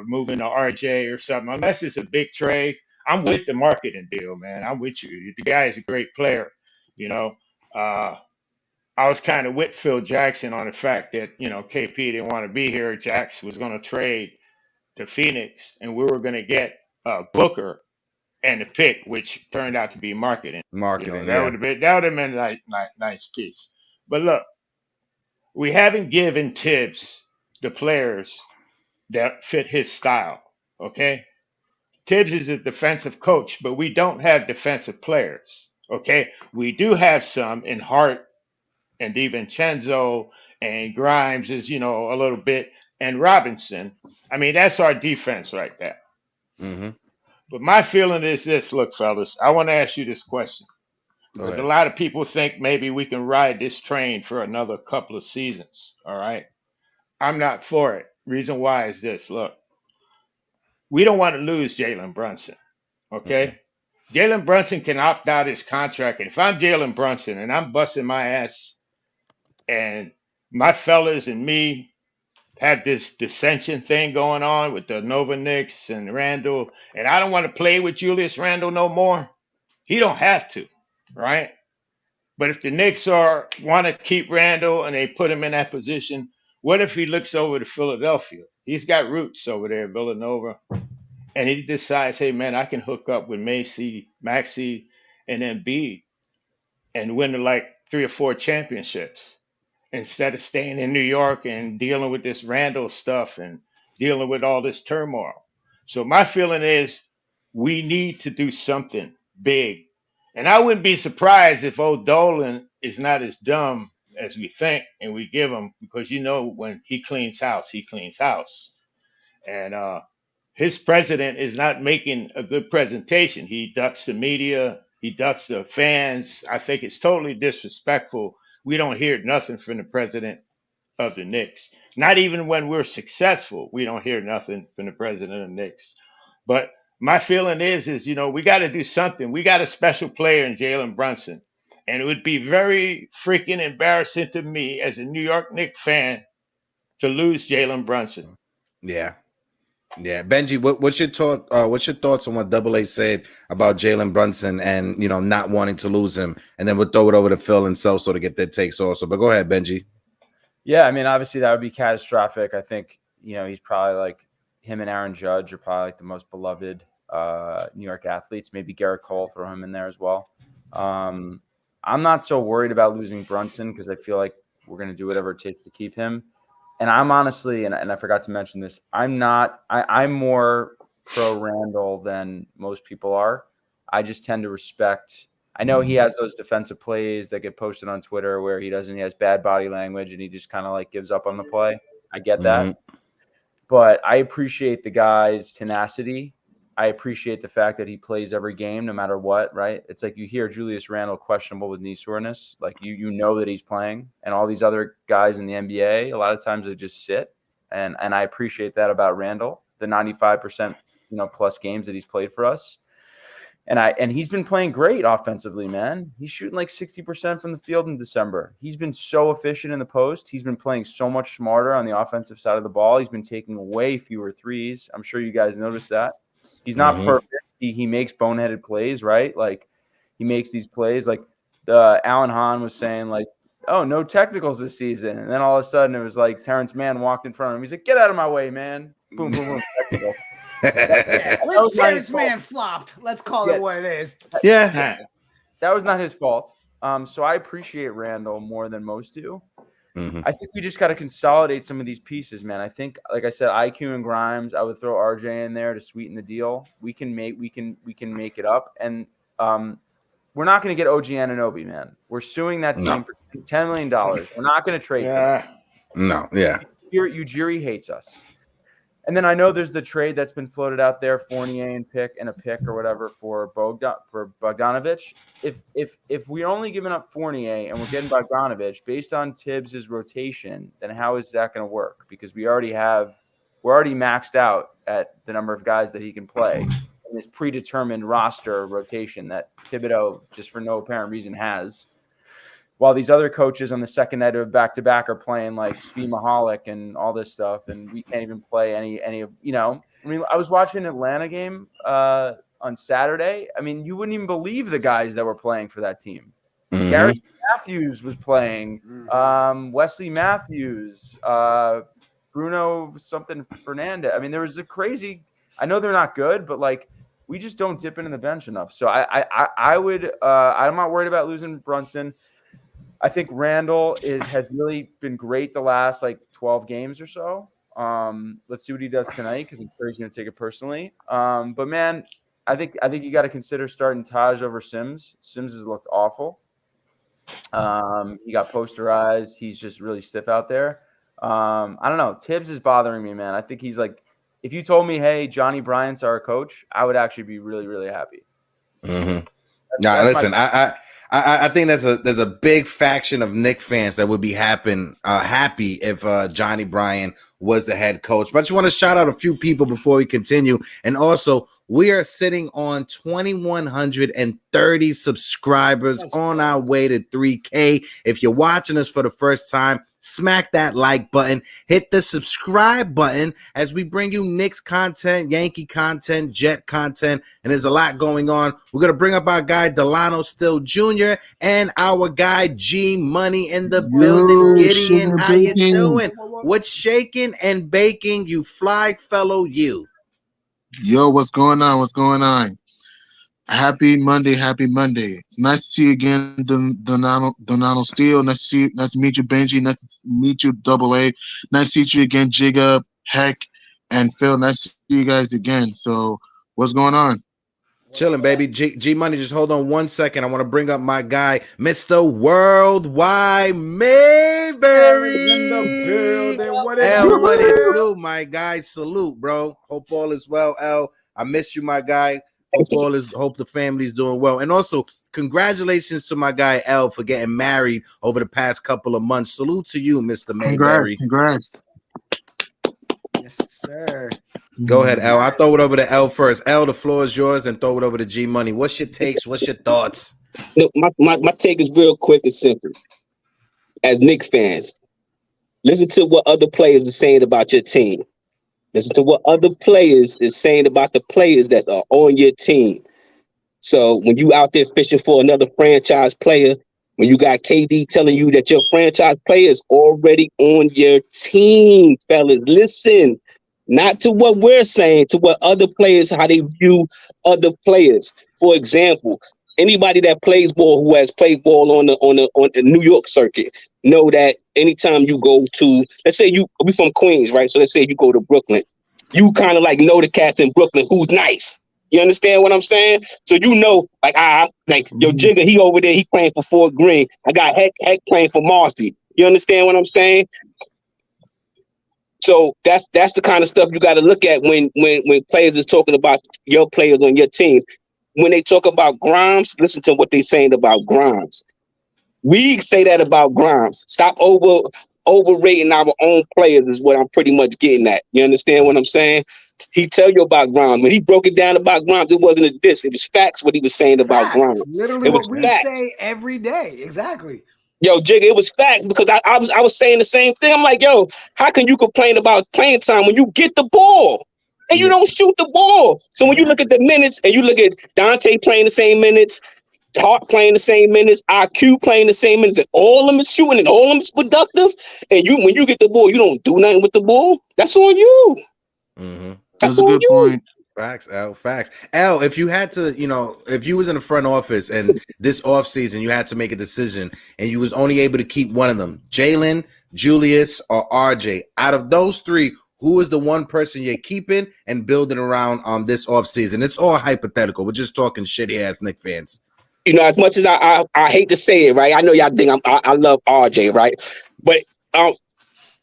moving a RJ or something, unless it's a big trade, I'm with the marketing deal, man. I'm with you. The guy is a great player. I was kind of with Phil Jackson on the fact that, KP didn't want to be here. Jax was going to trade to Phoenix, and we were going to get Booker and the pick, which turned out to be marketing. That would have been a nice piece. But look, we haven't given Tibbs the players that fit his style. Okay, Tibbs is a defensive coach, but we don't have defensive players. Okay, we do have some in Hart and DiVincenzo, and Grimes is a little bit, and Robinson. I mean, that's our defense right there. Mm-hmm. But my feeling is this. Look, fellas, I want to ask you this question. Because a lot of people think maybe we can ride this train for another couple of seasons. All right. I'm not for it. Reason why is this. Look, we don't want to lose Jalen Brunson. Okay. Mm-hmm. Jalen Brunson can opt out his contract. And if I'm Jalen Brunson and I'm busting my ass and my fellas and me have this dissension thing going on with the Nova Knicks and Randle, and I don't want to play with Julius Randle no more, he don't have to. Right? But if the Knicks want to keep Randle and they put him in that position, what if he looks over to Philadelphia? He's got roots over there, Villanova, and he decides, hey man, I can hook up with Maxey, and Embiid and win like 3 or 4 championships instead of staying in New York and dealing with this Randall stuff and dealing with all this turmoil. So my feeling is we need to do something big. And I wouldn't be surprised if old Dolan is not as dumb as we think and we give him, because when he cleans house, he cleans house. And his president is not making a good presentation. He ducks the media, he ducks the fans. I think it's totally disrespectful. We don't hear nothing from the president of the Knicks. Not even when we're successful, we don't hear nothing from the president of the Knicks. But my feeling is we got to do something. We got a special player in Jalen Brunson. And it would be very freaking embarrassing to me as a New York Knicks fan to lose Jalen Brunson. Yeah. Yeah, Benji, what's your thoughts on what Double A said about Jalen Brunson and not wanting to lose him? And then we'll throw it over to Phil and Celso to get their takes also. But go ahead, Benji. Yeah, I mean, obviously that would be catastrophic. I think he's probably like him and Aaron Judge are probably like the most beloved New York athletes. Maybe Garrett Cole, throw him in there as well. I'm not so worried about losing Brunson because I feel like we're going to do whatever it takes to keep him. And I'm honestly, and I forgot to mention this, I'm more pro Randle than most people are. I just tend to respect. I know he has those defensive plays that get posted on Twitter where he has bad body language and he just kind of like gives up on the play. I get that. But I appreciate the guy's tenacity. I appreciate the fact that he plays every game no matter what, right? It's like you hear Julius Randle questionable with knee soreness. Like you know that he's playing, and all these other guys in the NBA, a lot of times they just sit. And I appreciate that about Randle, the 95% plus games that he's played for us. And he's been playing great offensively, man. He's shooting like 60% from the field in December. He's been so efficient in the post. He's been playing so much smarter on the offensive side of the ball. He's been taking way fewer threes. I'm sure you guys noticed that. He's not perfect. He makes boneheaded plays, right? Like he makes these plays. Like Alan Hahn was saying, like, "Oh, no technicals this season," and then all of a sudden it was like Terrence Mann walked in front of him. He's like, "Get out of my way, man!" Boom, boom, boom. Technical. Which Terrence Mann flopped? Let's call it what it is. Yeah, that was not his fault. So I appreciate Randle more than most do. I think we just got to consolidate some of these pieces, man. I think, like I said, IQ and Grimes, I would throw RJ in there to sweeten the deal. We can make it up, and we're not going to get OG Anunoby, man. We're suing that team for $10 million. We're not going to trade for them. No, yeah. Ujiri hates us. And then I know there's the trade that's been floated out there, Fournier and a pick or whatever for Bogdanovic. If we're only giving up Fournier and we're getting Bogdanovic based on Tibbs' rotation, then how is that going to work? Because we're already maxed out at the number of guys that he can play in this predetermined roster rotation that Thibodeau, just for no apparent reason, has. While these other coaches on the second night of back-to-back are playing like Steve Mahalik and all this stuff, and we can't even play any of, I mean, I was watching an Atlanta game on Saturday. I mean, you wouldn't even believe the guys that were playing for that team. Garrett Matthews was playing, Wesley Matthews, Bruno something Fernandez. I mean, there was a crazy – I know they're not good, but like we just don't dip into the bench enough. So I would I'm not worried about losing Brunson. I think Randle has really been great the last like 12 games or so. Let's see what he does tonight because I'm sure he's going to take it personally. But man, I think you got to consider starting Taj over Sims. Sims has looked awful. He got posterized. He's just really stiff out there. I don't know. Tibbs is bothering me, man. I think he's like, if you told me, hey, Johnny Bryant's our coach, I would actually be really, really happy. Now, listen, I think there's a big faction of Knicks fans that would be happy if Johnny Bryant was the head coach. But I just want to shout out a few people before we continue. And also, We are sitting on 2,130 subscribers on our way to 3K. If you're watching us for the first time, smack that like button, hit the subscribe button as we bring you Knicks content, Yankee content, Jet content, and there's a lot going on. We're going to bring up our guy Delano Still Jr. and our guy G Money in the building. Gideon, how you doing? What's shaking and baking, you fly fellow you? Yo, what's going on? What's going on? Happy Monday, happy Monday. It's nice to see you again, Donano Steele. Nice to meet you, Benji. Nice to meet you, Double A. Nice to meet you again, Jigga, Heck, and Phil. Nice to see you guys again. So, what's going on? Chilling, baby. G Money, just hold on 1 second. I want to bring up my guy, Mr. Worldwide Mayberry. What it do, my guy? Salute, bro. Hope all is well, L. I miss you, my guy. Hope the family's doing well. And also, congratulations to my guy L for getting married over the past couple of months. Salute to you, Mr. Mayberry. Congrats. Yes, sir. Go ahead, L. I'll throw it over to L first. L, the floor is yours, and throw it over to G Money. What's your takes? What's your thoughts? Look, my take is real quick and simple. As Knicks fans, listen to what other players are saying about your team. Listen to what other players is saying about the players that are on your team. So when you out there fishing for another franchise player, when you got KD telling you that your franchise player is already on your team, fellas, listen. Not to what we're saying, to what other players, how they view other players. For example, anybody that plays ball, who has played ball on the New York circuit, know that anytime you go to, let's say we from Queens, right? So let's say you go to Brooklyn, you kind of like know the cats in Brooklyn who's nice. You understand what I'm saying? So you know, like yo, Jigga, he over there, he playing for Fort Greene. I got Heck playing for Marcy. You understand what I'm saying? So that's the kind of stuff you got to look at when players is talking about your players on your team. When they talk about Grimes, listen to what they're saying about Grimes. We say that about Grimes. Stop overrating our own players is what I'm pretty much getting at. You understand what I'm saying? He tell you about Grimes. When he broke it down about Grimes, it wasn't a diss. It was facts what he was saying about Grimes. Literally what we say every day. Exactly. Yo, Jigga, it was facts because I was saying the same thing. I'm like, yo, how can you complain about playing time when you get the ball and you don't shoot the ball? So when you look at the minutes and you look at Dante playing the same minutes, Hart playing the same minutes, IQ playing the same minutes, and all of them is shooting and all of them is productive, and when you get the ball, you don't do nothing with the ball, that's on you. Mm-hmm. That's a good point. Facts, L. Facts. L, if you had to, if you was in the front office and this offseason you had to make a decision and you was only able to keep one of them, Jalen, Julius, or RJ, out of those three, who is the one person you're keeping and building around this offseason? It's all hypothetical. We're just talking shit here as Knicks fans. As much as I hate to say it, right? I know y'all think I love RJ, right? But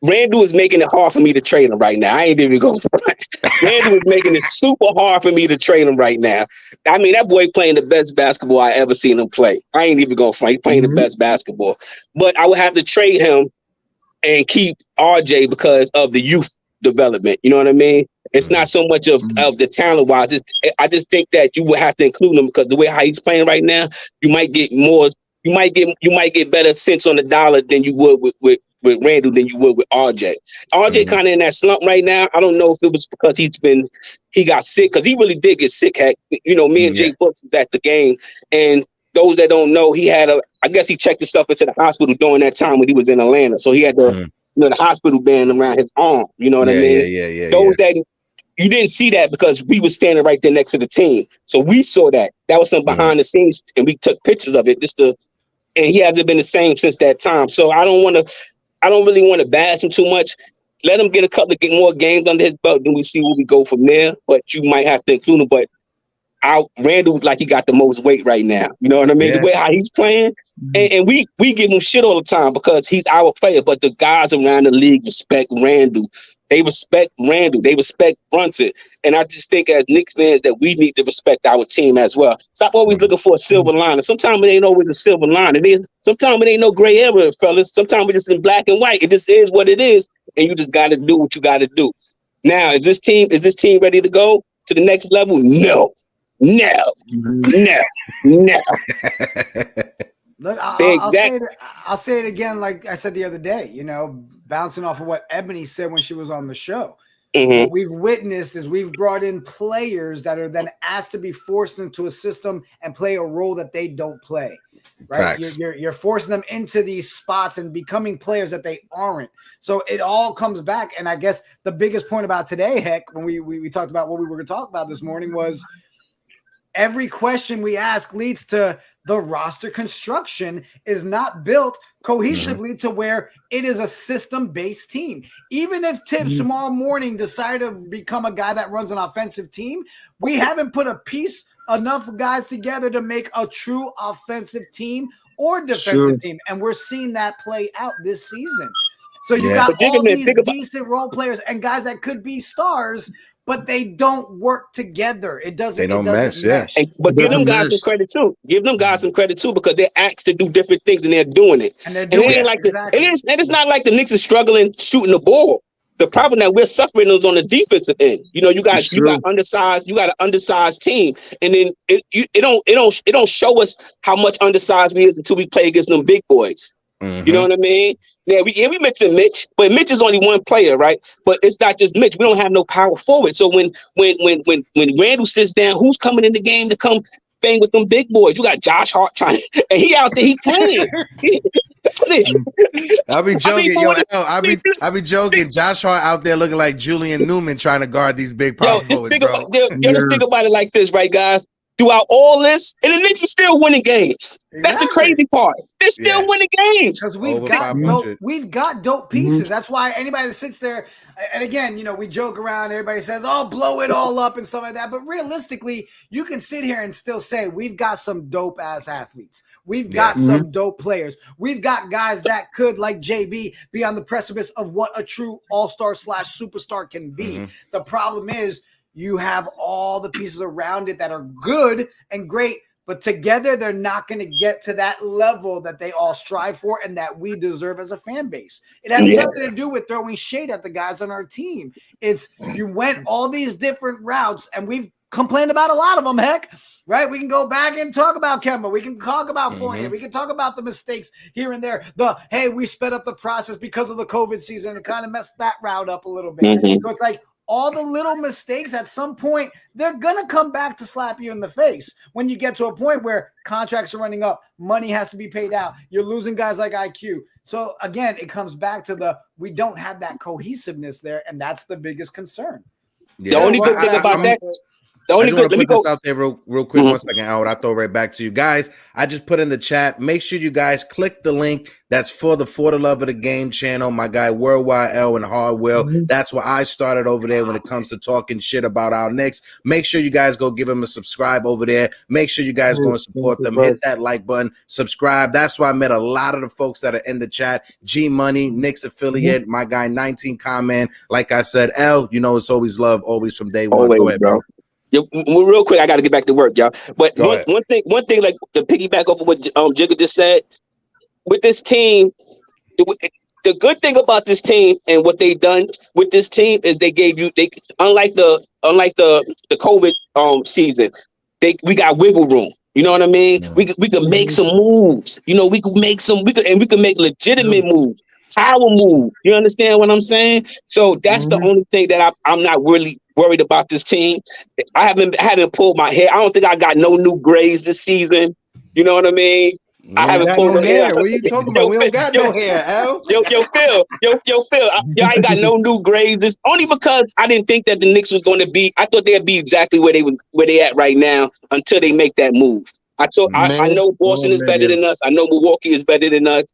Randle is making it hard for me to trade him right now. I ain't even going front. Randle is making it super hard for me to trade him right now. I mean, that boy playing the best basketball I ever seen him play. I ain't even going front. He's playing the best basketball. But I would have to trade him and keep RJ because of the youth development. You know what I mean? It's not so much of the talent wise. I just think that you would have to include him because the way how he's playing right now, you might get more. You might get better cents on the dollar than you would with Randle than you would with RJ. RJ kind of in that slump right now. I don't know if it was because he got sick, because he really did get sick. Heck, me and Jay Books was at the game, and those that don't know, I guess he checked himself into the hospital during that time when he was in Atlanta. So he had the hospital band around his arm. You know what I mean? Yeah. Those that you didn't see that because we were standing right there next to the team. So we saw that. That was some behind the scenes, and we took pictures of it and he hasn't been the same since that time. So I don't really want to bash him too much. Let him get a couple of more games under his belt, then we see where we go from there. But you might have to include him. But Randle, like, he got the most weight right now. You know what I mean? Yeah. The way how he's playing. And we give him shit all the time because he's our player. But the guys around the league respect Randle. They respect Randle. They respect Brunson. And I just think as Knicks fans that we need to respect our team as well. Stop always looking for a silver lining. Sometimes it ain't always a silver lining. Sometimes it ain't no gray area, fellas. Sometimes we're just in black and white. It just is what it is. And you just got to do what you got to do. Now, is this team ready to go? to the next level? No. Look, I'll say it again, like I said the other day, you know, bouncing off of what Ebony said when she was on the show. What we've witnessed is we've brought in players that are then asked to be forced into a system and play a role that they don't play. Right? You're forcing them into these spots and becoming players that they aren't. So it all comes back. And I guess the biggest point about today, Heck, when we talked about what we were going to talk about this morning was every question we ask leads to the roster construction is not built cohesively to where it is a system-based team. Even if Tibbs tomorrow morning decide to become a guy that runs an offensive team, we haven't put enough guys together to make a true offensive team or defensive team. And we're seeing that play out this season. So you got all these decent role players and guys that could be stars, but they don't work together. It doesn't. They don't mesh. But give them guys some credit too. Give them guys some credit too, because they're asked to do different things and they're doing it. And it ain't like it's not like the Knicks is struggling shooting the ball. The problem that we're suffering is on the defensive end. You know, you got undersized. You got an undersized team, and then it don't show us how much undersized we is until we play against them big boys. You know what I mean? Yeah, we mentioned Mitch, but Mitch is only one player, right? But it's not just Mitch. We don't have no power forward. So when Randle sits down, who's coming in the game to come bang with them big boys? You got Josh Hart trying, and he out there, he playing. I'll be joking, I'll be joking. Josh Hart out there looking like Julian Newman trying to guard these big power forwards, bro. Just think about it like this, right, guys? Throughout all this, and the Knicks are still winning games. That's the crazy part. They're still winning games because we've got dope pieces. That's why anybody that sits there, and again, you know, we joke around. Everybody says, "Oh, blow it all up" and stuff like that. But realistically, you can sit here and still say we've got some dope ass athletes. We've got some dope players. We've got guys that could, like JB, be on the precipice of what a true all-star / superstar can be. The problem is, you have all the pieces around it that are good and great, but together they're not going to get to that level that they all strive for and that we deserve as a fan base. It has nothing to do with throwing shade at the guys on our team. It's you went all these different routes, and we've complained about a lot of them, Heck. Right? We can go back and talk about Kemba. We can talk about Fournier. We can talk about the mistakes here and there. Hey, we sped up the process because of the COVID season and kind of messed that route up a little bit. So it's like, all the little mistakes at some point, they're going to come back to slap you in the face when you get to a point where contracts are running up, money has to be paid out, you're losing guys like IQ. So again, it comes back to we don't have that cohesiveness there, and that's the biggest concern. The only good thing about that. I just want to put this out there real quick. 1 second, Howard. I'll throw it right back to you guys. I just put in the chat. Make sure you guys click the link. That's for the For the Love of the Game channel. My guy Worldwide L and Hardwell. That's where I started over there when it comes to talking shit about our Knicks. Make sure you guys go give them a subscribe over there. Make sure you guys go and support them. Hit that like button. Subscribe. That's why I met a lot of the folks that are in the chat. G Money, Knicks affiliate. My guy 19 comment. Like I said, L, you know it's always love, always from day one. Always, go ahead, bro. Real quick, I got to get back to work, y'all. But one thing, like to piggyback off of what Jigga just said, with this team, the good thing about this team and what they done with this team is they unlike the COVID season, we got wiggle room. You know what I mean? We could make some moves. You know, we could make legitimate moves, power move. You understand what I'm saying? So that's the only thing that I'm not really worried about this team. I haven't pulled my hair. I don't think I got no new grades this season. You know what I mean? I haven't pulled my hair. What are you talking about? We don't got no hair, Al. Phil. I ain't got no new grades. It's only because I didn't think that the Knicks was going to be. I thought they'd be exactly where they at right now until they make that move. I know Boston is better than us. I know Milwaukee is better than us.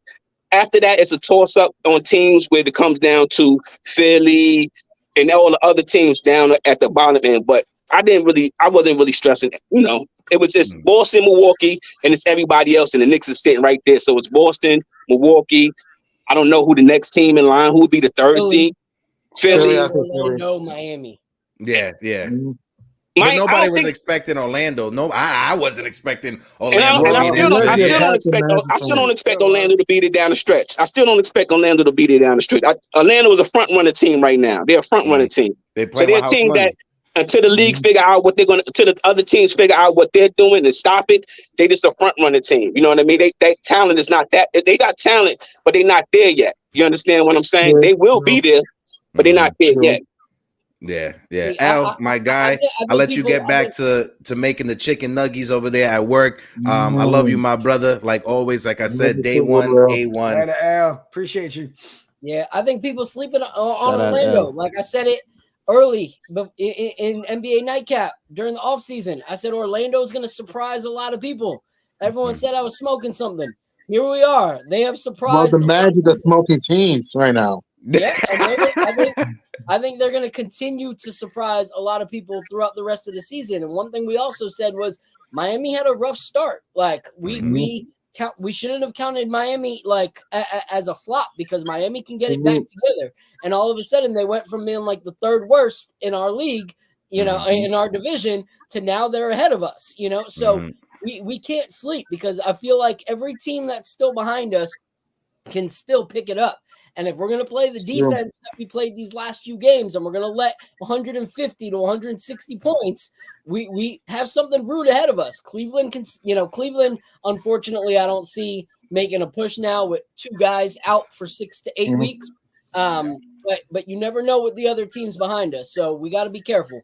After that, it's a toss up on teams where it comes down to Philly and all the other teams down at the bottom end. But I wasn't really stressing. You know, it was just Boston, Milwaukee, and it's everybody else. And the Knicks is sitting right there. So it's Boston, Milwaukee. I don't know who the next team in line, who would be the third seed. Philly. Orlando, Miami. Yeah. But nobody was expecting Orlando. No, I wasn't expecting Orlando. And I still don't expect Orlando to beat it down the stretch. I still don't expect Orlando to beat it down the stretch. Orlando is a front runner team right now. They're a front runner team. They're a team that until the league figure out what they're going to, until the other teams figure out what they're doing and stop it, they just a front runner team. You know what I mean? They talent is not that. They got talent, but they're not there yet. You understand what I'm saying? They will be there, but they're not there yet. Yeah. See, Al, my guy, I'll let you get back to making the chicken nuggies over there at work. I love you, my brother. Like always, like I said, day one, A1. Later, Al. Appreciate you. Yeah, I think people sleeping on Orlando. Like I said it early in NBA Nightcap during the offseason. I said Orlando's going to surprise a lot of people. Everyone said I was smoking something. Here we are. They have surprised. Well, the Magic are smoking teams right now. Yeah, I think they're going to continue to surprise a lot of people throughout the rest of the season. And one thing we also said was Miami had a rough start. Like we shouldn't have counted Miami like as a flop because Miami can get it back together. And all of a sudden they went from being like the third worst in our league, you know, in our division to now they're ahead of us, you know. So we can't sleep because I feel like every team that's still behind us can still pick it up. And if we're going to play the defense that we played these last few games and we're going to let 150 to 160 points, we have something rude ahead of us. Cleveland can, you know, Cleveland, unfortunately, I don't see making a push now with two guys out for 6 to 8 weeks. But you never know with the other teams behind us. So we got to be careful.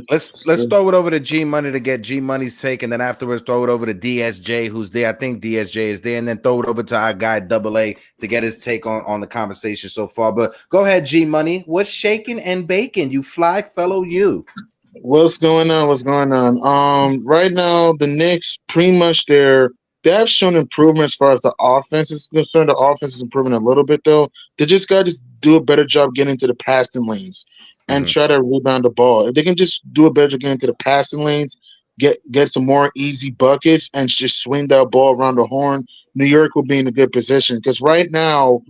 Let's throw it over to G Money to get G Money's take, and then afterwards throw it over to DSJ, who's there. I think DSJ is there, and then throw it over to our guy Double A to get his take on the conversation so far. But go ahead, G Money. What's shaking and baking? You fly fellow you. What's going on? Right now the Knicks pretty much they have shown improvement as far as the offense is concerned. The offense is improving a little bit though. They just got to do a better job getting into the passing lanes and try to rebound the ball. If they can just do a better job getting into the passing lanes, get some more easy buckets and just swing that ball around the horn, New York will be in a good position. Because right now,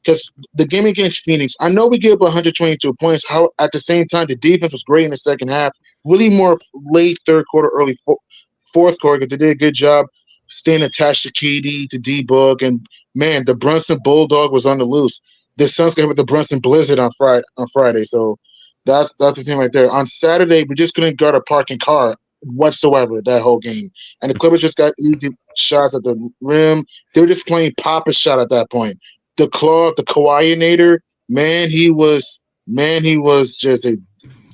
because the game against Phoenix, I know we gave up 122 points. How at the same time the defense was great in the second half, really more late third quarter, early fourth quarter, because they did a good job staying attached to KD, to D-Book, and man, the Brunson Bulldog was on the loose. The Suns got hit with the Brunson Blizzard on Friday, so that's the thing right there. On Saturday, we just couldn't guard a parking car whatsoever that whole game, and the Clippers just got easy shots at the rim. They were just playing Papa shot at that point. The Kawhi-inator, he was just an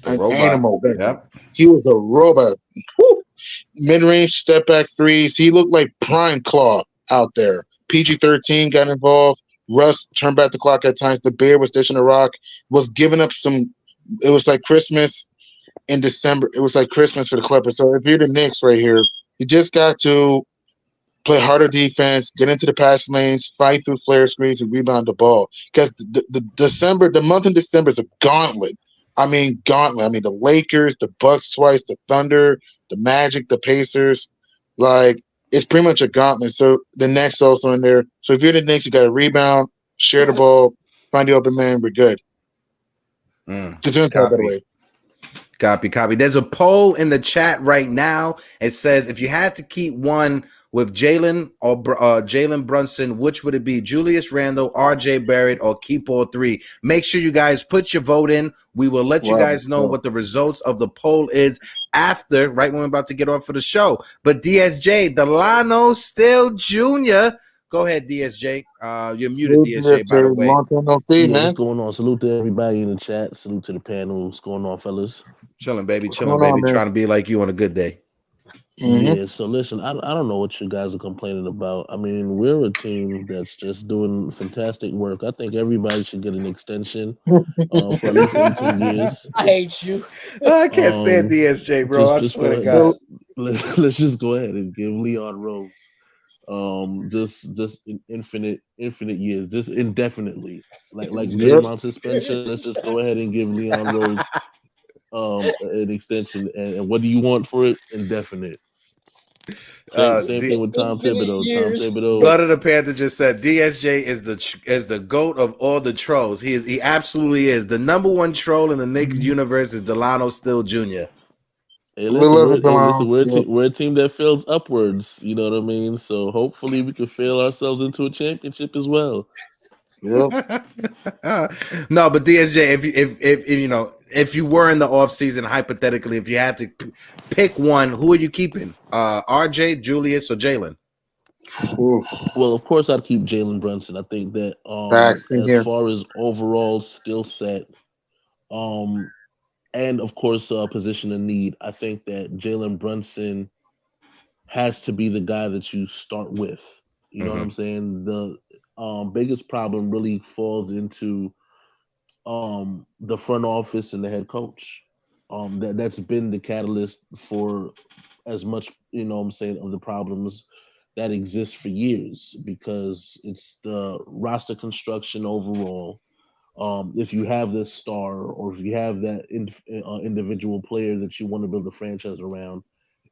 animal. Yep. He was a robot. Woo! Mid-range step-back threes. He looked like prime Claw out there. PG-13 got involved. Russ turned back the clock at times. The Bear was dishing a rock. Was giving up some. It was like Christmas in December. It was like Christmas for the Clippers. So if you're the Knicks right here, you just got to play harder defense, get into the pass lanes, fight through flare screens, and rebound the ball. Because the month in December is a gauntlet. I mean, the Lakers, the Bucks twice, the Thunder, the Magic, the Pacers. Like, it's pretty much a gauntlet. So the Knicks also in there. So if you're the Knicks, you got to rebound, share the ball, find the open man. We're good. Copy. There's a poll in the chat right now. It says, if you had to keep one with Jalen or Jalen Brunson, which would it be? Julius Randle, RJ Barrett, or keep all three? Make sure you guys put your vote in. We will let you guys know what the results of the poll is after, right when we're about to get off for the show. But DSJ, Delano Still Jr. Go ahead, DSJ. You're muted, DSJ, by the way. What's going on? Salute to everybody in the chat. Salute to the panel. What's going on, fellas? Chilling, baby. Trying to be like you on a good day. Yeah, so listen, I don't know what you guys are complaining about. I mean, we're a team that's just doing fantastic work. I think everybody should get an extension for at least 18 years. I hate you. I can't stand DSJ, bro. I swear to God. Let's just go ahead and give Leon Rose just infinite years, just indefinitely, like minimum suspension. Let's just go ahead and give Leon Rose an extension. And what do you want for it? Indefinite. Same thing with Tom Thibodeau. Blood of the Panther just said DSJ is the GOAT of all the trolls. He absolutely is. The number one troll in the Knicks universe is Delano Still Jr. Hey, we're a team that fails upwards. You know what I mean? So hopefully we can fail ourselves into a championship as well. Yep. No, but DSJ, if you know, if you were in the offseason, hypothetically, if you had to pick one, who are you keeping? RJ, Julius, or Jalen? Well, of course, I'd keep Jalen Brunson. I think that Facts in as here. far as overall skill set, and of course, position of need, I think that Jalen Brunson has to be the guy that you start with. You know what I'm saying? The biggest problem really falls into the front office and the head coach. That's been the catalyst for as much, you know what I'm saying, of the problems that exist for years, because it's the roster construction overall. If you have this star, or if you have that individual player that you want to build a franchise around,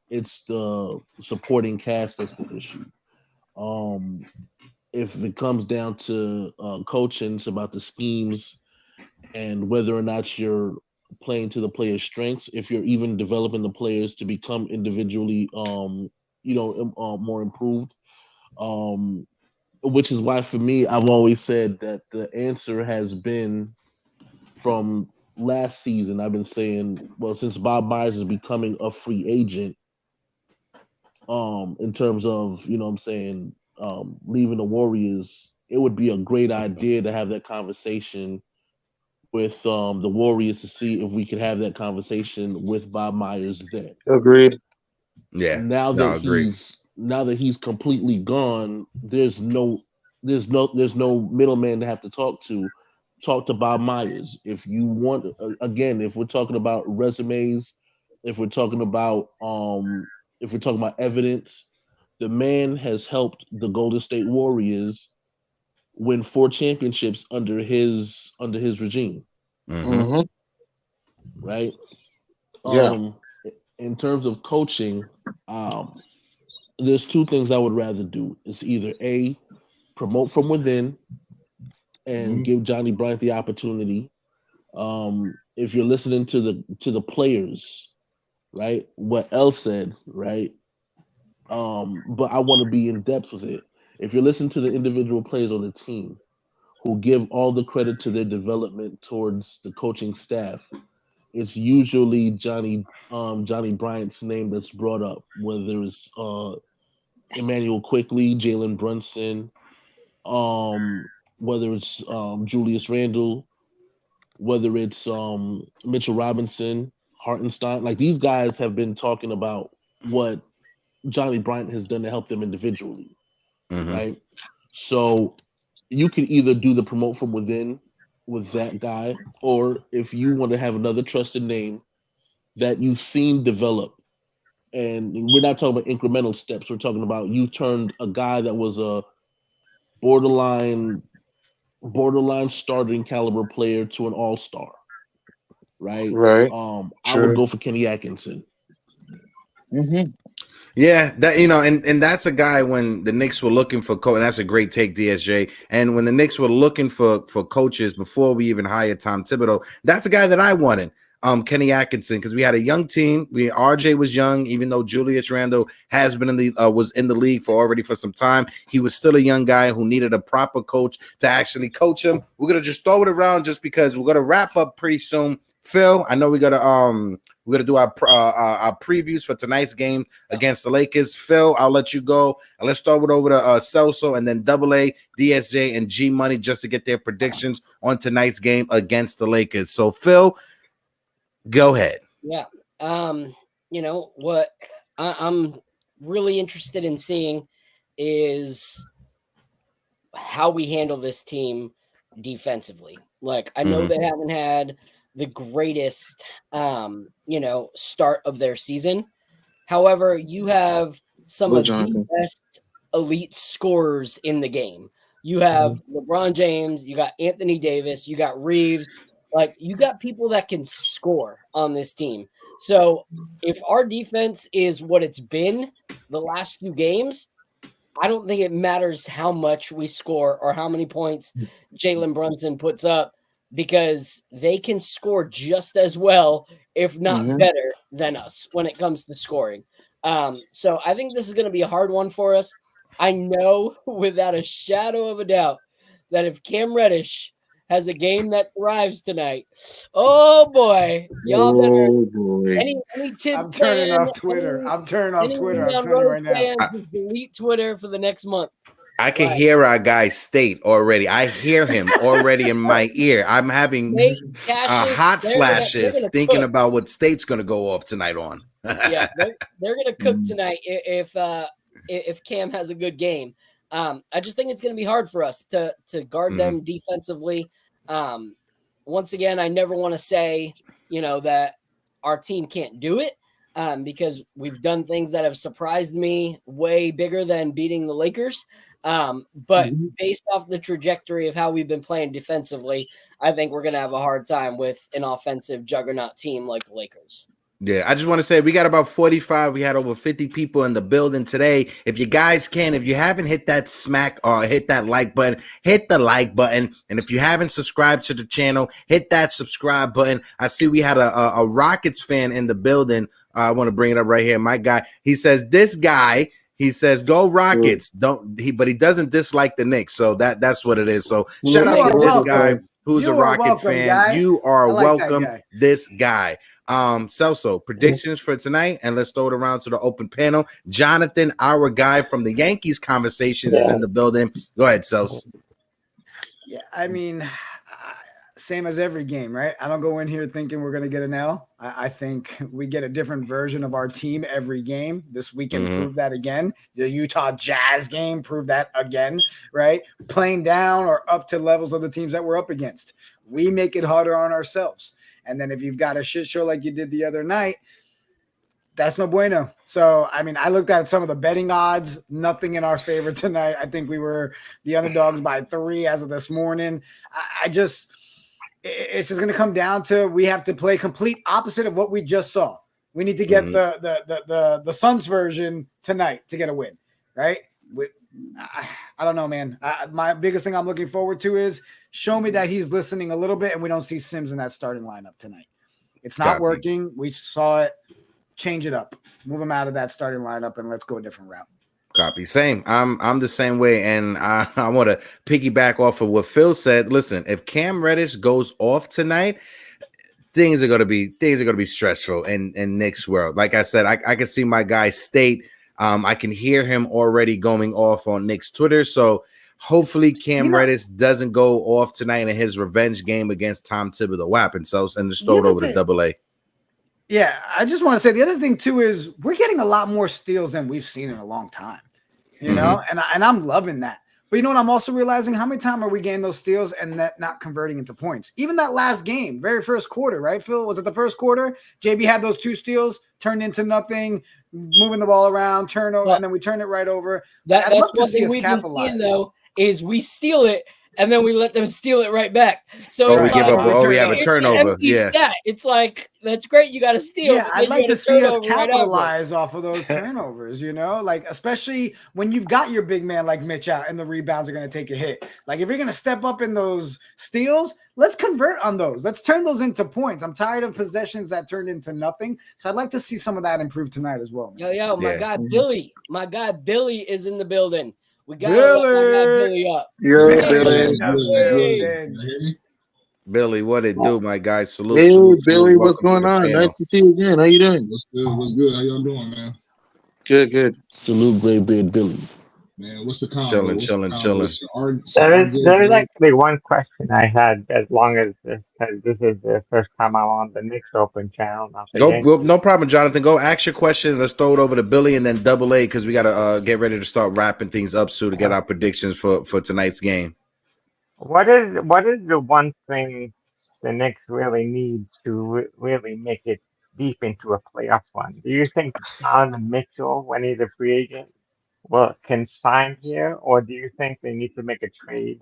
it's the supporting cast that's the issue. Um, if it comes down to coaching, it's about the schemes and whether or not you're playing to the players' strengths. If you're even developing the players to become individually, more improved. Um, which is why, for me, I've always said that the answer has been from last season. I've been saying, well, since Bob Myers is becoming a free agent, in terms of, you know what I'm saying, leaving the Warriors, it would be a great idea to have that conversation with the Warriors to see if we could have that conversation with Bob Myers then. Agreed. Yeah. Now No, that agreed. he's completely gone, there's no middleman to have to talk to. Talk to Bob Myers. If you want, again, if we're talking about resumes, if we're talking about evidence, the man has helped the Golden State Warriors win 4 championships under his regime, Mm-hmm. right? Yeah. In terms of coaching, there's 2 things I would rather do. It's either A, promote from within and give Johnny Bryant the opportunity. If you're listening to the players, right? What else said, right? But I want to be in depth with it. If you listen to the individual players on the team who give all the credit to their development towards the coaching staff, it's usually Johnny Bryant's name that's brought up, whether it's Emmanuel Quickly, Jalen Brunson, whether it's Julius Randle, whether it's Mitchell Robinson, Hartenstein. Like, these guys have been talking about what Johnny Bryant has done to help them individually, right? So you can either do the promote from within with that guy, or if you want to have another trusted name that you've seen develop, and we're not talking about incremental steps. We're talking about you turned a guy that was a borderline starting caliber player to an all-star, right? Right. I would True. go for Kenny Atkinson. Mm-hmm. Yeah, that, you know, and that's a guy when the Knicks were looking for coach, and that's a great take, DSJ. And when the Knicks were looking for coaches before we even hired Tom Thibodeau, that's a guy that I wanted, Kenny Atkinson, because we had a young team. RJ was young, even though Julius Randle has been in the was in the league for some time. He was still a young guy who needed a proper coach to actually coach him. We're gonna just throw it around just because we're gonna wrap up pretty soon. Phil, I know we're gonna do our previews for tonight's game against the Lakers. Phil, I'll let you go. Let's start with over to Celso and then Double A, DSJ, and G Money just to get their predictions on tonight's game against the Lakers. So, Phil, go ahead. Yeah. You know what I'm really interested in seeing is how we handle this team defensively. Like, I know they haven't had the greatest start of their season. However, you have some Go, of the Jonathan. best elite scorers in the game. You have LeBron James, you got Anthony Davis, you got Reeves. Like, you got people that can score on this team. So if our defense is what it's been the last few games, I don't think it matters how much we score or how many points Jalen Brunson puts up, because they can score just as well, if not better than us when it comes to scoring. So I think this is going to be a hard one for us. I know without a shadow of a doubt that if Cam Reddish has a game that thrives tonight. Oh boy, y'all better. Any Tim I'm turning fan, off Twitter. any, I'm turning off any Twitter. I'm Leon telling you Rose right now. fans, just delete Twitter for the next month. I can Right. hear our guy State already. I hear him already in my ear. I'm having Nate, Cassius, hot they're flashes gonna thinking cook. about what State's going to go off tonight on. Yeah, they're gonna cook tonight if Cam has a good game. I just think it's gonna be hard for us to guard them defensively. Once again, I never want to say that our team can't do it because we've done things that have surprised me way bigger than beating the Lakers. But based off the trajectory of how we've been playing defensively, I think we're gonna have a hard time with an offensive juggernaut team like the Lakers. Yeah, I just want to say we got about 45. We had over 50 people in the building today. If you guys can, if you haven't hit that smack or hit that like button, hit the like button. And if you haven't subscribed to the channel, hit that subscribe button. I see we had a Rockets fan in the building. I want to bring it up right here. My guy, he says, this guy, he says, go Rockets. But he doesn't dislike the Knicks. So that's what it is. So shout out to this guy who's a Rocket fan. Guy. You are like welcome, this guy. Celso, predictions for tonight, and let's throw it around to the open panel. Jonathan, our guy from the Yankees conversations, is in the building. Go ahead, Celso. Yeah, I mean, same as every game, right? I don't go in here thinking we're going to get an L. I think we get a different version of our team every game. This weekend proved that again. The Utah Jazz game proved that again, right? Playing down or up to levels of the teams that we're up against. We make it harder on ourselves. And then if you've got a shit show like you did the other night, that's no bueno. So, I mean, I looked at some of the betting odds, nothing in our favor tonight. I think we were the underdogs by 3 as of this morning. It's just going to come down to we have to play complete opposite of what we just saw. We need to get the Suns version tonight to get a win, right? I don't know, man. My biggest thing I'm looking forward to is show me that he's listening a little bit and we don't see Sims in that starting lineup tonight. It's not working. We saw it. Change it up. Move him out of that starting lineup and let's go a different route. Copy. Same. I'm the same way. And I want to piggyback off of what Phil said. Listen, if Cam Reddish goes off tonight, things are gonna be stressful in Knicks world. Like I said, I can see my guy State. I can hear him already going off on Knicks Twitter. So hopefully Cam Reddish doesn't go off tonight in his revenge game against Tom Thibodeau. Weapon. So and just throw it over to AA. Yeah, I just want to say the other thing too is we're getting a lot more steals than we've seen in a long time. You know, and I'm loving that. But you know what? I'm also realizing how many times are we getting those steals and that not converting into points? Even that last game, very first quarter, right, Phil? Was it the first quarter? JB had those 2 steals, turned into nothing, moving the ball around, turnover, and then we turn it right over. That's one thing we've been seeing, though, is we steal it, and then we let them steal it right back. So we give up. We have a turnover. Yeah, stat. It's like that's great. You got to steal. Yeah, I'd like to see us capitalize off of those turnovers. You know, like especially when you've got your big man like Mitch out, and the rebounds are going to take a hit. Like if you're going to step up in those steals, let's convert on those. Let's turn those into points. I'm tired of possessions that turned into nothing. So I'd like to see some of that improve tonight as well. Man. Yo, my guy Billy. My guy Billy is in the building. We got Billy up. Billy, what it do, my guy? Salute. Hey, salute, Billy, what's going on? Nice to see you again. How you doing? What's good? What's good? How y'all doing, man? Good. Salute, Gray Beard Billy. Man, what's the combo? Chilling. There's actually one question I had. As long as this is the first time I'm on the Knicks Open channel. No problem, Jonathan. Go ask your question. Let's throw it over to Billy and then AA because we got to get ready to start wrapping things up soon to get our predictions for tonight's game. What is the one thing the Knicks really need to really make it deep into a playoff run? Do you think Donovan Mitchell, when he's a free agent, can sign here, or do you think they need to make a trade?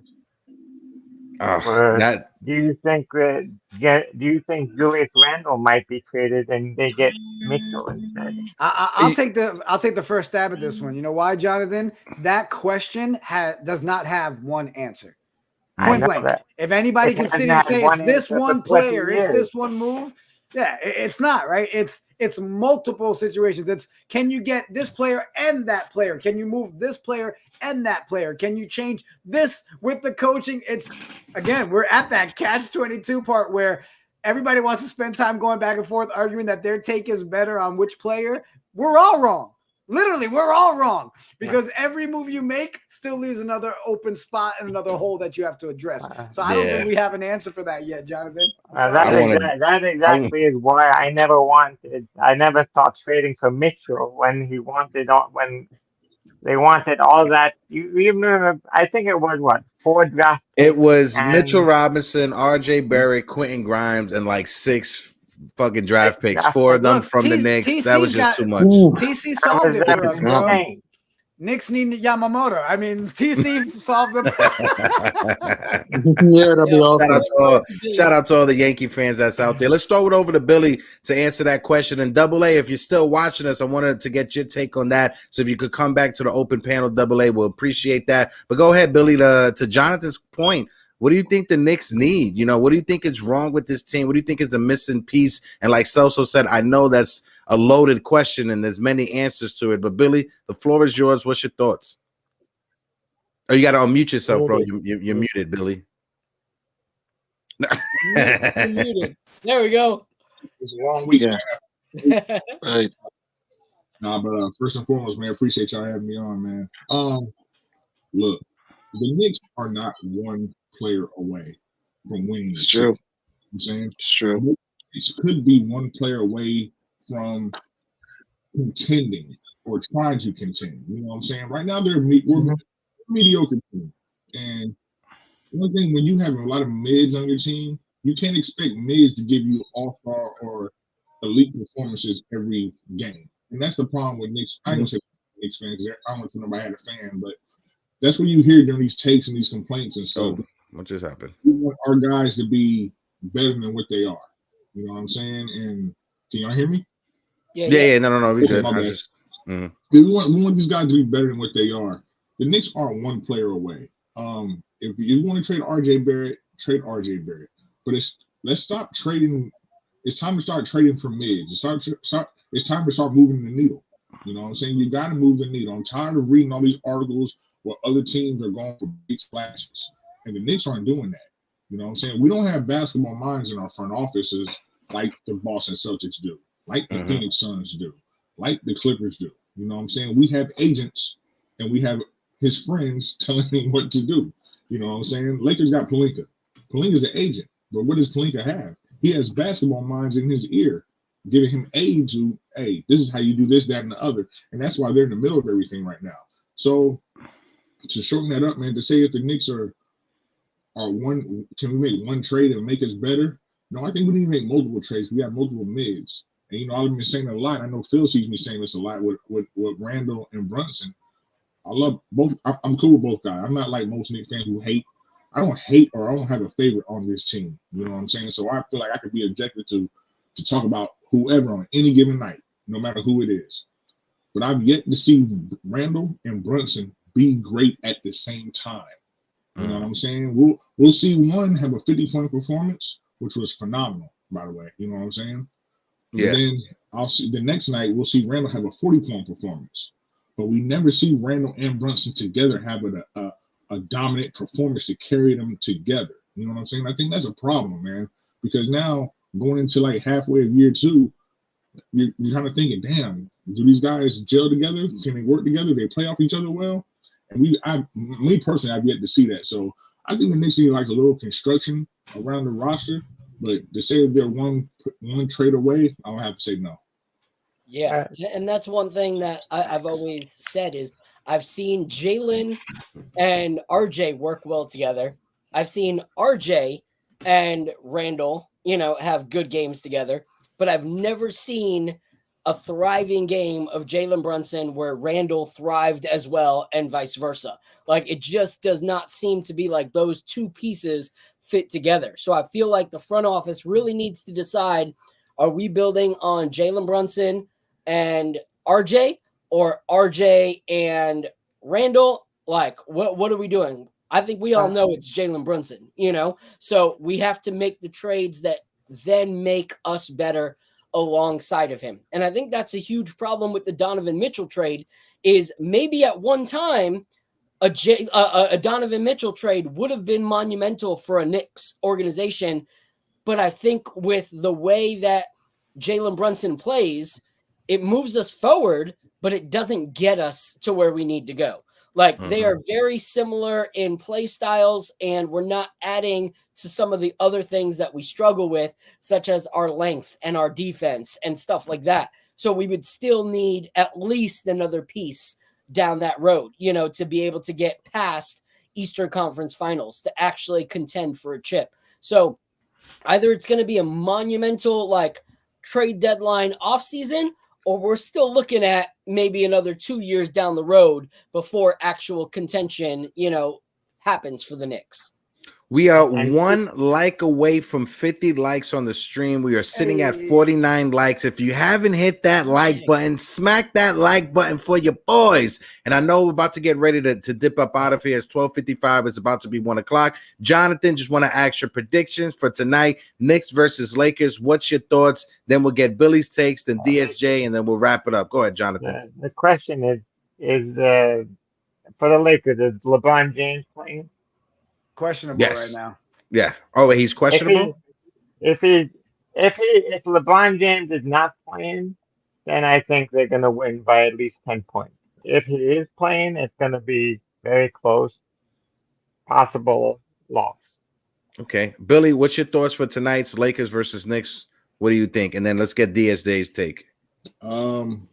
Do you think Julius Randle might be traded and they get Mitchell instead? I'll take the first stab at this one. You know why, Jonathan? That question does not have one answer. Point blank. If anybody can sit here and say it's this one player, it's this one move. Yeah, it's not right. It's It's multiple situations. It's can you get this player and that player? Can you move this player and that player? Can you change this with the coaching? It's again, we're at that catch-22 part where everybody wants to spend time going back and forth arguing that their take is better on which player. We're all wrong. Literally, we're all wrong because every move you make still leaves another open spot and another hole that you have to address. So I don't think we have an answer for that yet, Jonathan. That exactly is why I never thought trading for Mitchell when they wanted all that. You remember? I think it was 4 draft. It was Mitchell Robinson, RJ Barrett, Quentin Grimes, and like 6 fucking draft picks. 4 of them from the Knicks. That was just too much. TC solved it for us, bro. Knicks need Yamamoto. I mean, TC solved them. Yeah, that'd be awesome. Shout out to all the Yankee fans that's out there. Let's throw it over to Billy to answer that question. And Double A, if you're still watching us, I wanted to get your take on that. So if you could come back to the open panel, Double A, we'll appreciate that. But go ahead, Billy, to Jonathan's point. What do you think the Knicks need? You know, what do you think is wrong with this team? What do you think is the missing piece? And like Celso said, I know that's a loaded question and there's many answers to it. But Billy, the floor is yours. What's your thoughts? Oh, you got to unmute yourself, bro. You're muted, Billy. You're muted. There we go. It's a long week. Yeah. Right. Nah, but first and foremost, man, appreciate y'all having me on, man. Look, the Knicks are not one player away from winning. It's true. You know what I'm saying? It's true. It could be one player away from contending or trying to contend. You know what I'm saying? Right now, we're mediocre team. And one thing, when you have a lot of mids on your team, you can't expect mids to give you all-star or elite performances every game. And that's the problem with Knicks. I don't say Knicks fans. I don't want to know nobody had a fan, but that's what you hear during these takes and these complaints and stuff. What just happened? We want our guys to be better than what they are. You know what I'm saying? And can y'all hear me? Yeah. No. We good. We want these guys to be better than what they are. The Knicks are one player away. If you want to trade RJ Barrett, trade RJ Barrett. But let's stop trading. It's time to start trading for mids. It's time to start moving the needle. You know what I'm saying? You got to move the needle. I'm tired of reading all these articles where other teams are going for big splashes. And the Knicks aren't doing that. You know what I'm saying? We don't have basketball minds in our front offices like the Boston Celtics do, like the Phoenix Suns do, like the Clippers do. You know what I'm saying? We have agents and we have his friends telling him what to do. You know what I'm saying? Lakers got Pelinka. Pelinka's an agent. But what does Pelinka have? He has basketball minds in his ear, giving him aid to, hey, this is how you do this, that, and the other. And that's why they're in the middle of everything right now. So to shorten that up, man, to say if the Knicks are one, can we make one trade and make us better? No, I think we need to make multiple trades. We have multiple mids. And, you know, I've been saying it a lot. I know Phil sees me saying this a lot with Randle and Brunson. I love both. I'm cool with both guys. I'm not like most Knicks fans who hate. I don't hate or I don't have a favorite on this team. You know what I'm saying? So I feel like I could be objected to talk about whoever on any given night, no matter who it is. But I've yet to see Randle and Brunson be great at the same time. You know what I'm saying? We'll see one have a 50-point performance, which was phenomenal, by the way. You know what I'm saying? Yeah. But then I'll see the next night we'll see Randle have a 40-point performance. But we never see Randle and Brunson together having a dominant performance to carry them together. You know what I'm saying? I think that's a problem, man. Because now going into like halfway of year 2, you're kind of thinking, damn, do these guys gel together? Can they work together? Do they play off each other well? And me personally, I've yet to see that. So I think the Knicks need like a little construction around the roster. But to say they're one trade away, I don't have to say no. Yeah, and that's one thing that I've always said is I've seen Jalen and RJ work well together. I've seen RJ and Randle, have good games together, but I've never seen a thriving game of Jalen Brunson where Randle thrived as well and vice versa. Like it just does not seem to be like those two pieces fit together. So I feel like the front office really needs to decide, are we building on Jalen Brunson and RJ or RJ and Randle? Like what are we doing? I think we all know it's Jalen Brunson, so we have to make the trades that then make us better alongside of him. And I think that's a huge problem with the Donovan Mitchell trade is maybe at one time a Donovan Mitchell trade would have been monumental for a Knicks organization. But I think with the way that Jalen Brunson plays, it moves us forward, but it doesn't get us to where we need to go. Like they are very similar in play styles, and we're not adding to some of the other things that we struggle with, such as our length and our defense and stuff like that. So we would still need at least another piece down that road, you know, to be able to get past Eastern Conference Finals, to actually contend for a chip. So either it's going to be a monumental like trade deadline offseason, or we're still looking at maybe another 2 years down the road before actual contention, you know, happens for the Knicks. We are one like away from 50 likes on the stream. We are sitting at 49 likes. If you haven't hit that like button, smack that like button for your boys. And I know we're about to get ready to dip up out of here. It's 12:55. It's about to be 1 o'clock. Jonathan, just want to ask your predictions for tonight. Knicks versus Lakers. What's your thoughts? Then we'll get Billy's takes, then DSJ, and then we'll wrap it up. Go ahead, Jonathan. The question is for the Lakers, is LeBron James playing? Questionable right now. Yeah. Oh, wait, he's questionable? If LeBron James is not playing, then I think they're going to win by at least 10 points. If he is playing, it's going to be very close, possible loss. Okay. Billy, what's your thoughts for tonight's Lakers versus Knicks? What do you think? And then let's get DSJ's take. Man,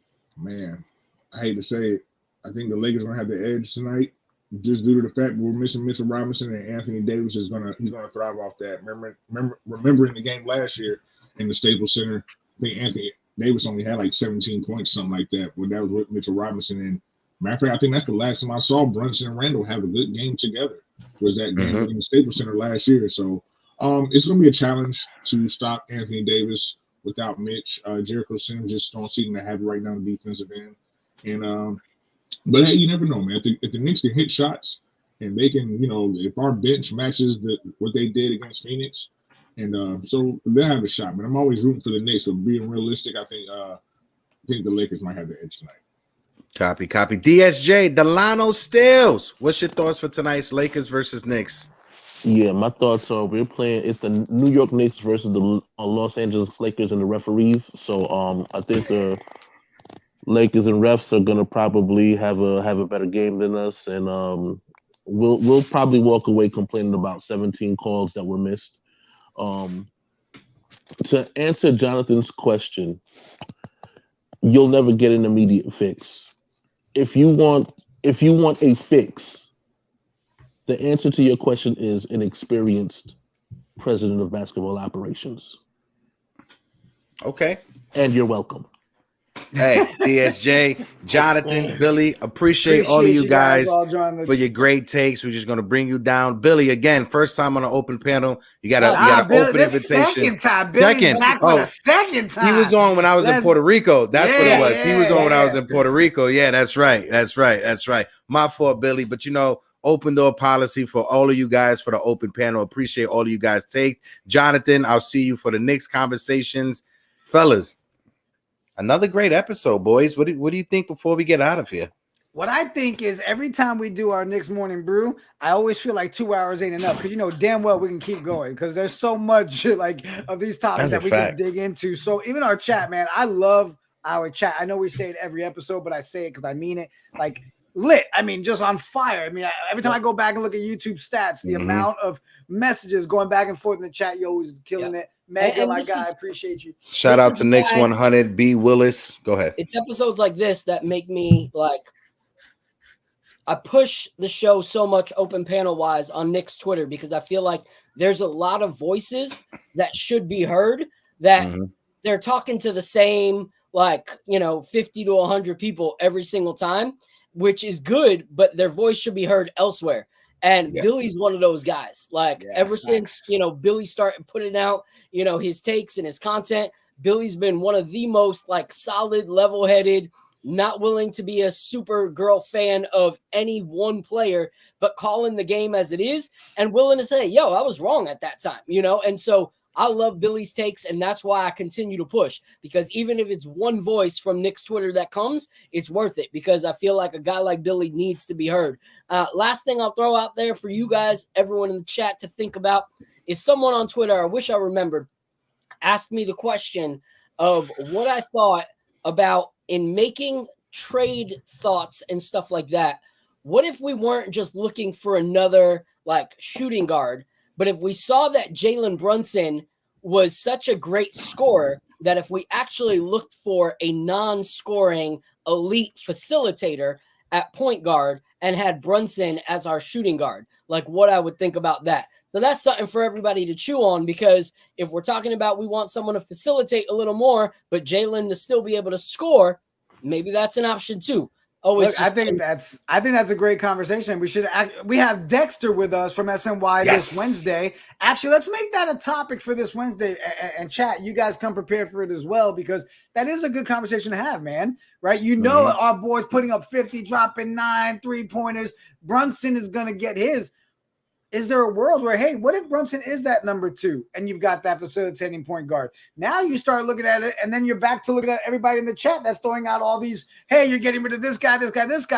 I hate to say it. I think the Lakers are going to have the edge tonight, just due to the fact we're missing Mitchell Robinson, and Anthony Davis is gonna thrive off that. Remembering the game last year in the Staples Center, I think Anthony Davis only had like 17 points, something like that. But that was with Mitchell Robinson. And matter of fact, I think that's the last time I saw Brunson and Randle have a good game together. Was that game in the Staples Center last year? So it's gonna be a challenge to stop Anthony Davis without Mitch. Jericho Sims just don't seem to have it right now on the defensive end, and but hey, you never know, man. If the Knicks can hit shots and they can, you know, if our bench matches what they did against Phoenix, and so they'll have a shot. But I'm always rooting for the Knicks. But being realistic, I think the Lakers might have the edge tonight. Copy. DSJ, Delano Stills. What's your thoughts for tonight's Lakers versus Knicks? Yeah, my thoughts are it's the New York Knicks versus the Los Angeles Lakers and the referees. So I think the Lakers and refs are gonna probably have a better game than us, and we'll probably walk away complaining about 17 calls that were missed. To answer Jonathan's question, you'll never get an immediate fix. If you want a fix, the answer to your question is an experienced president of basketball operations. Okay. And you're welcome. Hey, DSJ, Jonathan, Billy, appreciate all of you guys for your great takes. We're just going to bring you down. Billy, again, first time on an open panel. You got an open invitation. Second time. Billy's back for the second time. He was on when I was in Puerto Rico. That's what it was. He was on when I was in Puerto Rico. Yeah, that's right. My fault, Billy. But, you know, open door policy for all of you guys for the open panel. Appreciate all of you guys' take. Jonathan, I'll see you for the next conversations. Fellas, another great episode, boys. What do you think before we get out of here? What I think is every time we do our Knicks morning brew, I always feel like 2 hours ain't enough because you know damn well we can keep going because there's so much like of these topics that we can dig into. So even our chat, man, I love our chat. I know we say it every episode, but I say it because I mean it. Like lit. I mean, just on fire. I mean, every time I go back and look at YouTube stats, the amount of messages going back and forth in the chat, you're always killing it. Mega, my guy, I appreciate you. Shout out to Knicks 100, B. Willis. Go ahead. It's episodes like this that make me like, I push the show so much open panel wise on Knicks Twitter because I feel like there's a lot of voices that should be heard that they're talking to the same, like, 50 to 100 people every single time, which is good, but their voice should be heard elsewhere. And Billy's one of those guys. Like ever since, Billy started putting out, his takes and his content, Billy's been one of the most like solid, level-headed, not willing to be a super girl fan of any one player, but calling the game as it is and willing to say, yo, I was wrong at that time, And so I love Billy's takes, and that's why I continue to push, because even if it's one voice from Knicks Twitter that comes, it's worth it, because I feel like a guy like Billy needs to be heard. Last thing I'll throw out there for you guys, everyone in the chat, to think about is someone on Twitter, I wish I remembered, asked me the question of what I thought about in making trade thoughts and stuff like that. What if we weren't just looking for another like shooting guard, but if we saw that Jalen Brunson was such a great scorer that if we actually looked for a non-scoring elite facilitator at point guard and had Brunson as our shooting guard, like what I would think about that. So that's something for everybody to chew on, because if we're talking about we want someone to facilitate a little more, but Jalen to still be able to score, maybe that's an option too. Look, I think that's a great conversation. We have Dexter with us from SNY this Wednesday. Actually, let's make that a topic for this Wednesday and chat. You guys come prepared for it as well, because that is a good conversation to have, man. Right? You know, our boys putting up 50, dropping 9 3-pointers. Brunson is going to get his. Is there a world where, hey, what if Brunson is that number 2 and you've got that facilitating point guard? Now you start looking at it, and then you're back to looking at everybody in the chat that's throwing out all these, hey, you're getting rid of this guy,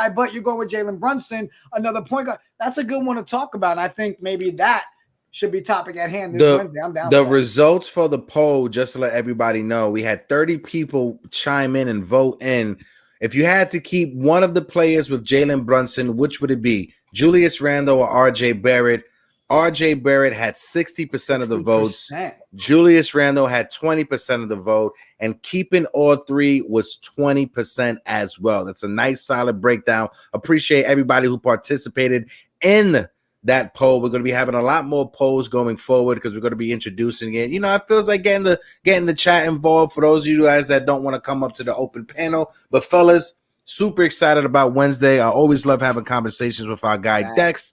but you're going with Jalen Brunson, another point guard. That's a good one to talk about. And I think maybe that should be topic at hand this Wednesday. I'm down. The results for the poll, just to let everybody know, we had 30 people chime in and vote in. If you had to keep one of the players with Jalen Brunson, which would it be? Julius Randle or RJ Barrett? RJ Barrett had 60% of the votes. Julius Randle had 20% of the vote. And keeping all 3 was 20% as well. That's a nice, solid breakdown. Appreciate everybody who participated in that poll. We're going to be having a lot more polls going forward, because we're going to be introducing it. You know, it feels like getting the chat involved for those of you guys that don't want to come up to the open panel. But fellas, super excited about Wednesday. I always love having conversations with our guy Dex.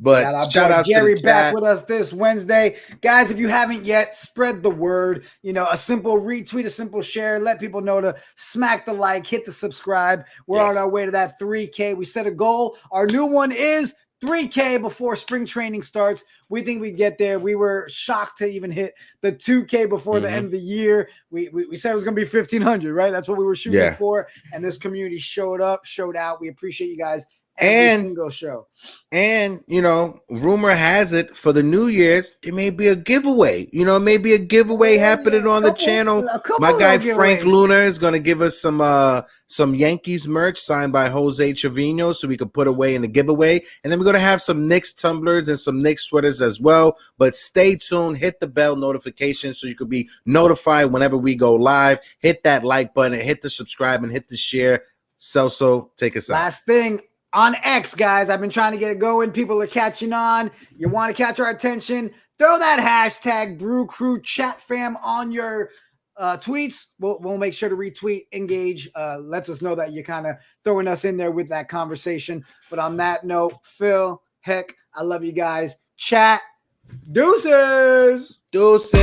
But shout out Jerry to back with us this Wednesday. Guys, if you haven't yet, spread the word. You know, a simple retweet, a simple share. Let people know to smack the like, hit the subscribe. We're on our way to that 3K. We set a goal. Our new one is 3K before spring training starts. We think we get there. We were shocked to even hit the 2K before the end of the year. We said it was going to be 1,500, right? That's what we were shooting for. And this community showed up, showed out. We appreciate you guys. Every single show. And, you know, rumor has it for the New Year's, it may be a giveaway. You know, maybe a giveaway happening on the channel. My guy Frank Luna is going to give us some Yankees merch signed by Jose Trevino, so we can put away in the giveaway. And then we're going to have some Knicks tumblers and some Knicks sweaters as well. But stay tuned. Hit the bell notification so you can be notified whenever we go live. Hit that like button, hit the subscribe, and hit the share. Celso, take us out. Last thing. On X, guys, I've been trying to get it going. People are catching on. You want to catch our attention? Throw that hashtag Brew Crew Chat Fam on your tweets. We'll make sure to retweet, engage. Lets us know that you're kind of throwing us in there with that conversation. But on that note, Phil, Heck, I love you guys. Chat, deuces. Deuces.